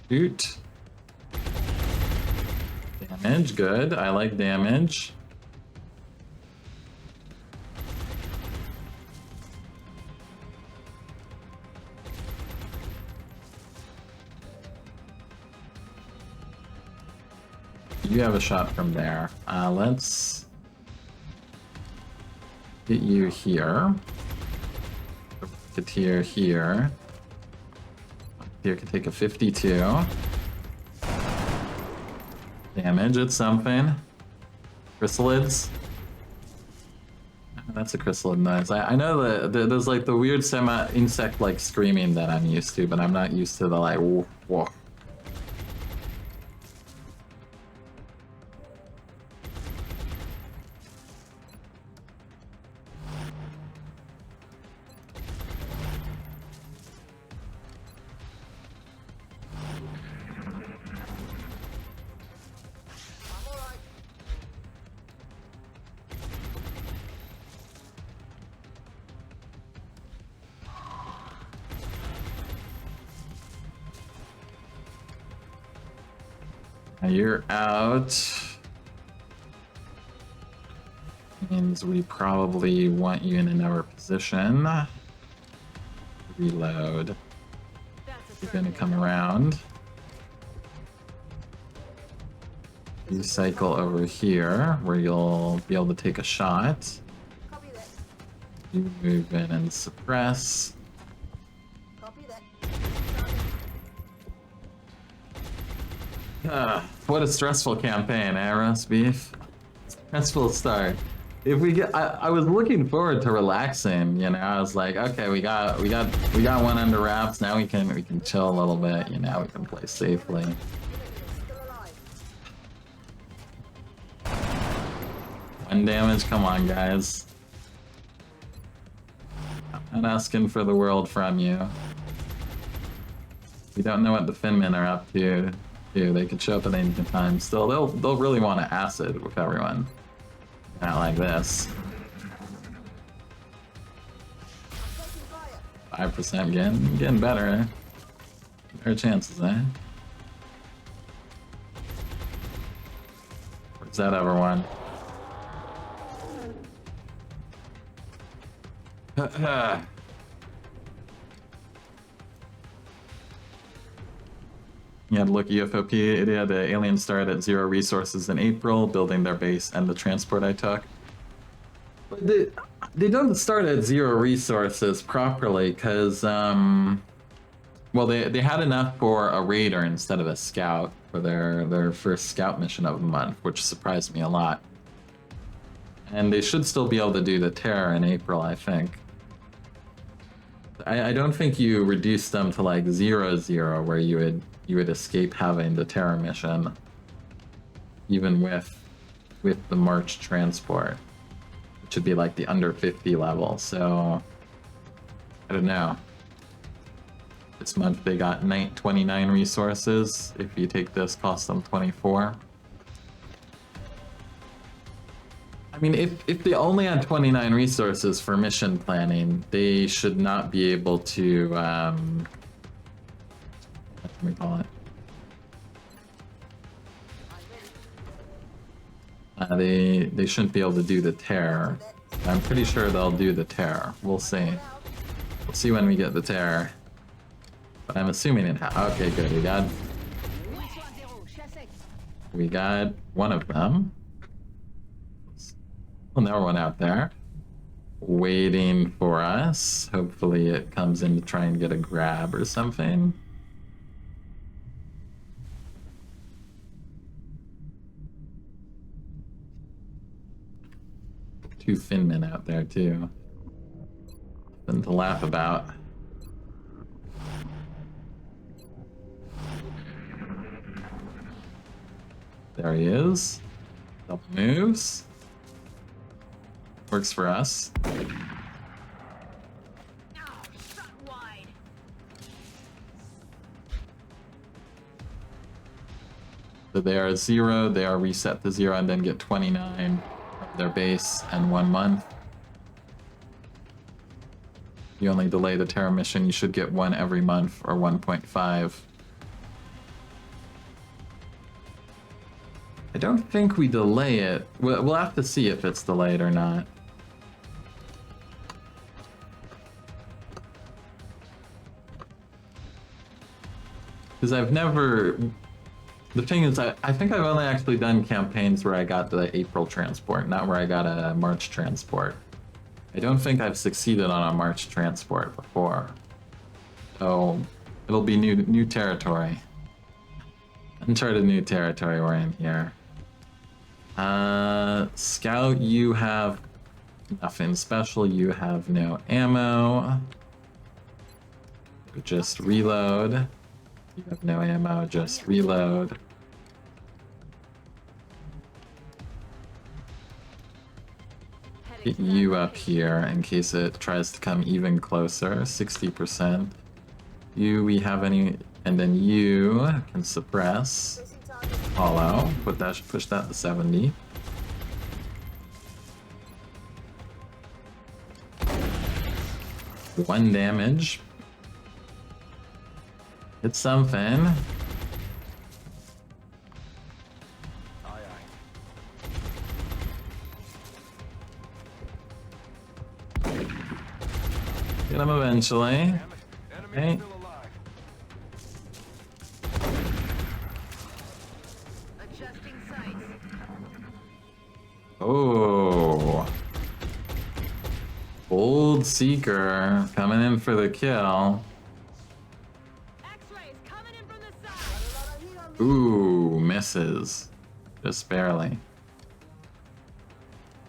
[SPEAKER 1] Shoot. Damage, good. I like damage. You have a shot from there. Let's get you here. Rocketeer here. Rocketeer can take a 52. Damage, it's something. Chrysalids. That's a chrysalid noise. I know that there's like the weird insect like screaming that I'm used to, but I'm not used to the like woof, woof. You're out. Means we probably want you in another position. Reload. You're gonna come around. You cycle over here where you'll be able to take a shot.
[SPEAKER 5] Copy that.
[SPEAKER 1] You move in and suppress.
[SPEAKER 5] Copy that.
[SPEAKER 1] What a stressful campaign, eh, roast beef? Stressful start. If we get, I was looking forward to relaxing. You know, I was like, okay, we got one under wraps. Now we can chill a little bit. You know, we can play safely.
[SPEAKER 5] Enemy is still alive.
[SPEAKER 1] One damage. Come on, guys. I'm not asking for the world from you. We don't know what the Finmen are up to. They could show up at any time. Still, they'll really want to acid with everyone. Not like this.
[SPEAKER 5] I'm taking fire.
[SPEAKER 1] 5% getting better. Eh? Better chances, eh? Where's that other one? You had to look at UFOP. It had the aliens start at 0 resources in April, building their base and the transport I took. But they don't start at 0 resources properly because, well, they had enough for a raider instead of a scout for their first scout mission of the month, which surprised me a lot. And they should still be able to do the terror in April, I think. I don't think you reduced them to like 0-0 where you would escape having the terror mission, even with the March transport, which would be like the under 50 level. So I don't know. This month they got 29 resources. If you take this, cost them 24. I mean, if they only had 29 resources for mission planning, they should not be able to, what can we call it? They shouldn't be able to do the tear. I'm pretty sure they'll do the tear. We'll see. We'll see when we get the tear. But I'm assuming it okay, good. We got one of them. Another one out there. Waiting for us. Hopefully it comes in to try and get a grab or something. Two Finmen out there too. Nothing to laugh about. There he is. Double moves. Works for us. So they are 0, they are reset to 0 and then get 29 from their base and 1 month. You only delay the terror mission, you should get 1 every month or 1.5. I don't think we delay it. We'll have to see if it's delayed or not. Because I've never... The thing is, I think I've only actually done campaigns where I got the April transport, not where I got a March transport. I don't think I've succeeded on a March transport before. So it'll be new territory. Uncharted new territory we're in here. Scout, you have nothing special. You have no ammo. Just reload. You have no ammo, just reload. Get you up here in case it tries to come even closer. 60%. You, we have any, and then you can suppress. Hollow. Push that to 70. One damage. It's something. Get him eventually. Okay.
[SPEAKER 6] Adjusting sights.
[SPEAKER 1] Oh. Bold Seeker coming in for the kill.
[SPEAKER 6] X-rays coming in from the side.
[SPEAKER 1] Ooh, misses. Just barely.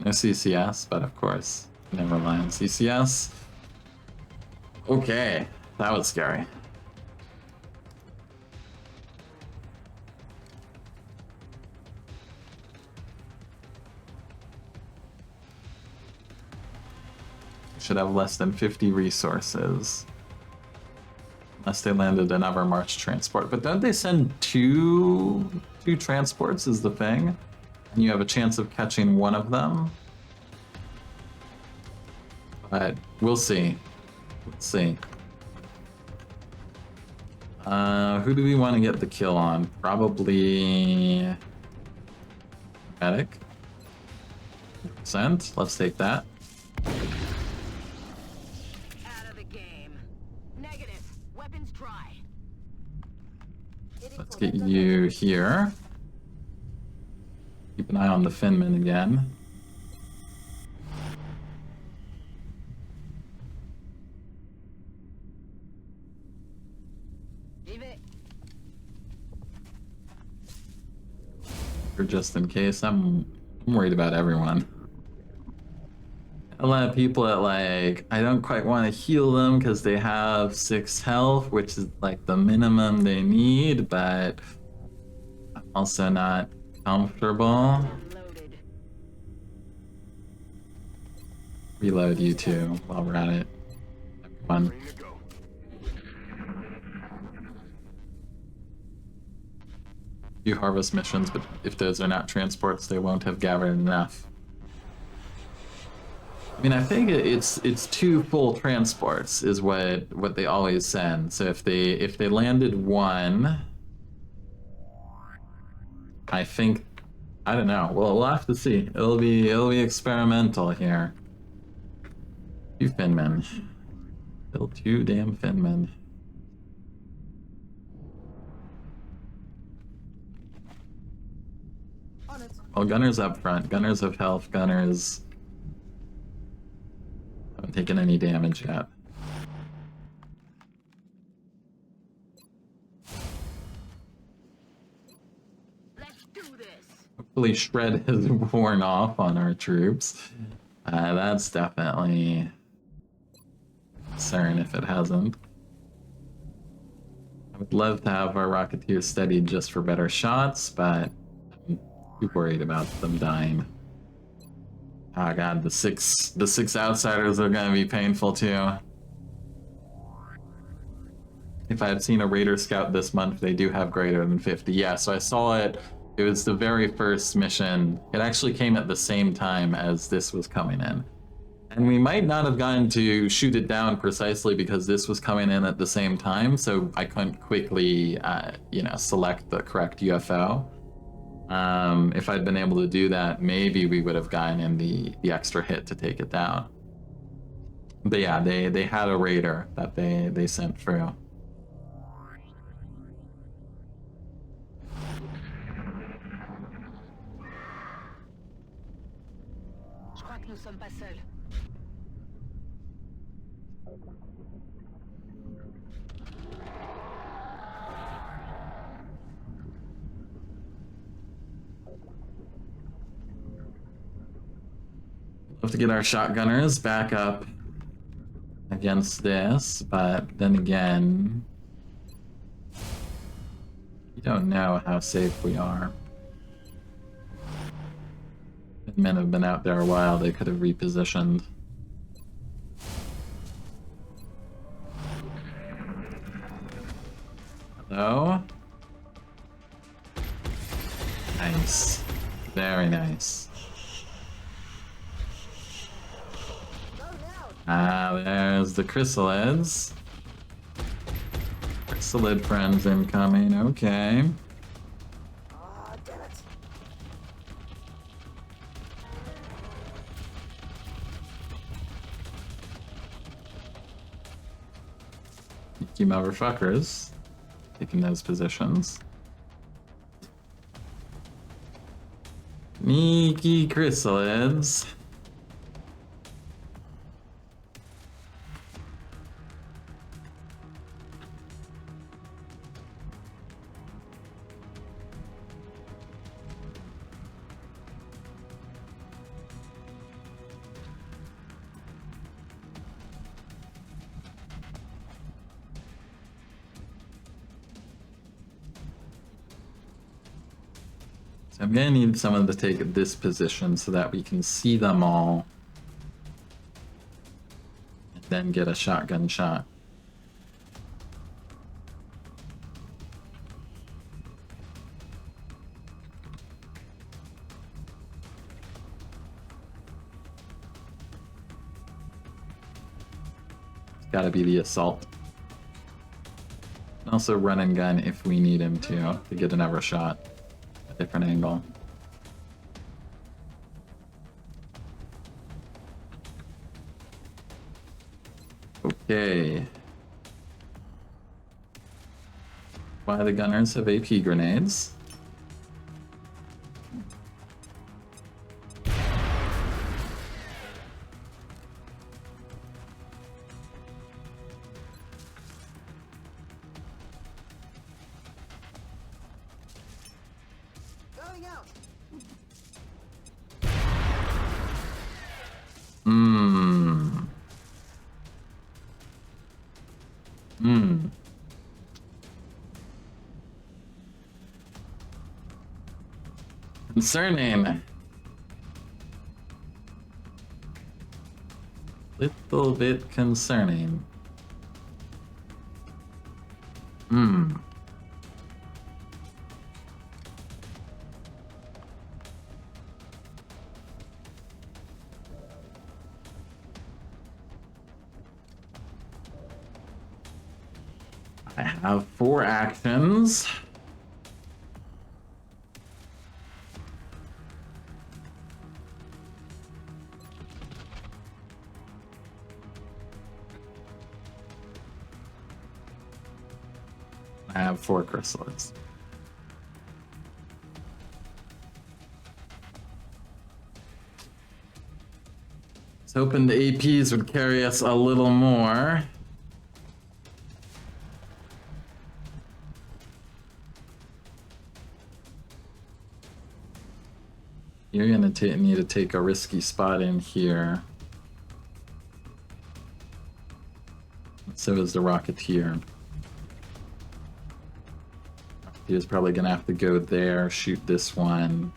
[SPEAKER 1] No CCS, but of course, never rely on CCS. Okay, that was scary. Should have less than 50 resources. Unless they landed another March transport. But don't they send two transports is the thing? And you have a chance of catching one of them? But we'll see. Let's see. Who do we want to get the kill on? Probably... Medic. %. Let's take that.
[SPEAKER 6] Out of the game. Negative. Weapons dry.
[SPEAKER 1] Let's get you here. Keep an eye on the Finman again. For just in case, I'm worried about everyone. A lot of people at like, I don't quite want to heal them because they have 6 health, which is like the minimum they need, but I'm also not comfortable.
[SPEAKER 6] Loaded.
[SPEAKER 1] Reload you two while we're at it. Everyone.
[SPEAKER 2] Ready to go.
[SPEAKER 1] You harvest missions, but if those are not transports, they won't have gathered enough. I mean, I think it's 2 full transports is what they always send. So if they landed 1, I think, I don't know. Well, we'll have to see. It'll be experimental here. 2 Finmen. Still 2 damn Finmen. Well, Gunner's up front. Gunners have health. Gunners haven't taken any damage yet.
[SPEAKER 6] Let's do this.
[SPEAKER 1] Hopefully Shred has worn off on our troops. That's definitely a concern if it hasn't. I would love to have our Rocketeers steadied just for better shots, but I'm too worried about them dying. Oh god, the six outsiders are gonna be painful too. If I had seen a Raider Scout this month, they do have greater than 50. Yeah, so I saw it. It was the very first mission. It actually came at the same time as this was coming in. And we might not have gotten to shoot it down precisely because this was coming in at the same time, so I couldn't quickly, select the correct UFO. If I'd been able to do that, maybe we would have gotten in the extra hit to take it down. But yeah, they had a raider that they sent through.
[SPEAKER 6] Je crois que nous sommes pas seuls.
[SPEAKER 1] Love to get our shotgunners back up against this, but then again, you don't know how safe we are. If men have been out there a while, they could have repositioned. Hello? Nice. Very nice. Ah, there's the chrysalids. Chrysalid friends incoming, okay.
[SPEAKER 5] Oh, damn it.
[SPEAKER 1] You motherfuckers. Taking those positions. Sneaky chrysalids. So I'm gonna need someone to take this position so that we can see them all. And then get a shotgun shot. It's gotta be the assault. Also run and gun if we need him to get another shot. Different angle. Okay. Why the gunners have AP grenades?
[SPEAKER 5] Going out.
[SPEAKER 1] Concerning. Little bit concerning. I have 4 actions. I have 4 chrysalids. I was hoping the APs would carry us a little more. You're gonna need to take a risky spot in here. So is the Rocketeer. He is probably gonna have to go there, shoot this one.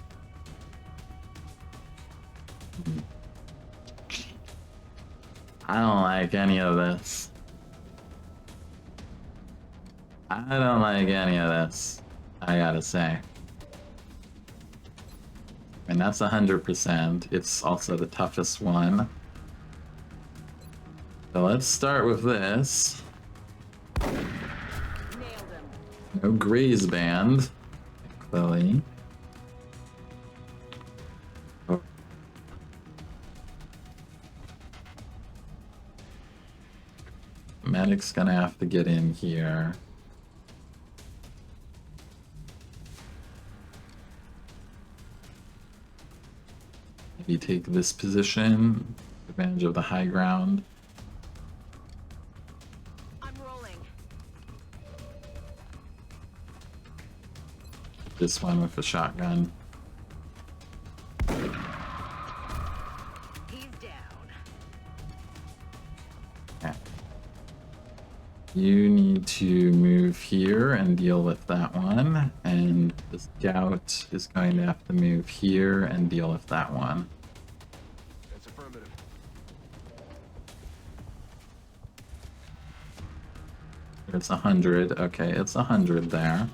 [SPEAKER 1] I don't like any of this. I don't like any of this, I gotta say. And that's 100%. It's also the toughest one. So let's start with this. No Graze Band, clearly. Medic's gonna have to get in here. Maybe take this position, advantage of the high ground.
[SPEAKER 6] I'm rolling.
[SPEAKER 1] This one with the shotgun.
[SPEAKER 6] He's down.
[SPEAKER 1] Okay. You need to move here and deal with that one, and the scout is going to have to move here and deal with that one.
[SPEAKER 2] That's affirmative.
[SPEAKER 1] It's 100. Okay, it's 100 there.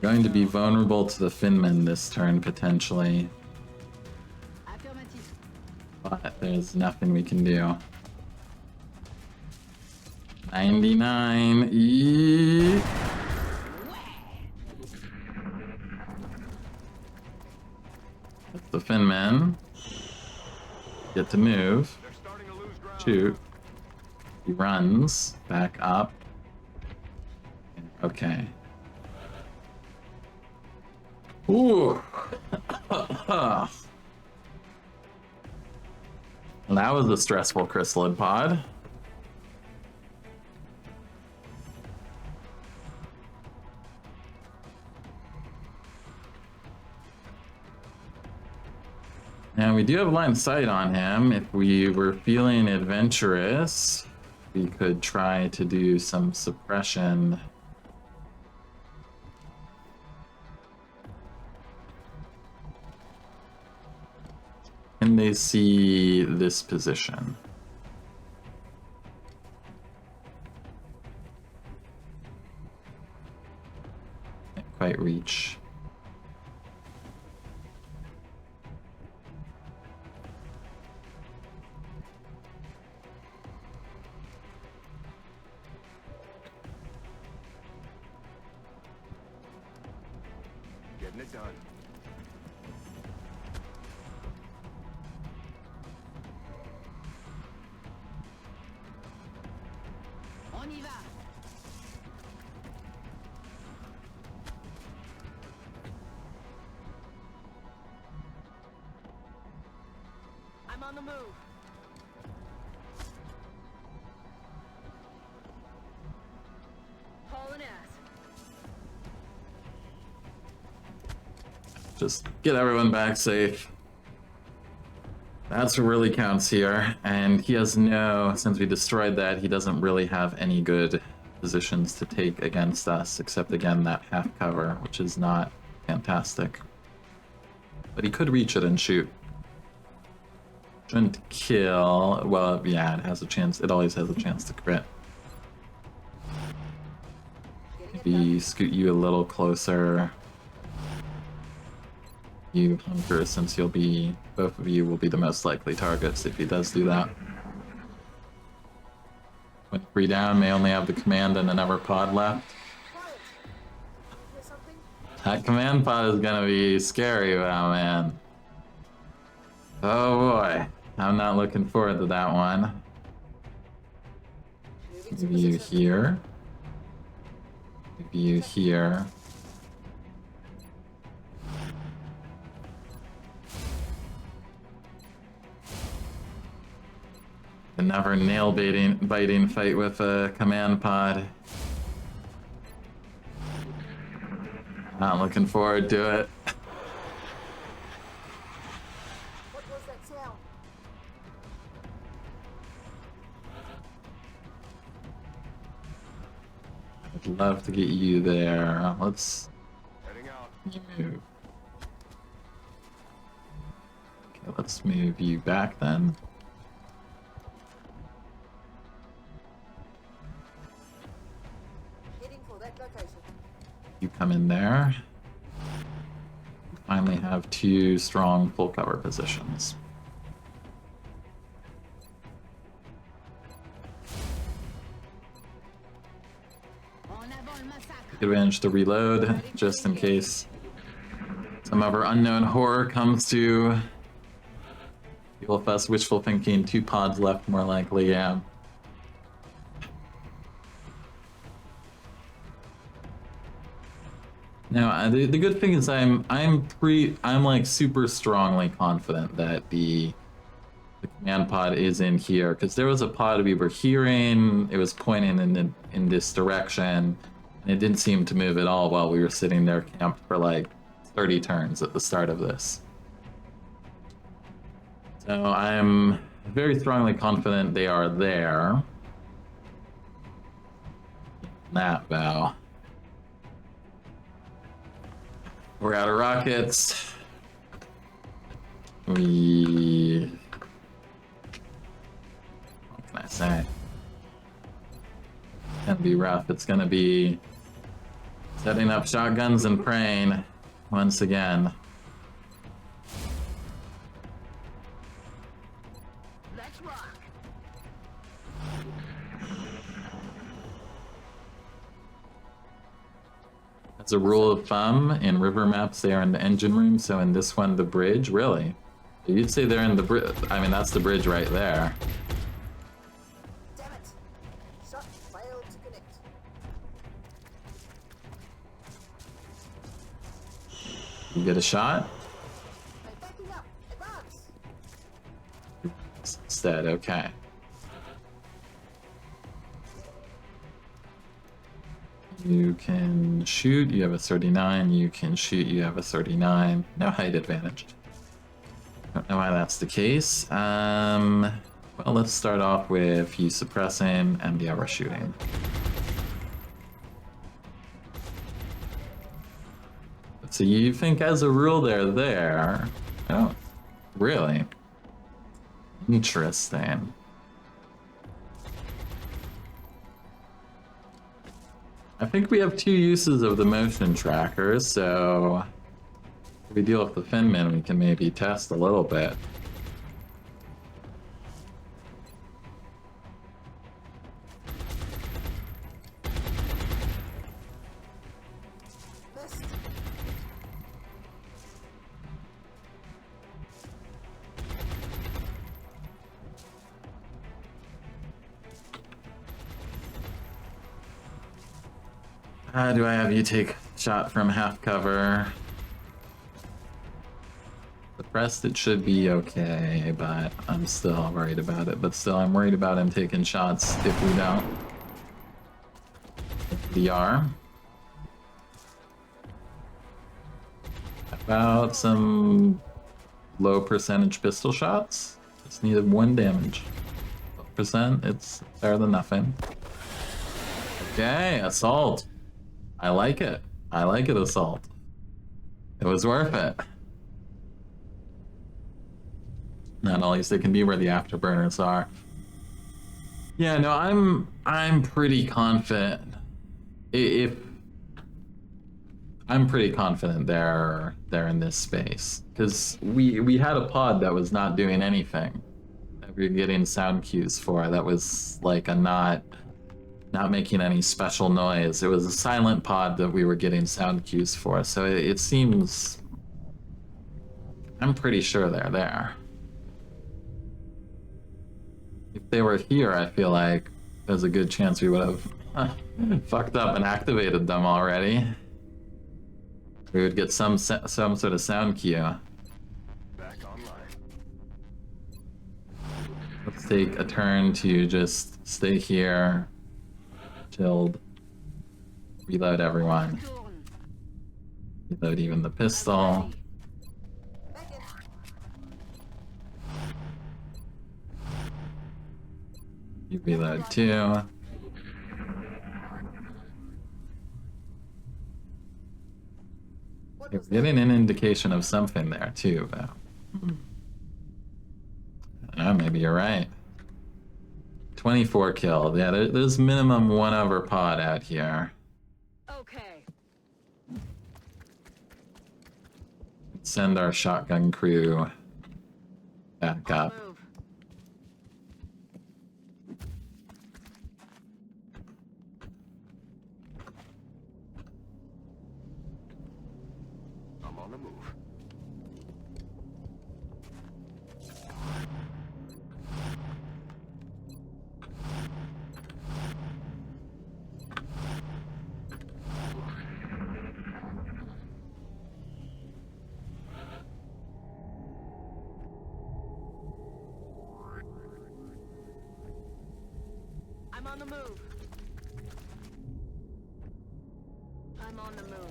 [SPEAKER 1] Going to be vulnerable to the Finman this turn potentially,
[SPEAKER 6] Affirmative.
[SPEAKER 1] but there's nothing we can do. 99. Eee. That's the Finman. Get to move.
[SPEAKER 2] They're starting to lose ground.
[SPEAKER 1] Shoot. He runs back up. Okay. Ooh. That was a stressful chrysalid pod. Now we do have line of sight on him. If we were feeling adventurous, we could try to do some suppression. Can they see this position? Can't quite reach.
[SPEAKER 2] Getting it done.
[SPEAKER 6] On y va. I'm on the move. Hauling ass.
[SPEAKER 1] Just get everyone back safe. That's what really counts here. And he has no, since we destroyed that, he doesn't really have any good positions to take against us, except again that half cover, which is not fantastic. But he could reach it and shoot. Shouldn't kill. Well, yeah, it has a chance. It always has a chance to crit. Maybe scoot you a little closer. You hunker, since you'll be, both of you will be the most likely targets if he does do that. 23 down, may only have the command and another pod left.
[SPEAKER 5] Quiet. Hear something?
[SPEAKER 1] That command pod is gonna be scary, wow, man. Oh boy, I'm not looking forward to that one.
[SPEAKER 5] Moving to
[SPEAKER 1] Maybe you
[SPEAKER 5] position.
[SPEAKER 1] here. Maybe you here. Another nail biting fight with a command pod. Not looking forward to it.
[SPEAKER 5] What was that sound?
[SPEAKER 1] I'd love to get you there. Let's
[SPEAKER 2] Heading out.
[SPEAKER 1] you move. Okay, let's move you back then.
[SPEAKER 5] Heading for that location.
[SPEAKER 1] You come in there. We finally have two strong full cover positions.
[SPEAKER 6] En avant le massacre.
[SPEAKER 1] Take advantage to reload, just in case some other unknown horror comes to UFS wishful thinking, 2 pods left more likely, yeah. Now, the good thing is I'm like super strongly confident that the command pod is in here, because there was a pod we were hearing, it was pointing in this direction, and it didn't seem to move at all while we were sitting there camped for like 30 turns at the start of this. So I'm very strongly confident they are there. That bow. We're out of rockets. What can I say? It's gonna be rough. It's gonna be setting up shotguns and praying once again.
[SPEAKER 6] Let's rock.
[SPEAKER 1] As a rule of thumb, in river maps they are in the engine room, so in this one the bridge, really? You'd say they're in the bridge. I mean, that's the bridge right there.
[SPEAKER 5] Damn it! Shot failed to connect.
[SPEAKER 1] You get a shot?
[SPEAKER 5] I'm backing up. Advance.
[SPEAKER 1] Instead, okay. You can shoot, you have a 39. You can shoot, you have a 39. No height advantage. Don't know why that's the case. Well, let's start off with you suppressing and the other shooting. So you think as a rule they're there? Oh, really? Interesting. I think we have 2 uses of the motion tracker, so if we deal with the Finman, we can maybe test a little bit.
[SPEAKER 5] Missed.
[SPEAKER 1] Do I have you take shot from half cover? Suppressed, it should be okay, but I'm still worried about it. But still, I'm worried about him taking shots if we don't. VR. About some low percentage pistol shots. Just needed 1 damage. Percent, it's better than nothing. Okay, assault. I like it. I like it, assault. It was worth it. Not at least it can be where the afterburners are. Yeah, no, I'm pretty confident. If I'm pretty confident they're in this space, because we had a pod that was not doing anything that we were getting sound cues for. That was like a not making any special noise. It was a silent pod that we were getting sound cues for. So it seems, I'm pretty sure they're there. If they were here, I feel like there's a good chance we would have fucked up and activated them already. We would get some sort of sound cue.
[SPEAKER 2] Back online.
[SPEAKER 1] Let's take a turn to just stay here, chilled, reload everyone, reload even the pistol.
[SPEAKER 5] Back in.
[SPEAKER 1] You reload too.
[SPEAKER 5] What
[SPEAKER 1] You're
[SPEAKER 5] was that?
[SPEAKER 1] getting an indication of something there too, but I don't know, maybe you're right. 24 killed. Yeah, there's minimum 1 over pod out here.
[SPEAKER 6] Okay.
[SPEAKER 1] Send our shotgun crew back up.
[SPEAKER 6] Move.
[SPEAKER 2] I'm on the move.
[SPEAKER 6] I'm on the move. I'm on the move.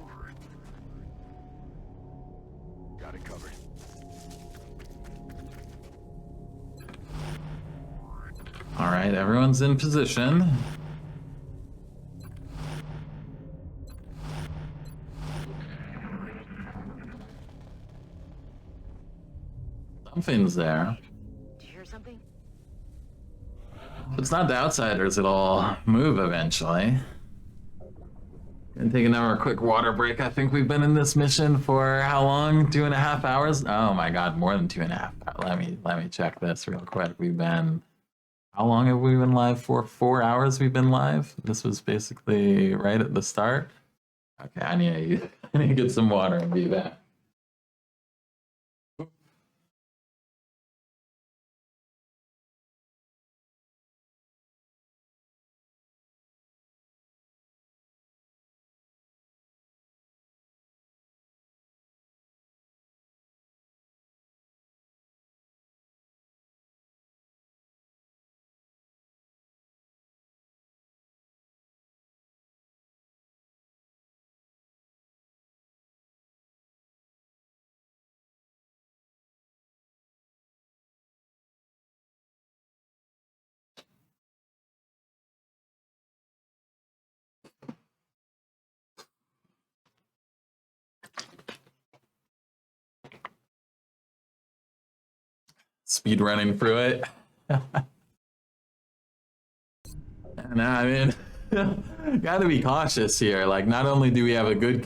[SPEAKER 2] Got it covered.
[SPEAKER 1] All right, everyone's in position. Something's there.
[SPEAKER 6] Did you hear something?
[SPEAKER 1] If it's not the outsiders, it'll move eventually. Gonna take another quick water break. I think we've been in this mission for how long? 2.5 hours? Oh my god, more than 2.5 hours. Let me check this real quick. We've been, how long have we been live for? 4 hours we've been live. This was basically right at the start. Okay, I need to get some water and be back. Speed running through it. No, I mean, gotta be cautious here. Like, not only do we have a good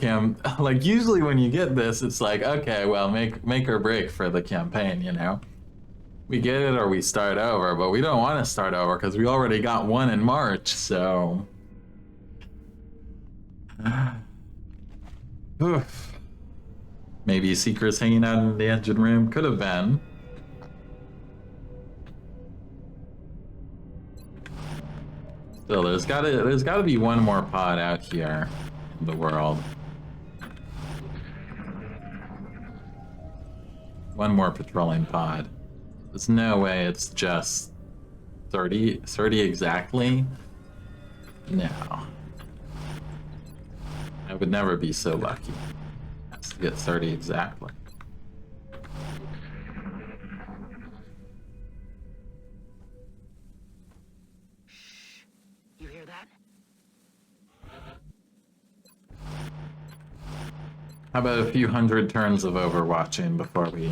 [SPEAKER 1] like usually when you get this, it's like, okay, well, make or break for the campaign, you know? We get it or we start over, but we don't want to start over because we already got one in March, so. Oof. Maybe Seeker's hanging out in the engine room. Could have been. Still, there's gotta be one more pod out here in the world. One more patrolling pod. There's no way it's just 30 exactly. No. I would never be so lucky as to get 30 exactly.
[SPEAKER 6] You hear that?
[SPEAKER 1] How about a few hundred turns of overwatching before we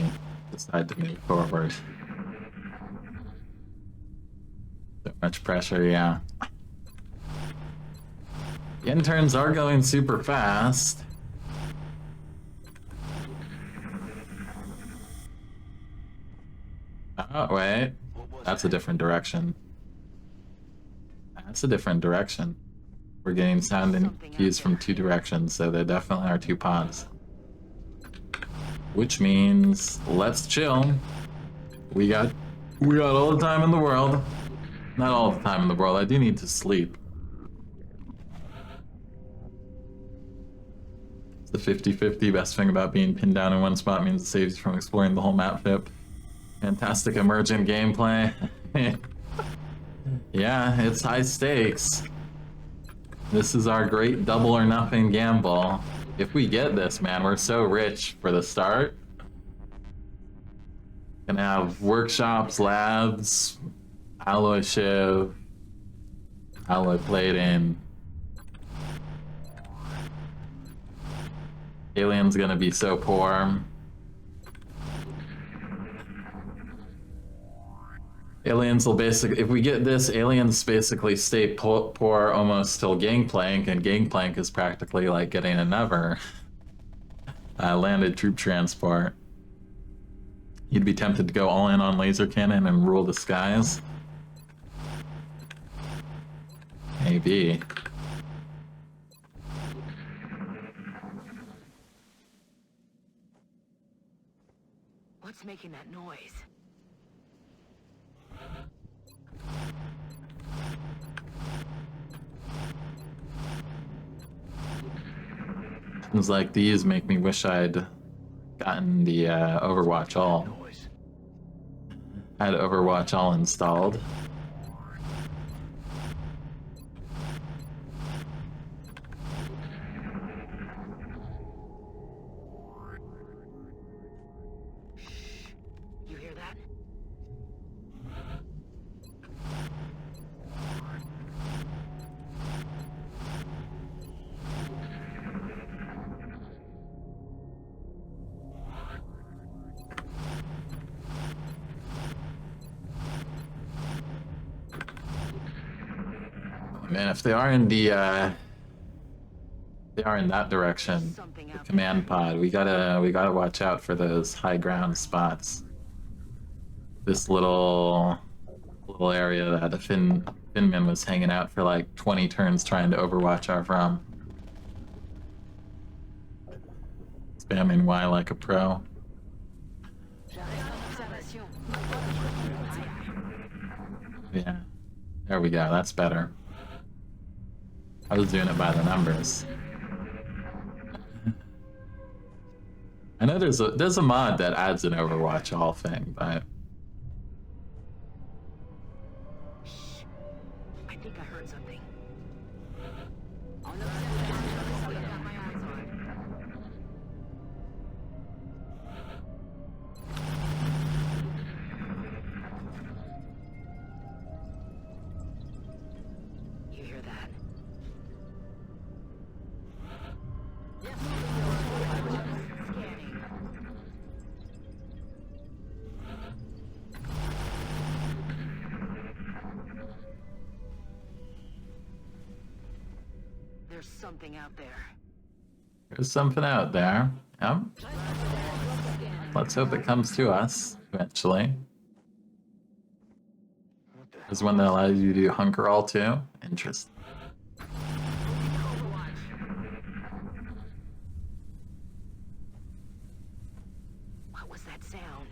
[SPEAKER 1] decide to move forward? So much pressure, yeah. The interns are going super fast. Oh, wait. That's a different direction. That's a different direction. We're getting sound and cues from 2 directions, so there definitely are 2 pods. Which means, let's chill. We got all the time in the world. Not all the time in the world, I do need to sleep. It's the 50-50. Best thing about being pinned down in one spot means it saves you from exploring the whole map flip. Fantastic emergent gameplay. Yeah, it's high stakes. This is our great double or nothing gamble. If we get this, man, we're so rich for the start. Gonna have workshops, labs, alloy shiv, alloy plating. Alien's gonna be so poor. Aliens will basically, if we get this, aliens basically stay poor almost till Gangplank, and Gangplank is practically like getting another landed troop transport. You'd be tempted to go all in on laser cannon and rule the skies. Maybe.
[SPEAKER 6] What's making that noise?
[SPEAKER 1] Things like these make me wish I'd gotten the Overwatch All. Had Overwatch All installed. Man, if they are in the they are in that direction,
[SPEAKER 6] Something
[SPEAKER 1] the
[SPEAKER 6] out
[SPEAKER 1] command pod, we gotta watch out for those high ground spots. This little area that the Finman was hanging out for like 20 turns trying to overwatch our from. Spamming Y like a pro. Yeah. There we go, that's better. I was doing it by the numbers. I know there's a mod that adds an Overwatch all thing, but
[SPEAKER 6] I think I heard something. You hear that? Scanning. There's something out there.
[SPEAKER 1] there's something out there. Yep. Let's hope it comes to us eventually. There's one that allows you to do hunker all too. Interesting.
[SPEAKER 6] What was that sound?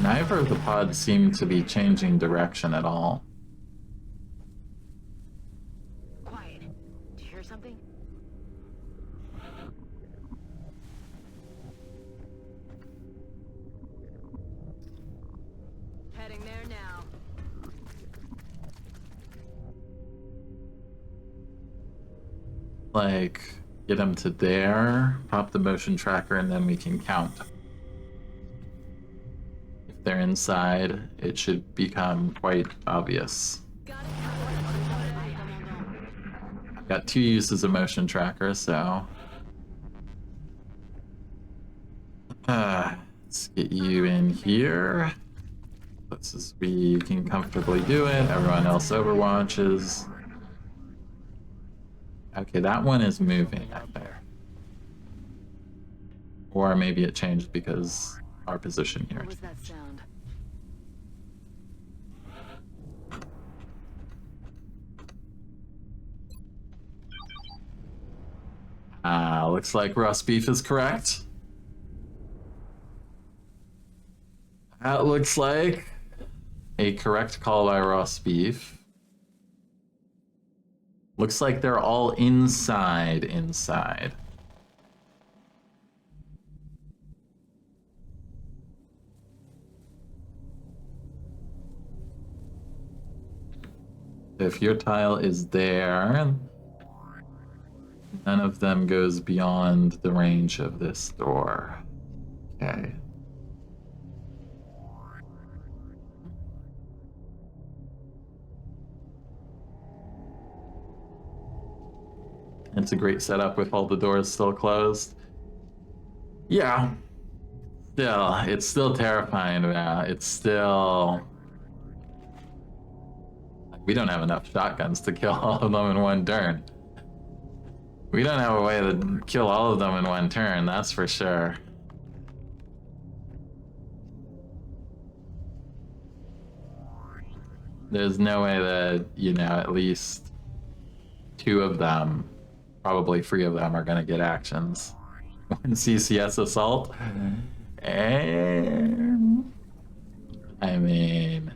[SPEAKER 1] Neither of the pods seem to be changing direction at all.
[SPEAKER 6] Quiet. Do you hear something? Heading there now.
[SPEAKER 1] Like, get them to there, pop the motion tracker, and then we can count. If they're inside, it should become quite obvious. I've got 2 uses of motion tracker, so... let's get you in here. This is we can comfortably do it. Everyone else overwatches. Okay, that one is moving out there. Or maybe it changed because our position here.
[SPEAKER 6] What was that sound?
[SPEAKER 1] Looks like roast beef is correct. That looks like a correct call by roast beef. Looks like they're all inside. If your tile is there, none of them goes beyond the range of this door. Okay. It's a great setup with all the doors still closed. Yeah. Still, it's still terrifying. It's still... We don't have enough shotguns to kill all of them in one turn. We don't have a way to kill all of them in one turn, that's for sure. There's no way that, you know, at least 2 of them, probably 3 of them, are gonna get actions. One CCS assault. And... I mean...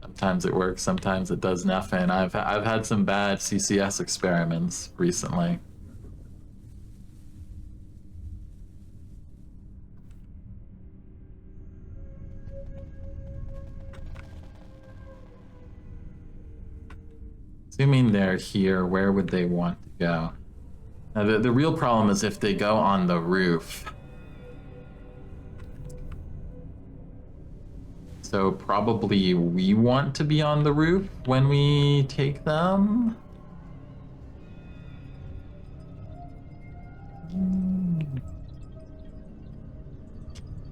[SPEAKER 1] Sometimes it works, sometimes it does nothing. I've had some bad CCS experiments recently. Assuming they're here, where would they want to go? Now, the real problem is if they go on the roof. So probably we want to be on the roof when we take them.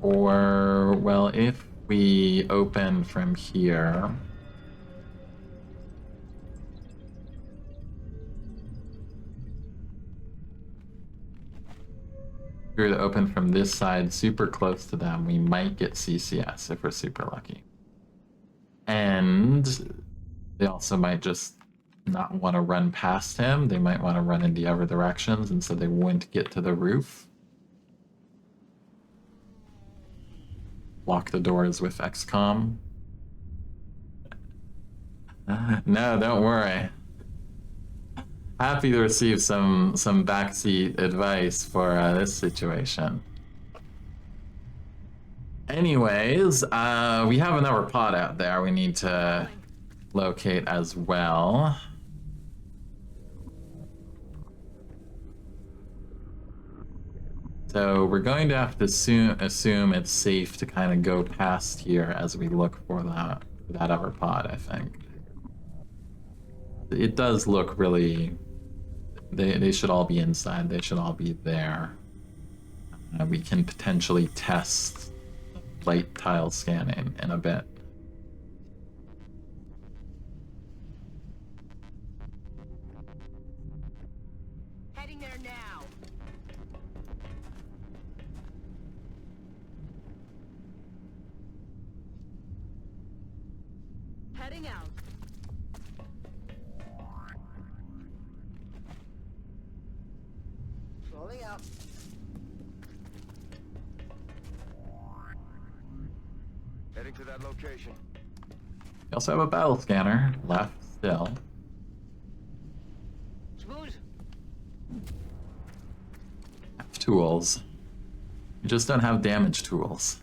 [SPEAKER 1] Or, well, if we open from here... If we were to open from this side super close to them, we might get CCS if we're super lucky. And they also might just not want to run past him. They might want to run in the other directions, and so they wouldn't get to the roof. Lock the doors with XCOM. No, don't worry. Happy to receive some backseat advice for this situation. Anyways, we have another pod out there we need to locate as well. So we're going to have to assume it's safe to kind of go past here as we look for that other pod, I think. It does look really... They should all be inside. They should all be there. We can potentially test light tile scanning in a bit.
[SPEAKER 6] Heading there now. Heading out.
[SPEAKER 5] Rolling out.
[SPEAKER 2] Heading to that location.
[SPEAKER 1] We also have a battle scanner left still.
[SPEAKER 6] Smooth.
[SPEAKER 1] Have tools. We just don't have damage tools.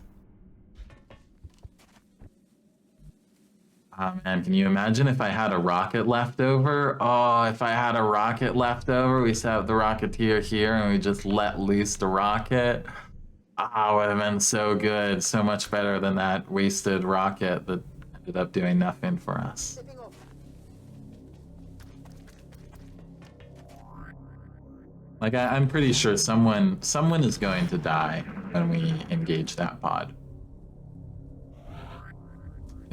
[SPEAKER 1] Oh man, can you imagine if I had a rocket left over? Oh, if I had a rocket left over, we set up the Rocketeer here and we just let loose the rocket. Ah, would have been so good, so much better than that wasted rocket that ended up doing nothing for us.
[SPEAKER 5] Tipping off.
[SPEAKER 1] Like, I'm pretty sure someone is going to die when we engage that pod.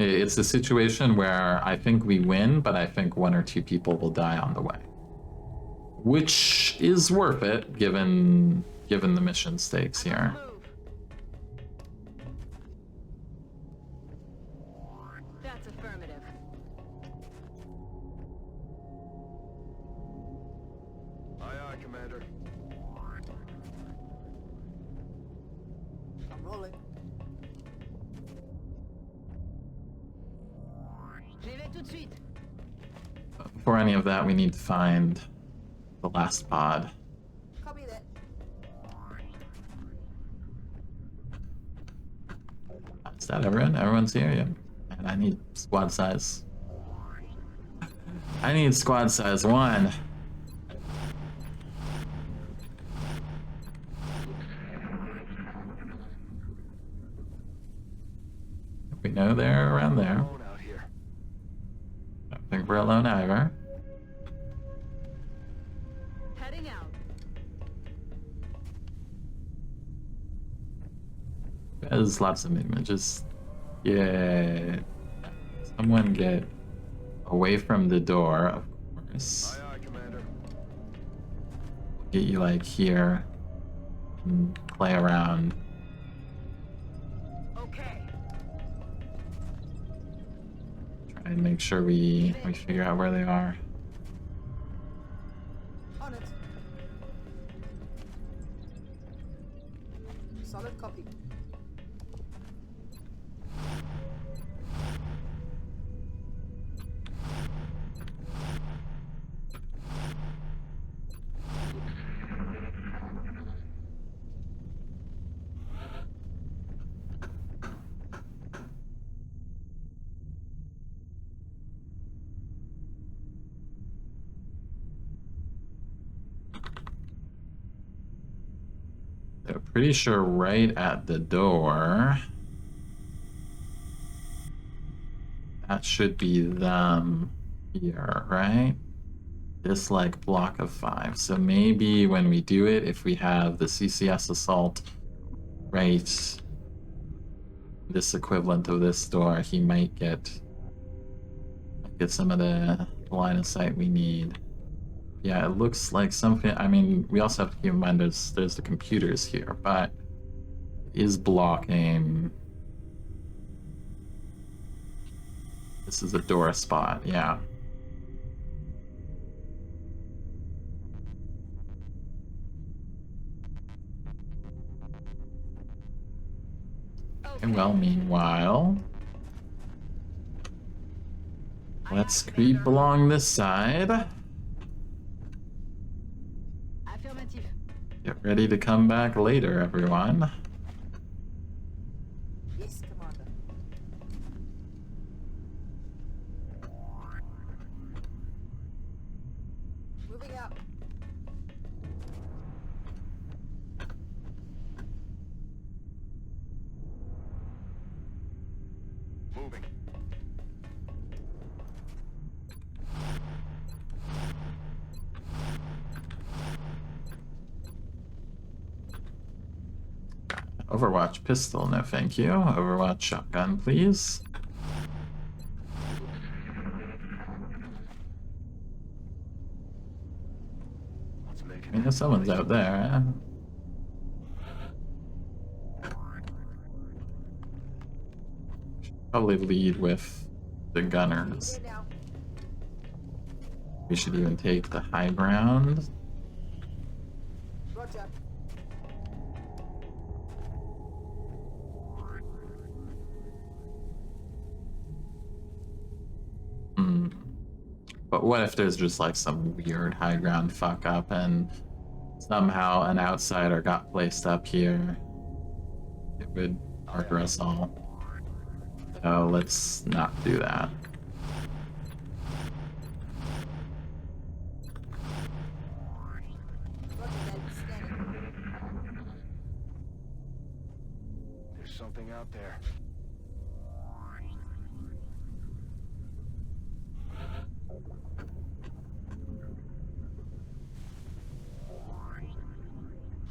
[SPEAKER 1] It's a situation where I think we win, but I think 1 or 2 people will die on the way. Which is worth it, given the mission stakes here.
[SPEAKER 6] Move. That's affirmative.
[SPEAKER 2] Aye, aye, Commander.
[SPEAKER 5] I'm rolling.
[SPEAKER 6] J'y vais tout de suite.
[SPEAKER 1] Before any of that, we need to find the last pod.
[SPEAKER 5] Copy that.
[SPEAKER 1] Is that everyone? Everyone's here? Yeah. And I need squad size. I need squad size 1. We know they're around there.
[SPEAKER 2] Alone out here.
[SPEAKER 1] I don't think we're alone either.
[SPEAKER 6] Heading out.
[SPEAKER 1] There's lots of movement. Just someone get away from the door, of course.
[SPEAKER 2] Aye, aye, Commander.
[SPEAKER 1] Get you like here and play around.
[SPEAKER 6] Okay.
[SPEAKER 1] Try and make sure we figure out where they are.
[SPEAKER 5] On it. Solid copy.
[SPEAKER 1] So pretty sure right at the door. That should be them here, right? This like block of 5. So maybe when we do it, if we have the CCS assault right this equivalent of this door, he might get some of the line of sight we need. Yeah, it looks like something. I mean, we also have to keep in mind there's the computers here, but it is blocking. This is a door spot, yeah. And well, meanwhile, let's creep along this side.
[SPEAKER 6] Affirmative.
[SPEAKER 1] Get ready to come back later, everyone.
[SPEAKER 5] Yes, Commander. Moving out.
[SPEAKER 3] Moving.
[SPEAKER 1] Overwatch pistol, no thank you. Overwatch shotgun, please.
[SPEAKER 2] Let's make
[SPEAKER 1] I mean, if someone's out there. Should probably lead with the gunners.
[SPEAKER 5] Here now.
[SPEAKER 1] We should even take the high ground.
[SPEAKER 5] Roger.
[SPEAKER 1] But what if there's just like some weird high ground fuck up and somehow an outsider got placed up here? It would murder us all. So let's not do that.
[SPEAKER 5] Roger that. Scanning.
[SPEAKER 2] There's something out there.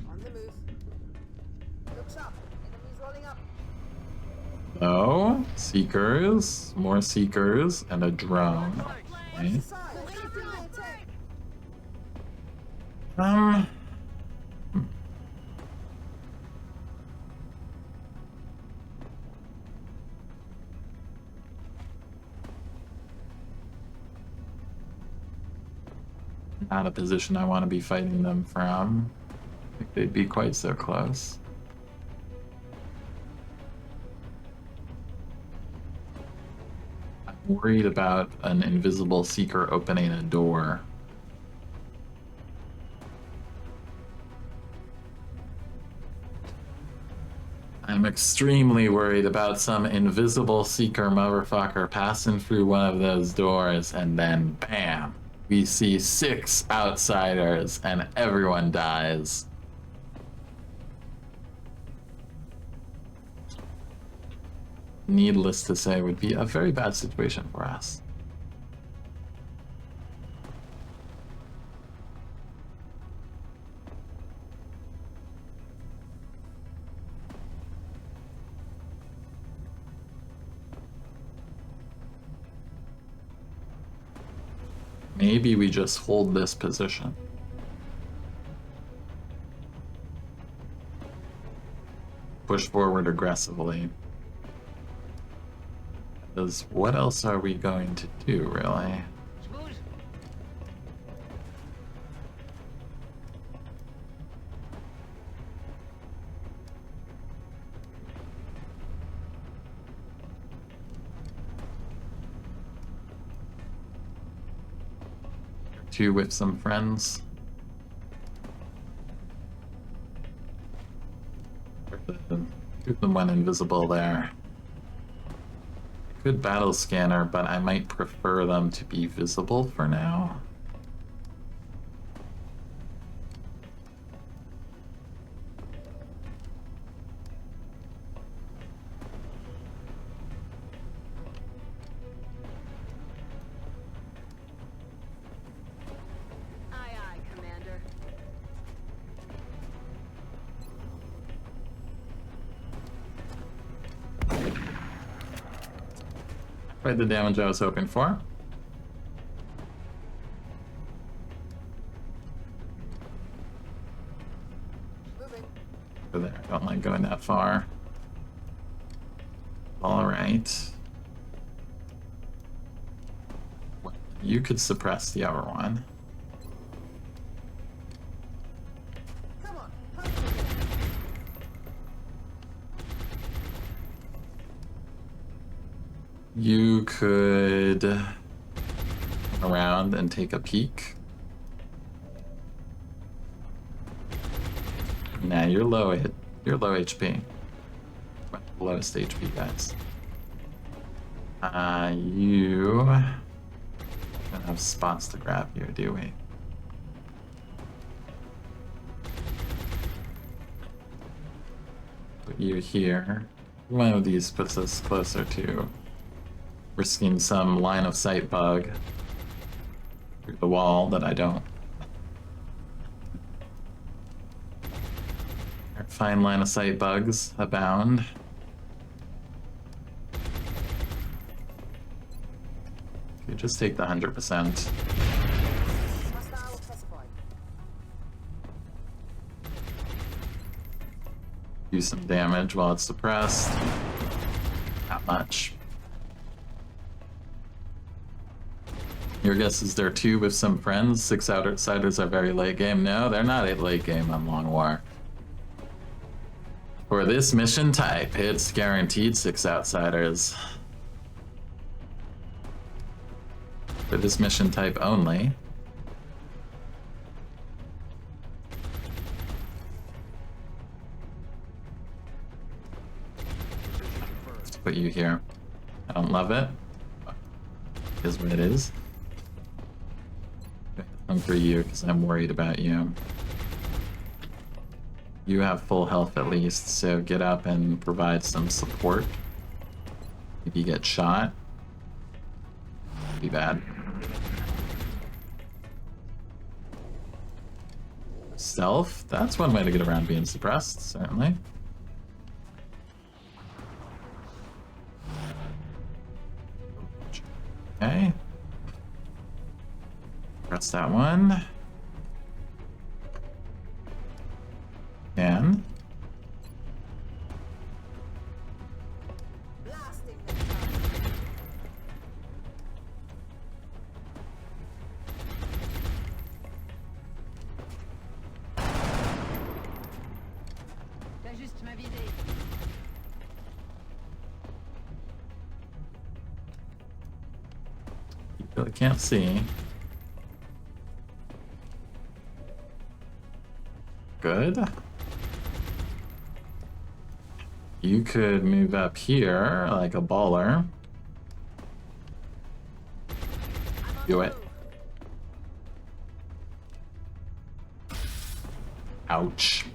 [SPEAKER 5] On the move. Looks up. Enemies rolling up.
[SPEAKER 1] So, seekers, more seekers, and a drone. Okay.
[SPEAKER 5] Side. Safety attack.
[SPEAKER 1] Um. Not a position I want to be fighting them from. I think they'd be quite so close. I'm worried about an invisible seeker opening a door. I'm extremely worried about some invisible seeker motherfucker passing through one of those doors and then bam, we see 6 outsiders and everyone dies. Needless to say, would be a very bad situation for us. Maybe we just hold this position. Push forward aggressively. Because what else are we going to do, really?
[SPEAKER 6] Smooth.
[SPEAKER 1] Two with some friends. Keep them one invisible there. Good battle scanner, but I might prefer them to be visible for now.
[SPEAKER 6] Aye, aye, Commander.
[SPEAKER 1] Quite the damage I was hoping for.
[SPEAKER 5] Moving.
[SPEAKER 1] Over there. Don't like going that far. Alright. You could suppress the other one.
[SPEAKER 5] Come on. Punch.
[SPEAKER 1] You could turn around and take a peek. Nah, you're low HP. Lowest HP, guys. You don't have spots to grab here, do we? Put you here. One of these puts us closer to risking some line of sight bug through the wall that I don't. Fine line of sight bugs abound. You just take the 100%.
[SPEAKER 5] Hostile specified.
[SPEAKER 1] Do some damage while it's suppressed. Not much. Your guess is they're two with some friends? 6 outsiders are very late game. No, they're not late game on Long War. For this mission type, it's guaranteed 6 outsiders. For this mission type only. Let's put you here. I don't love it. It is what it is. I'm for you because I'm worried about you. You have full health at least, so get up and provide some support. If you get shot, be bad. Stealth, that's one way to get around being suppressed, certainly. Okay. Press that one. Can.
[SPEAKER 5] Blasting them.
[SPEAKER 6] T'as juste ma visée.
[SPEAKER 1] You really can't see. Good. You could move up here like a baller. Do it. Ouch.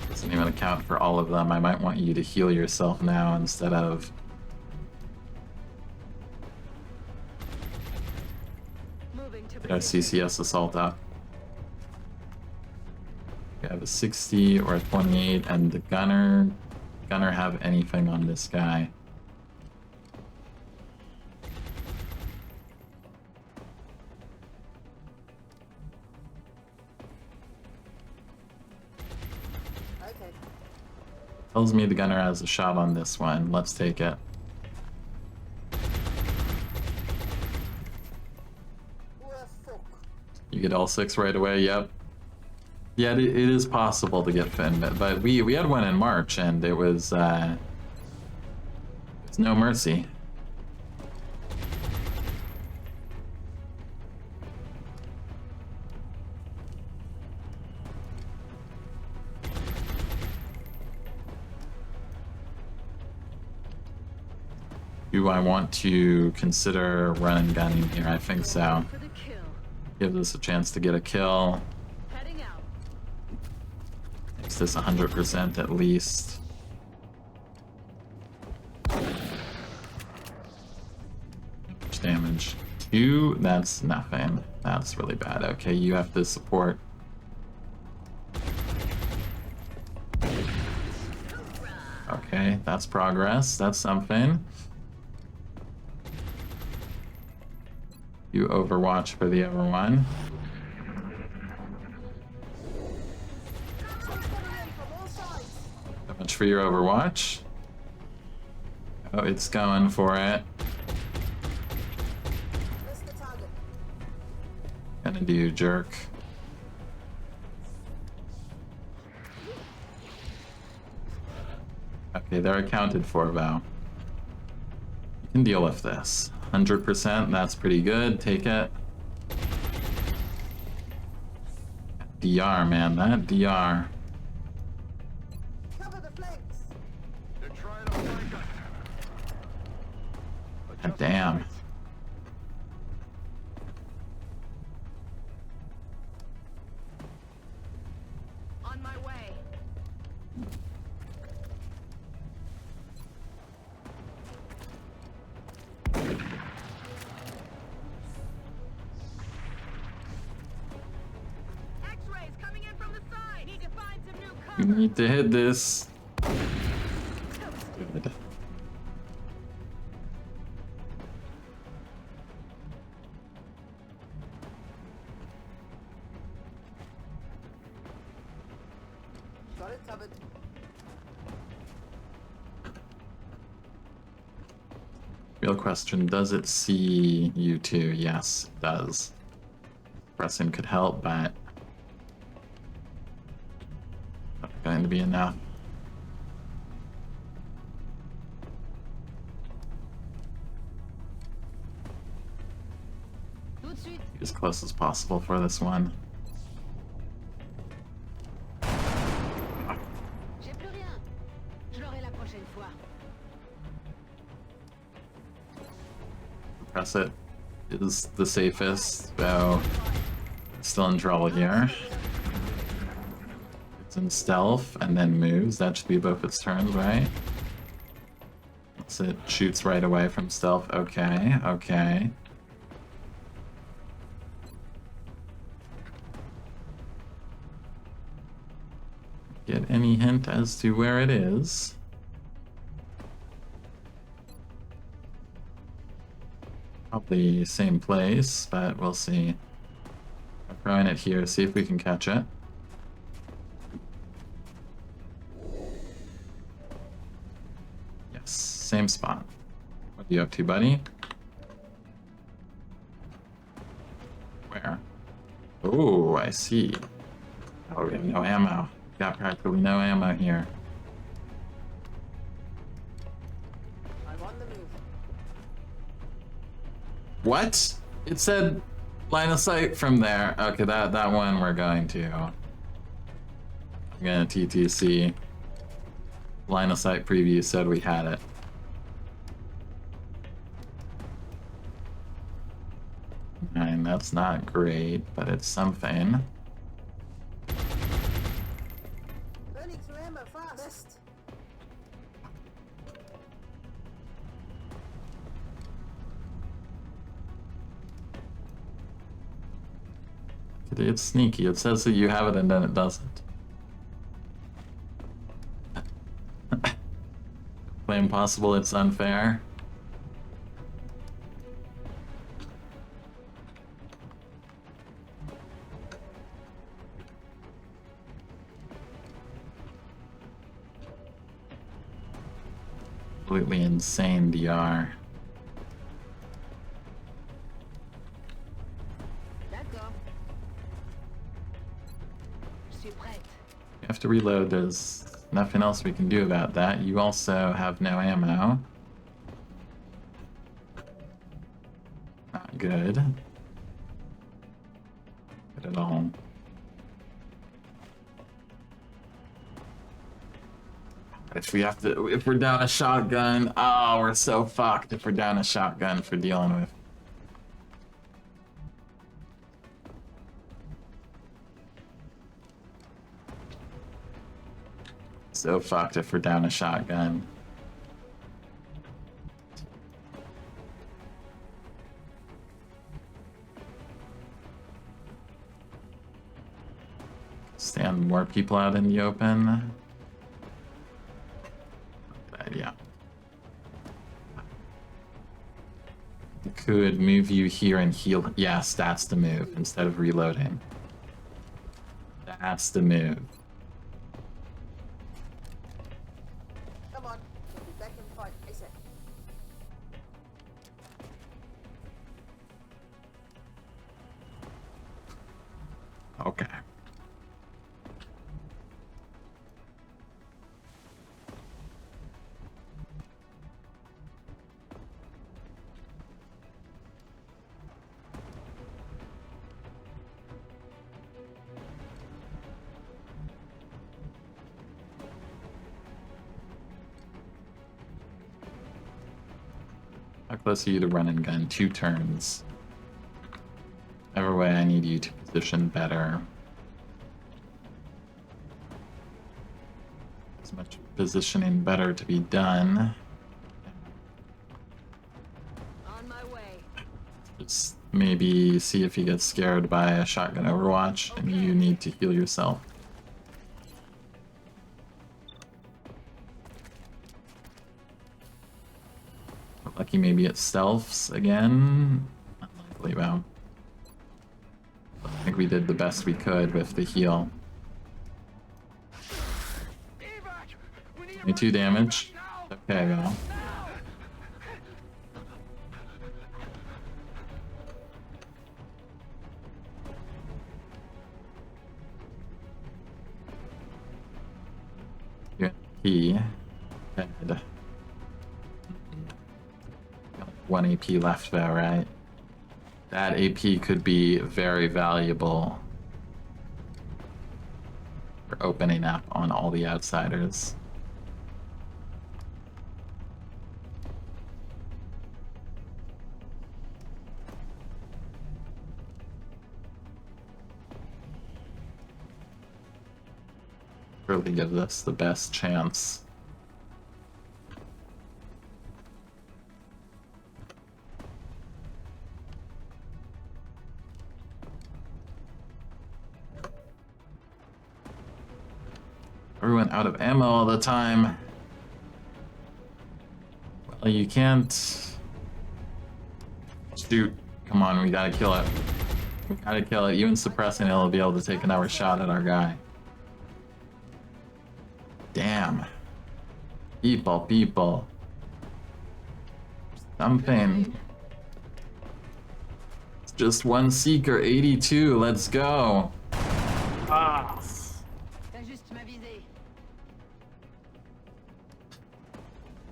[SPEAKER 1] Doesn't even account for all of them. I might want you to heal yourself now instead of... Get our CCS assault up. We have a 60 or a 28, and the gunner have anything on this guy.
[SPEAKER 5] Okay.
[SPEAKER 1] Tells me the gunner has a shot on this one. Let's take it. You get all 6 right away, yep. Yeah, it is possible to get Finn, but we had one in March, and it was no mercy. Do I want to consider run and gunning here? I think so.
[SPEAKER 6] For the kill.
[SPEAKER 1] Gives us a chance to get a kill.
[SPEAKER 6] Heading out.
[SPEAKER 1] Makes this 100% at least. Much damage. 2, that's nothing. That's really bad. Okay, you have to support Okay, that's progress. That's something. You Overwatch for the other one. So much for your Overwatch. Oh, it's going for it.
[SPEAKER 5] Missed the target.
[SPEAKER 1] Gonna do jerk. Okay, they're accounted for, Val. You can deal with this. 100%, that's pretty good. Take it. DR, man, that DR.
[SPEAKER 5] Cover the flanks.
[SPEAKER 2] They're trying to flank us.
[SPEAKER 1] God damn.
[SPEAKER 6] On my way. X-rays coming in from the side. Need to find some new
[SPEAKER 1] You
[SPEAKER 6] cover.
[SPEAKER 1] need to hit this. Good.
[SPEAKER 5] Got it covered.
[SPEAKER 1] Real question, does it see you too? Yes, it does. Pressing could help, but not going to be enough.
[SPEAKER 6] Tout de suite.
[SPEAKER 1] Be as close as possible for this one.
[SPEAKER 6] J'ai plus rien. Je l'aurai la prochaine fois.
[SPEAKER 1] Press it is the safest, so still in trouble here. It's in stealth and then moves. That should be both its turns, right? So it shoots right away from stealth. Okay, okay. Get any hint as to where it is? Probably same place, but we'll see. I'm throwing it here, see if we can catch it. Yes, same spot. What are you up to, buddy? Where? Oh, I see. Oh, we have no ammo. Got practically no ammo here.
[SPEAKER 5] I'm on the move.
[SPEAKER 1] What? It said line of sight from there. Okay, that one we're going to. I'm gonna TTC. Line of sight preview said we had it. And that's not great, but it's something.
[SPEAKER 5] Burning through ammo fast. Missed.
[SPEAKER 1] It's sneaky. It says that you have it and then it doesn't. Play impossible, it's unfair. Completely insane DR.
[SPEAKER 6] D'accord. Je suis prête.
[SPEAKER 1] You have to reload, there's nothing else we can do about that. You also have no ammo. Not good. Good at all. If we're down a shotgun, oh, we're so fucked if we're down a shotgun for dealing with. So fucked if we're down a shotgun. Stand more people out in the open. could move you here and heal. Yes, that's the move instead of reloading. That's the move.
[SPEAKER 5] Come on, we'll be back in 5 ASAP.
[SPEAKER 1] Okay. How close are you to run and gun? 2 turns. Every way I need you to position better. As much positioning better to be done.
[SPEAKER 6] On my way.
[SPEAKER 1] Just maybe see if you get scared by a shotgun overwatch and you need to heal yourself. Lucky maybe it stealths again. Unlikely though. I think we did the best we could with the heal. 22 damage. Okay though. Key. Dead. 1 AP left though, right? That AP could be very valuable for opening up on all the outsiders. Really gives us the best chance. Everyone out of ammo all the time. Well, you can't shoot. Come on, we gotta kill it. We gotta kill it. Even suppressing it will be able to take another shot at our guy. Damn. People. Something. It's just one Seeker, 82. Let's go. Ah.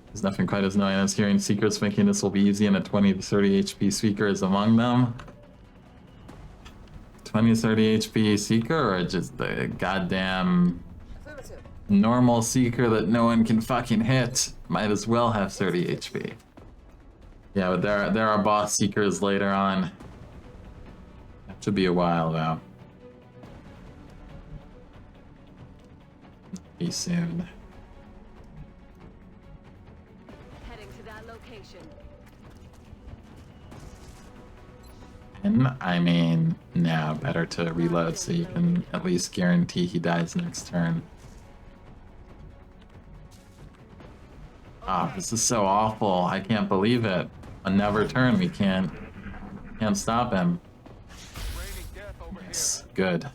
[SPEAKER 1] There's nothing quite as annoying as hearing Seekers thinking this will be easy and a 20 to 30 HP Seeker is among them. 20 to 30 HP Seeker or just the goddamn normal Seeker that no one can fucking hit? Might as well have 30 HP. Yeah, but there are boss Seekers later on. That should be a while though. Be soon. And I mean, no, better to reload so you can at least guarantee he dies next turn. Ah, this is so awful. I can't believe it. Another turn, we can't stop him. Yes, good.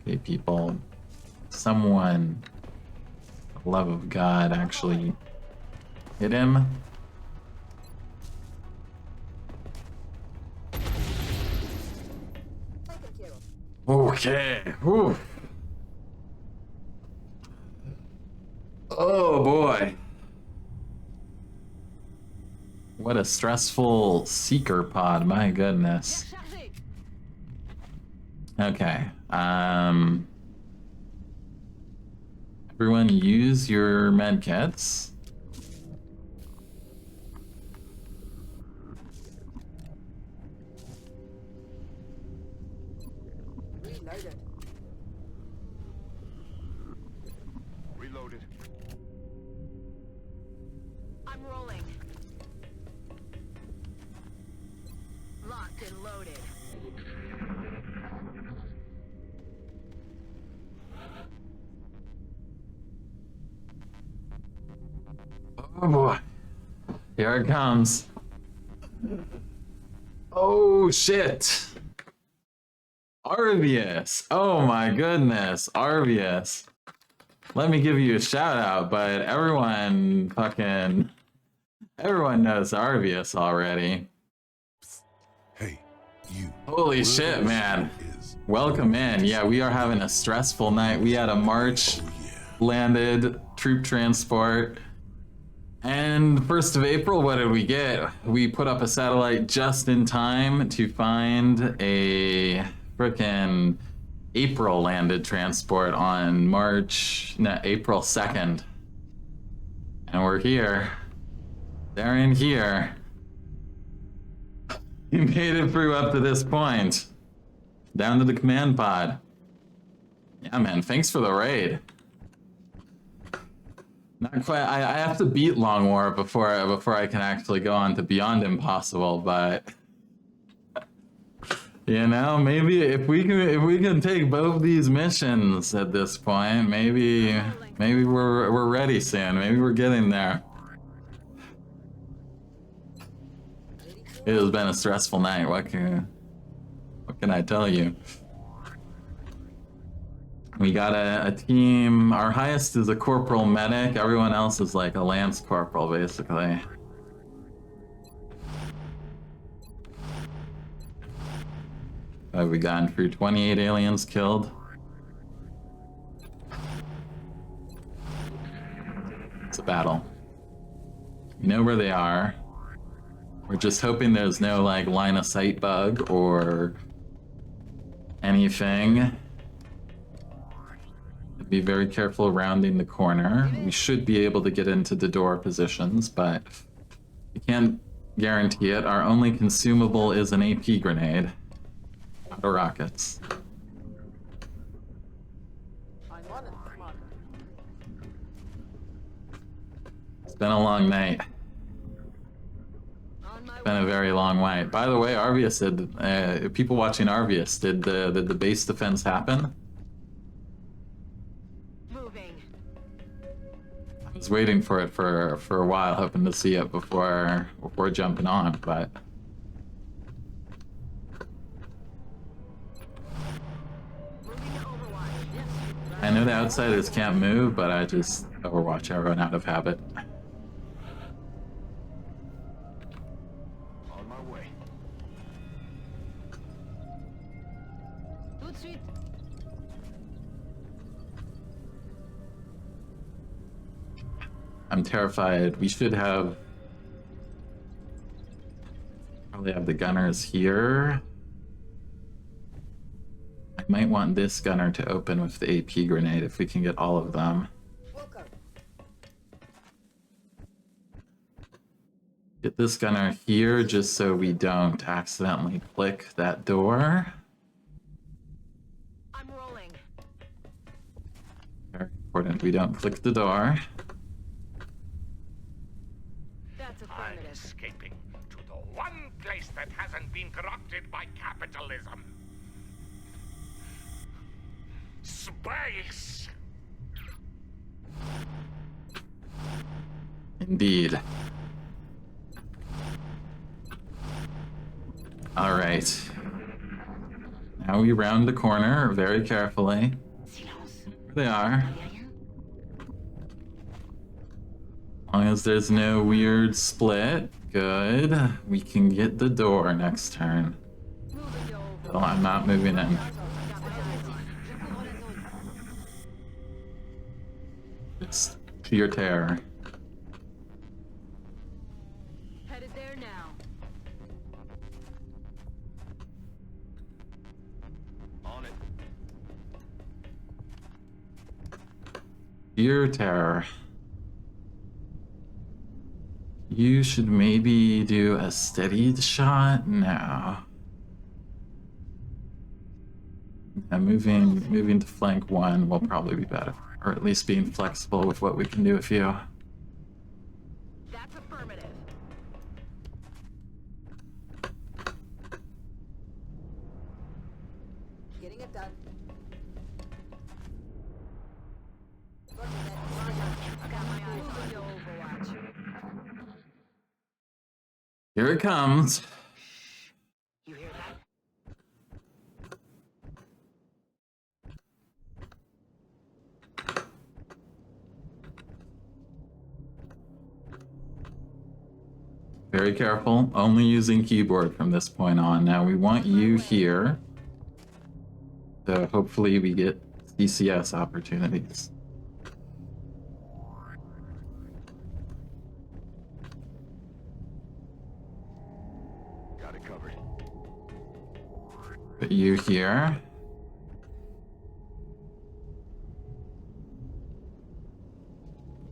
[SPEAKER 1] Okay, people. Someone, for the love of God, actually hit him. Okay. Whew. Oh boy. What a stressful Seeker pod, my goodness. Okay. Everyone use your medkits.
[SPEAKER 2] Reloaded.
[SPEAKER 6] I'm rolling. Locked and loaded.
[SPEAKER 1] Oh boy. Here it comes. Oh shit. Arvius. Oh my goodness. Arvius. Let me give you a shout out, but everyone knows Arvius already.
[SPEAKER 8] Hey, you.
[SPEAKER 1] Holy
[SPEAKER 8] Word
[SPEAKER 1] shit,
[SPEAKER 8] on the
[SPEAKER 1] man.
[SPEAKER 8] street is
[SPEAKER 1] Welcome in. Yeah, we are having a stressful night. We had a March landed troop transport. And 1st of April, what did we get? We put up a satellite just in time to find a frickin' April landed transport on April 2nd. And we're here. They're in here. We made it through up to this point. Down to the command pod. Yeah, man, thanks for the raid. Not quite. I have to beat Long War before I can actually go on to Beyond Impossible, but you know, maybe if we can take both these missions at this point, maybe we're ready soon. Maybe we're getting there. It has been a stressful night. What can I tell you? We got a team. Our highest is a corporal medic. Everyone else is like a lance corporal, basically. What have we gotten through? 28 aliens killed. It's a battle. We know where they are. We're just hoping there's no like line of sight bug or anything. Be very careful rounding the corner. We should be able to get into the door positions, but we can't guarantee it. Our only consumable is an AP grenade. Not a rockets. It's been a long night. It's been a very long night. By the way, Arvius did, people watching Arvius, did the base defense happen? I was waiting for it for a while, hoping to see it before jumping on, but I know the outsiders can't move, but I just Overwatch. I run out of habit.
[SPEAKER 3] On my way.
[SPEAKER 1] I'm terrified. We should probably have the gunners here. I might want this gunner to open with the AP grenade if we can get all of them.
[SPEAKER 5] Welcome.
[SPEAKER 1] Get this gunner here just so we don't accidentally click that door.
[SPEAKER 6] I'm rolling.
[SPEAKER 1] Very important we don't click the door.
[SPEAKER 6] That's
[SPEAKER 9] I'm
[SPEAKER 6] affirmative.
[SPEAKER 9] escaping to the one place that hasn't been corrupted by capitalism. Space!
[SPEAKER 1] Indeed. All right. Now we round the corner very carefully. There they are. As long as there's no weird split, good. We can get the door next turn. Oh, I'm not moving in. It's sheer terror.
[SPEAKER 6] Headed there now.
[SPEAKER 3] On it.
[SPEAKER 1] Sheer terror. You should maybe do a steadied shot now. Moving to flank one will probably be better, or at least being flexible with what we can do with you.
[SPEAKER 6] That's affirmative.
[SPEAKER 5] Getting it done.
[SPEAKER 6] I got my eyes on you, Overwatch.
[SPEAKER 1] Here it comes. Very careful. Only using keyboard from this point on. Now we want you here. So hopefully we get CCS opportunities.
[SPEAKER 2] Got it covered.
[SPEAKER 1] Put you here.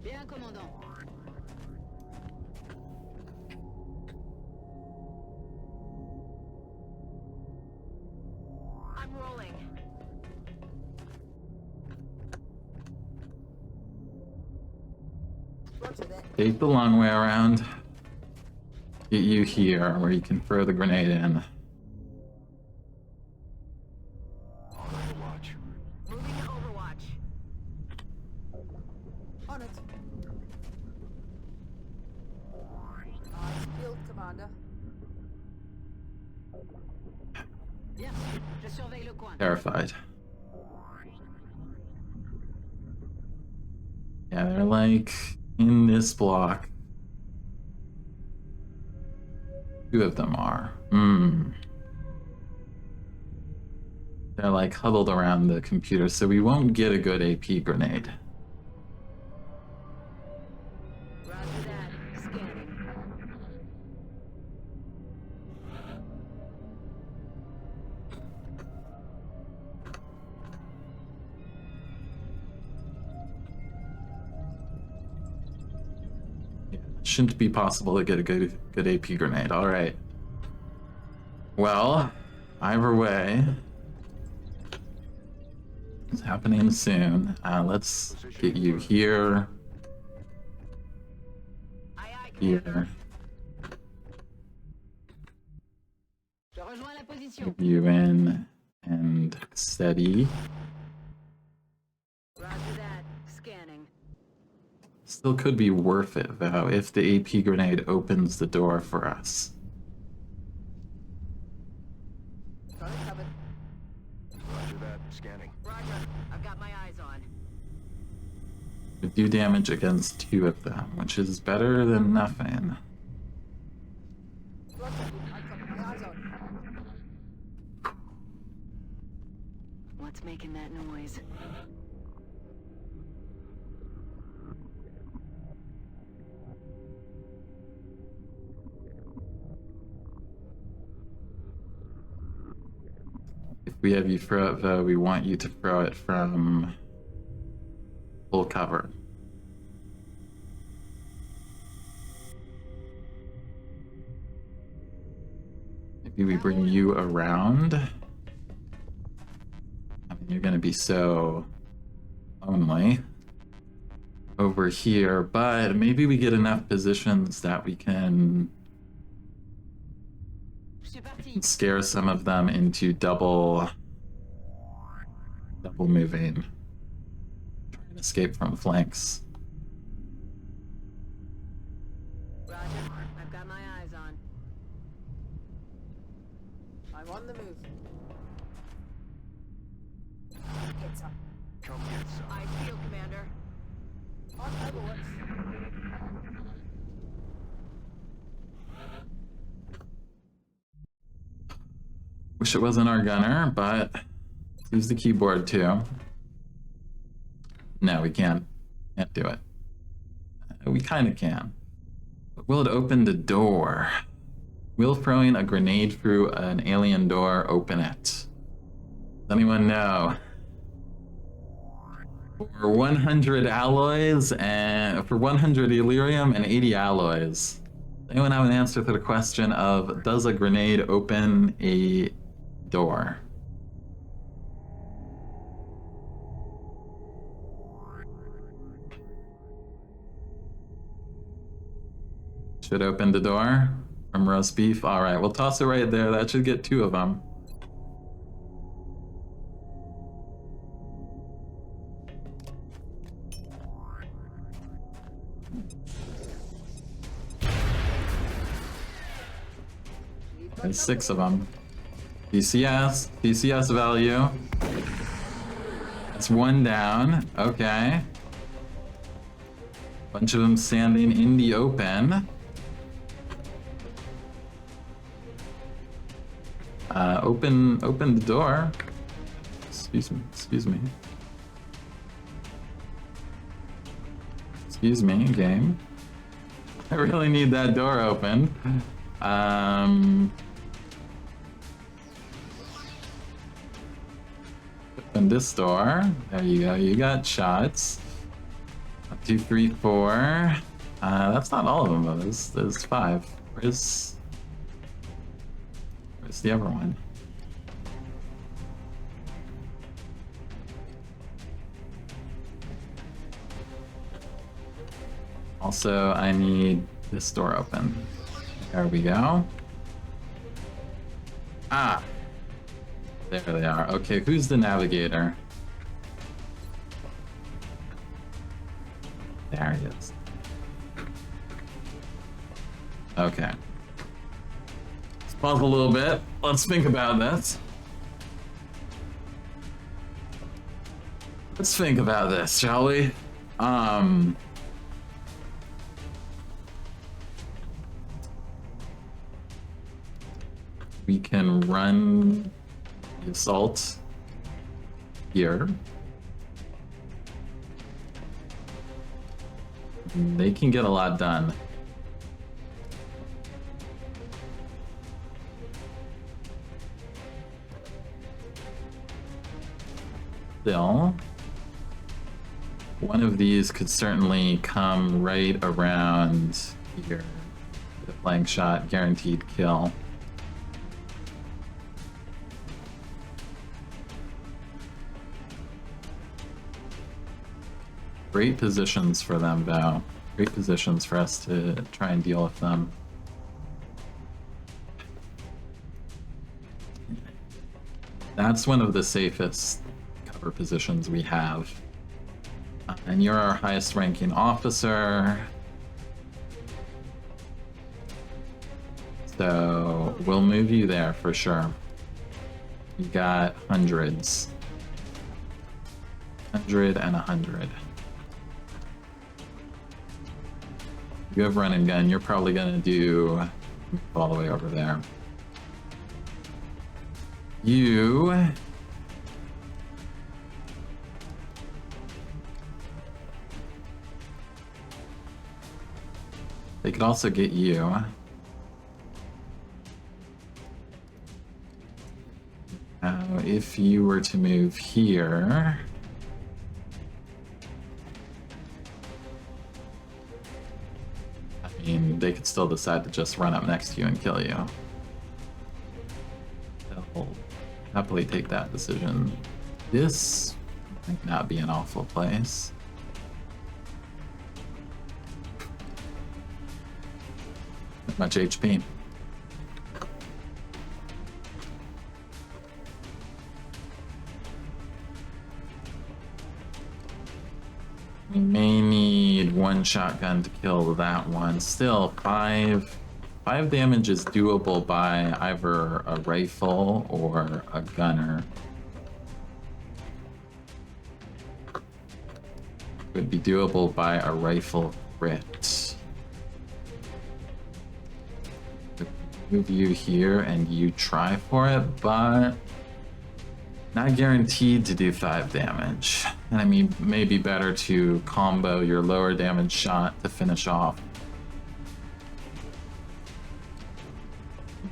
[SPEAKER 6] Bien, commandant. I'm rolling.
[SPEAKER 5] Roger that.
[SPEAKER 1] Take the long way around. Get you here where you can throw the grenade in.
[SPEAKER 2] Overwatch.
[SPEAKER 6] Moving to Overwatch.
[SPEAKER 5] On it. Nice field, Commander.
[SPEAKER 6] Bien, je surveille le coin.
[SPEAKER 1] Terrified. Yeah, they're like in this block. Two of them are. They're like huddled around the computer, so we won't get a good AP grenade.
[SPEAKER 6] Roger that. Scanning.
[SPEAKER 1] Yeah, it shouldn't be possible to get a good AP grenade. All right. Well, either way, it's happening soon. Let's get you here.
[SPEAKER 6] Aye, aye,
[SPEAKER 1] Here.
[SPEAKER 6] Commander. Je rejoins la position.
[SPEAKER 1] Get you in and steady.
[SPEAKER 6] Roger that. Scanning.
[SPEAKER 1] Still could be worth it though if the AP grenade opens the door for us.
[SPEAKER 5] Got it covered.
[SPEAKER 2] Roger that. Scanning.
[SPEAKER 6] Roger. I've got my eyes on.
[SPEAKER 1] We do damage against two of them, which is better than nothing.
[SPEAKER 5] Roger. I've got my eyes on.
[SPEAKER 6] What's making that noise?
[SPEAKER 1] If we have you throw it though, we want you to throw it from full cover. Maybe we bring you around. I mean, you're gonna be so lonely over here, but maybe we get enough positions that we can
[SPEAKER 6] Je suis parti.
[SPEAKER 1] scare some of them into double moving. Try and escape from flanks.
[SPEAKER 6] Roger. I've got my eyes on.
[SPEAKER 5] I'm on the move. Get some.
[SPEAKER 2] Come get some.
[SPEAKER 6] Eyes peeled, Commander.
[SPEAKER 5] On Overwatch.
[SPEAKER 1] Wish it wasn't our gunner, but use the keyboard too. No, we can't. Can't do it. We kind of can. But will it open the door? Will throwing a grenade through an alien door open it? Does anyone know? For 100 alloys and for 100 Elerium and 80 alloys. Does anyone have an answer to the question of does a grenade open a door? Should open the door from roast beef. All right, we'll toss it right there. That should get two of them. There's 6 of them. DCS value. That's 1 down. Okay. Bunch of them standing in the open. Open the door. Excuse me. Excuse me, game. I really need that door open. Open this door. There you go. You got shots. 1, 2, 3, 4. That's not all of them though. There's 5. Where's the other one? Also, I need this door open. There we go. Ah! There they are. Okay, who's the navigator? There he is. Okay. Let's pause a little bit. Let's think about this. Let's think about this, shall we? We can run the assault here. They can get a lot done. Still, one of these could certainly come right around here. The flank shot, guaranteed kill. Great positions for them, though. Great positions for us to try and deal with them. That's one of the safest cover positions we have. And you're our highest ranking officer. So we'll move you there for sure. You got hundreds. 100 and 100. You have run and gun, you're probably gonna do all the way over there. You... They could also get you. Now, if you were to move here... I mean, they could still decide to just run up next to you and kill you. They'll happily take that decision. This might not be an awful place. Not much HP. We may need one shotgun to kill that one. Still, 5 damage is doable by either a rifle or a gunner. Would be doable by a rifle crit. Move you here and you try for it, but not guaranteed to do 5 damage. And I mean, maybe better to combo your lower damage shot to finish off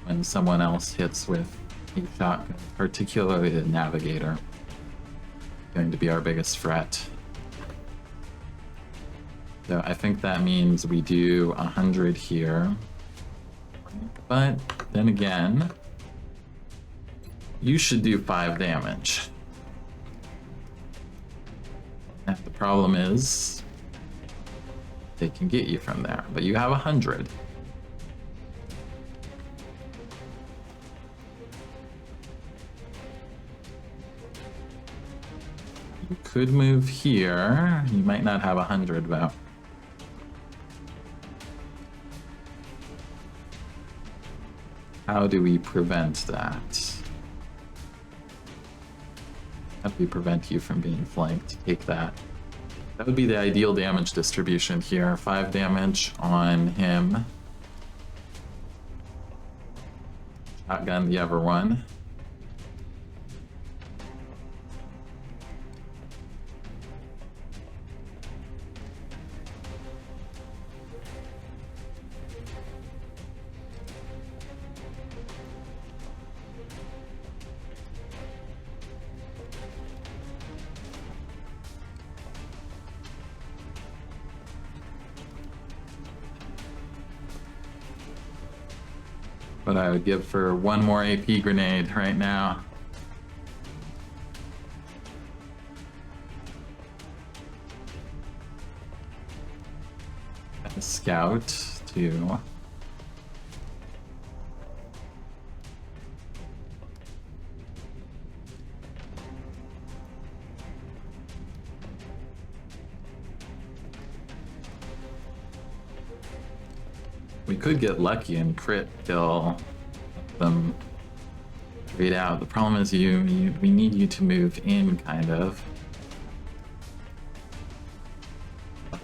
[SPEAKER 1] when someone else hits with a shotgun, particularly the navigator. Going to be our biggest threat. So I think that means we do 100 here. But then again, you should do 5 damage. And the problem is, they can get you from there, but you have 100. You could move here. You might not have 100 though. How do we prevent that? How do we prevent you from being flanked? Take that. That would be the ideal damage distribution here. 5 damage on him. Outgunned the other one. What I would give for one more AP grenade right now. And a scout too. We could get lucky and crit kill them straight out. The problem is we need you to move in, kind of.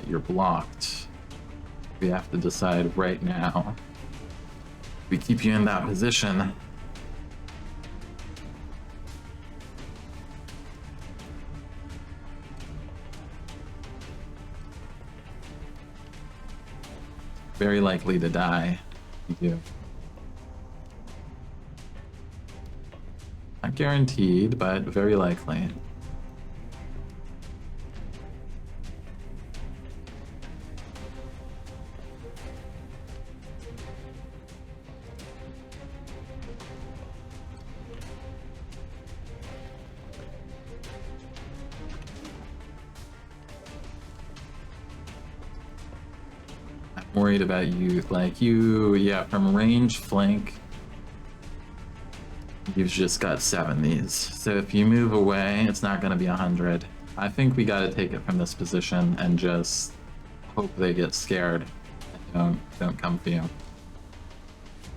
[SPEAKER 1] You're blocked. We have to decide right now. We keep you in that position. Very likely to die. You do. Not guaranteed, but very likely. Worried about you, like yeah, from range flank, you've just got 70s. So if you move away, it's not going to be 100. I think we got to take it from this position and just hope they get scared and don't come for you.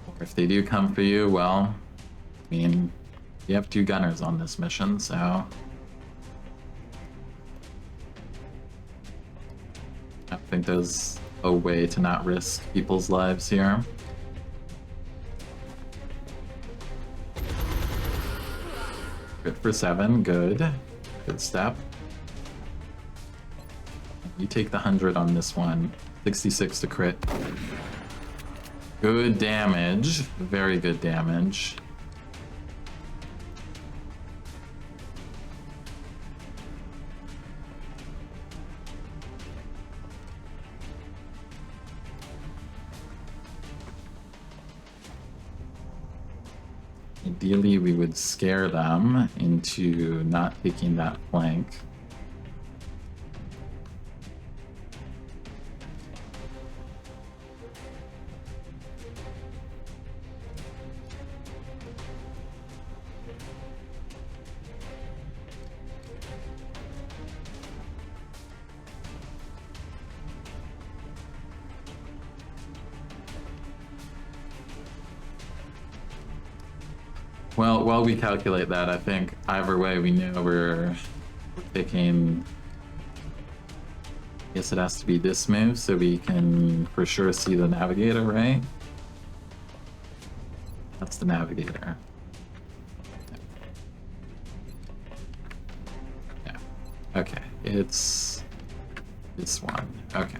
[SPEAKER 1] Or if they do come for you, well, I mean, you have 2 gunners on this mission, so I don't think there's a way to not risk people's lives here. Good for 7, good. Good step. You take the 100 on this one. 66 to crit. Good damage. Very good damage. Ideally, we would scare them into not taking that flank. Well, while we calculate that, I think either way we know we're picking... I guess it has to be this move so we can for sure see the navigator, right? That's the navigator. Yeah. Okay, it's this one. Okay.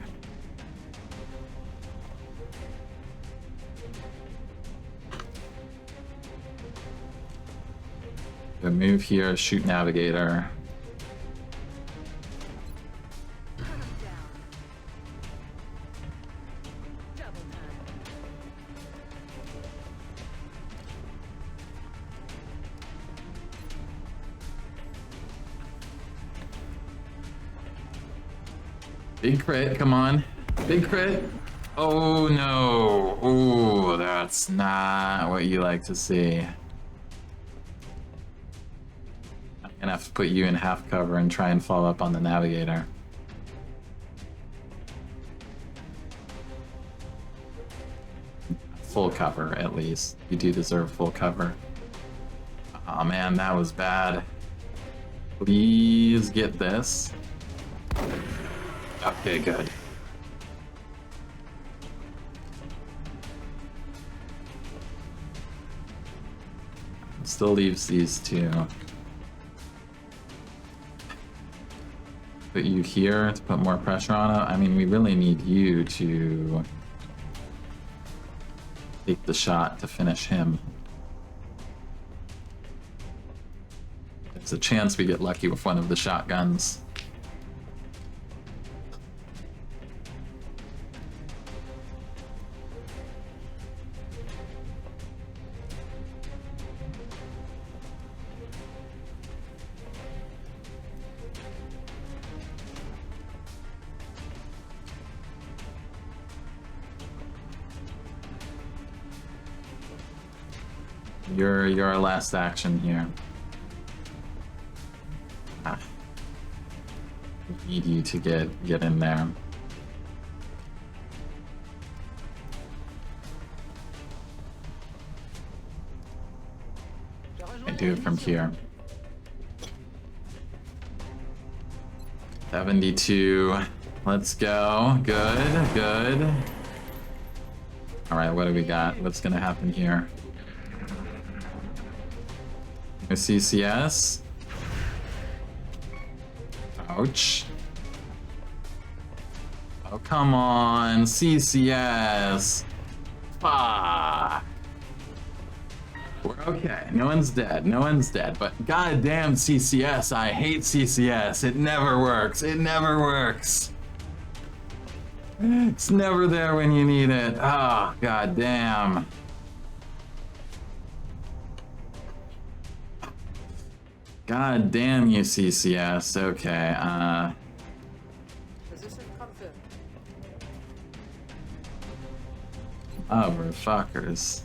[SPEAKER 1] Go move here, shoot navigator. Big crit, come on. Big crit. Oh no. Oh, that's not what you like to see. I'm gonna have to put you in half cover and try and follow up on the navigator. Full cover, at least. You do deserve full cover. Oh man, that was bad. Please get this. Okay, good. still leaves these two. Put you here to put more pressure on it. I mean, we really need you to take the shot to finish him. There's a chance we get lucky with one of the shotguns. You're our last action here. We need you to get in there. I do it from here. 72. Let's go. Good, good. All right, what do we got? What's gonna happen here? No CCS. Ouch. Oh, come on, CCS. Fuck. We're okay. No one's dead. No one's dead. But goddamn CCS, I hate CCS. It never works. It never works. It's never there when you need it. Oh, goddamn. God damn you, CCS. Okay,
[SPEAKER 5] Position confirmed.
[SPEAKER 1] oh, we're fuckers.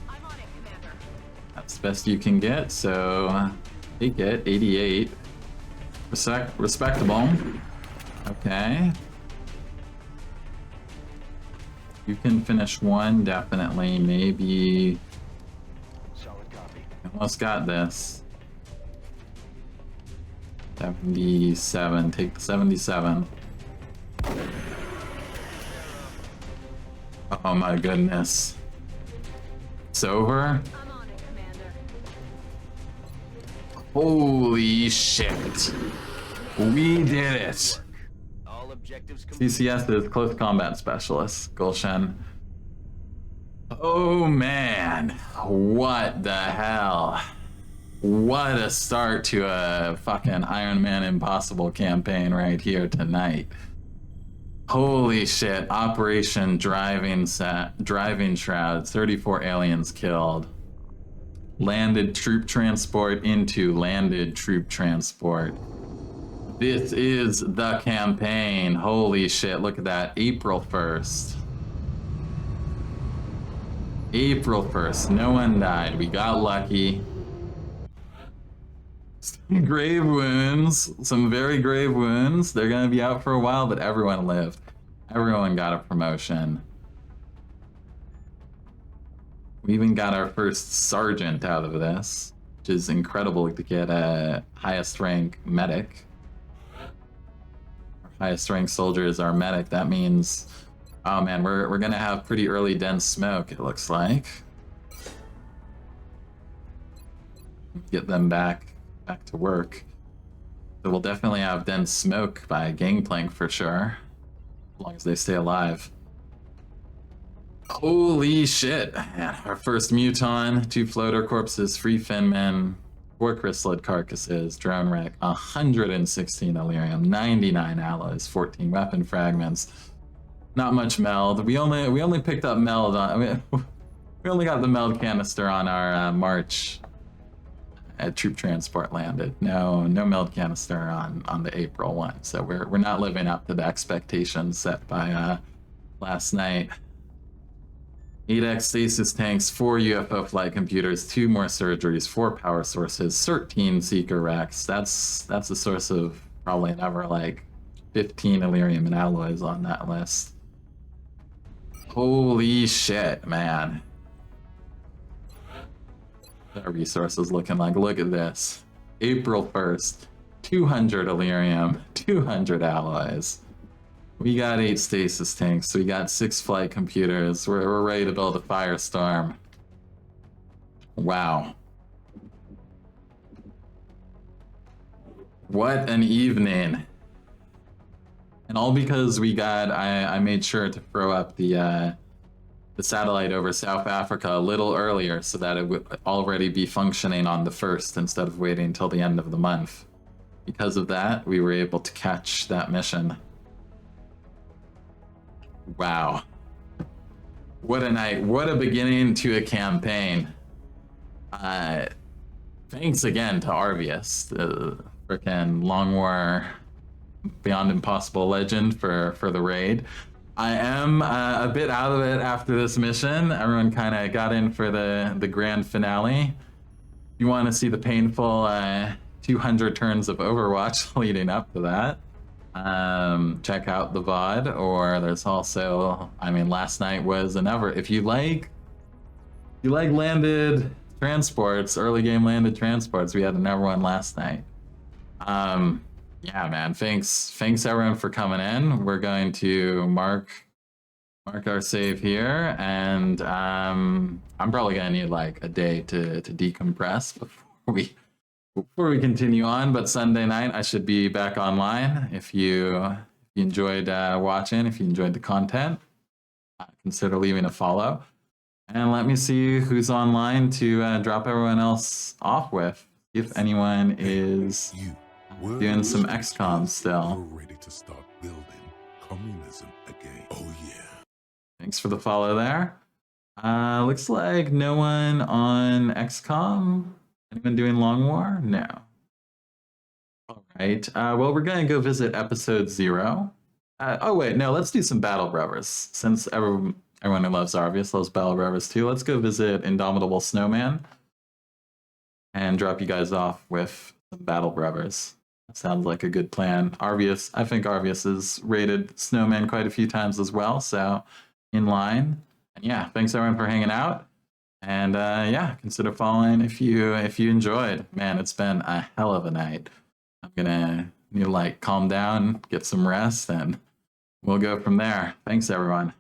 [SPEAKER 6] I'm on it, Commander.
[SPEAKER 1] That's the best you can get, so take it. 88. Respectable. Okay. You can finish one, definitely. Maybe.
[SPEAKER 2] Solid copy.
[SPEAKER 1] Almost got this. 77. Take the 77. Oh my goodness. It's over?
[SPEAKER 6] I'm on it, Commander.
[SPEAKER 1] Holy shit. We did it.
[SPEAKER 3] All objectives complete.
[SPEAKER 1] CCS is Close Combat Specialist, Gulshen. Oh man, what the hell? What a start to a fucking Ironman Impossible campaign right here tonight. Holy shit, Operation Driving Shroud, 34 aliens killed. Landed troop transport into landed troop transport. This is the campaign. Holy shit, look at that. April 1st. April 1st, no one died. We got lucky. Some grave wounds, some very grave wounds. They're gonna be out for a while, but everyone lived. Everyone got a promotion. We even got our first sergeant out of this, which is incredible to get a highest rank medic. Our highest rank soldier is our medic. That means, oh man, we're gonna have pretty early dense smoke, it looks like. Get them back to work. So we'll definitely have dense smoke by Gangplank for sure, as long as they stay alive. Holy shit, man. Our first Muton, 2 floater corpses, 3 Finmen, 4 chrysalid carcasses, drone wreck, 116 Illyrium, 99 alloys, 14 weapon fragments. Not much meld. We only picked up meld on, we only got the meld canister on our march at troop transport landed. No meld canister on the April one. So we're not living up to the expectations set by last night. 8x stasis tanks, 4 UFO flight computers, 2 more surgeries, 4 power sources, 13 seeker racks. That's a source of probably another like 15 Illyrium and alloys on that list. Holy shit, man. Our resources looking like. Look at this. April 1st, 200 Illyrium, 200 alloys. We got 8 stasis tanks, we got 6 flight computers, we're ready to build a firestorm. Wow. What an evening. And all because we got, I made sure to throw up the satellite over South Africa a little earlier so that it would already be functioning on the 1st instead of waiting until the end of the month. Because of that, we were able to catch that mission. Wow. What a night. What a beginning to a campaign. Thanks again to Arvius, the frickin' Long War Beyond Impossible legend for the raid. I am a bit out of it after this mission. Everyone kind of got in for the grand finale. If you want to see the painful 200 turns of Overwatch leading up to that, check out the VOD, or there's also, I mean, last night was another. If you like landed transports, early game landed transports, we had another one last night. Yeah, man, thanks everyone for coming in. We're going to mark our save here, and I'm probably gonna need like a day to decompress before we continue on. But Sunday night I should be back online. If you enjoyed watching, if you enjoyed the content, consider leaving a follow, and let me see who's online to drop everyone else off with. If anyone is doing some XCOM still.
[SPEAKER 8] We're ready to start building communism again. Oh yeah.
[SPEAKER 1] Thanks for the follow there. Looks like no one on XCOM. Anyone doing Long War? No. All right. Well, we're going to go visit episode 0. Oh, wait. No, let's do some Battle Brothers. Since everyone who loves Arvius loves Battle Brothers too, let's go visit Indomitable Snowman and drop you guys off with some Battle Brothers. That sounds like a good plan. Arvius, I think Arvius has raided Snowman quite a few times as well, so in line. And yeah, thanks everyone for hanging out. And yeah, consider following if you enjoyed. Man, it's been a hell of a night. I'm gonna need to like calm down, get some rest, and we'll go from there. Thanks everyone.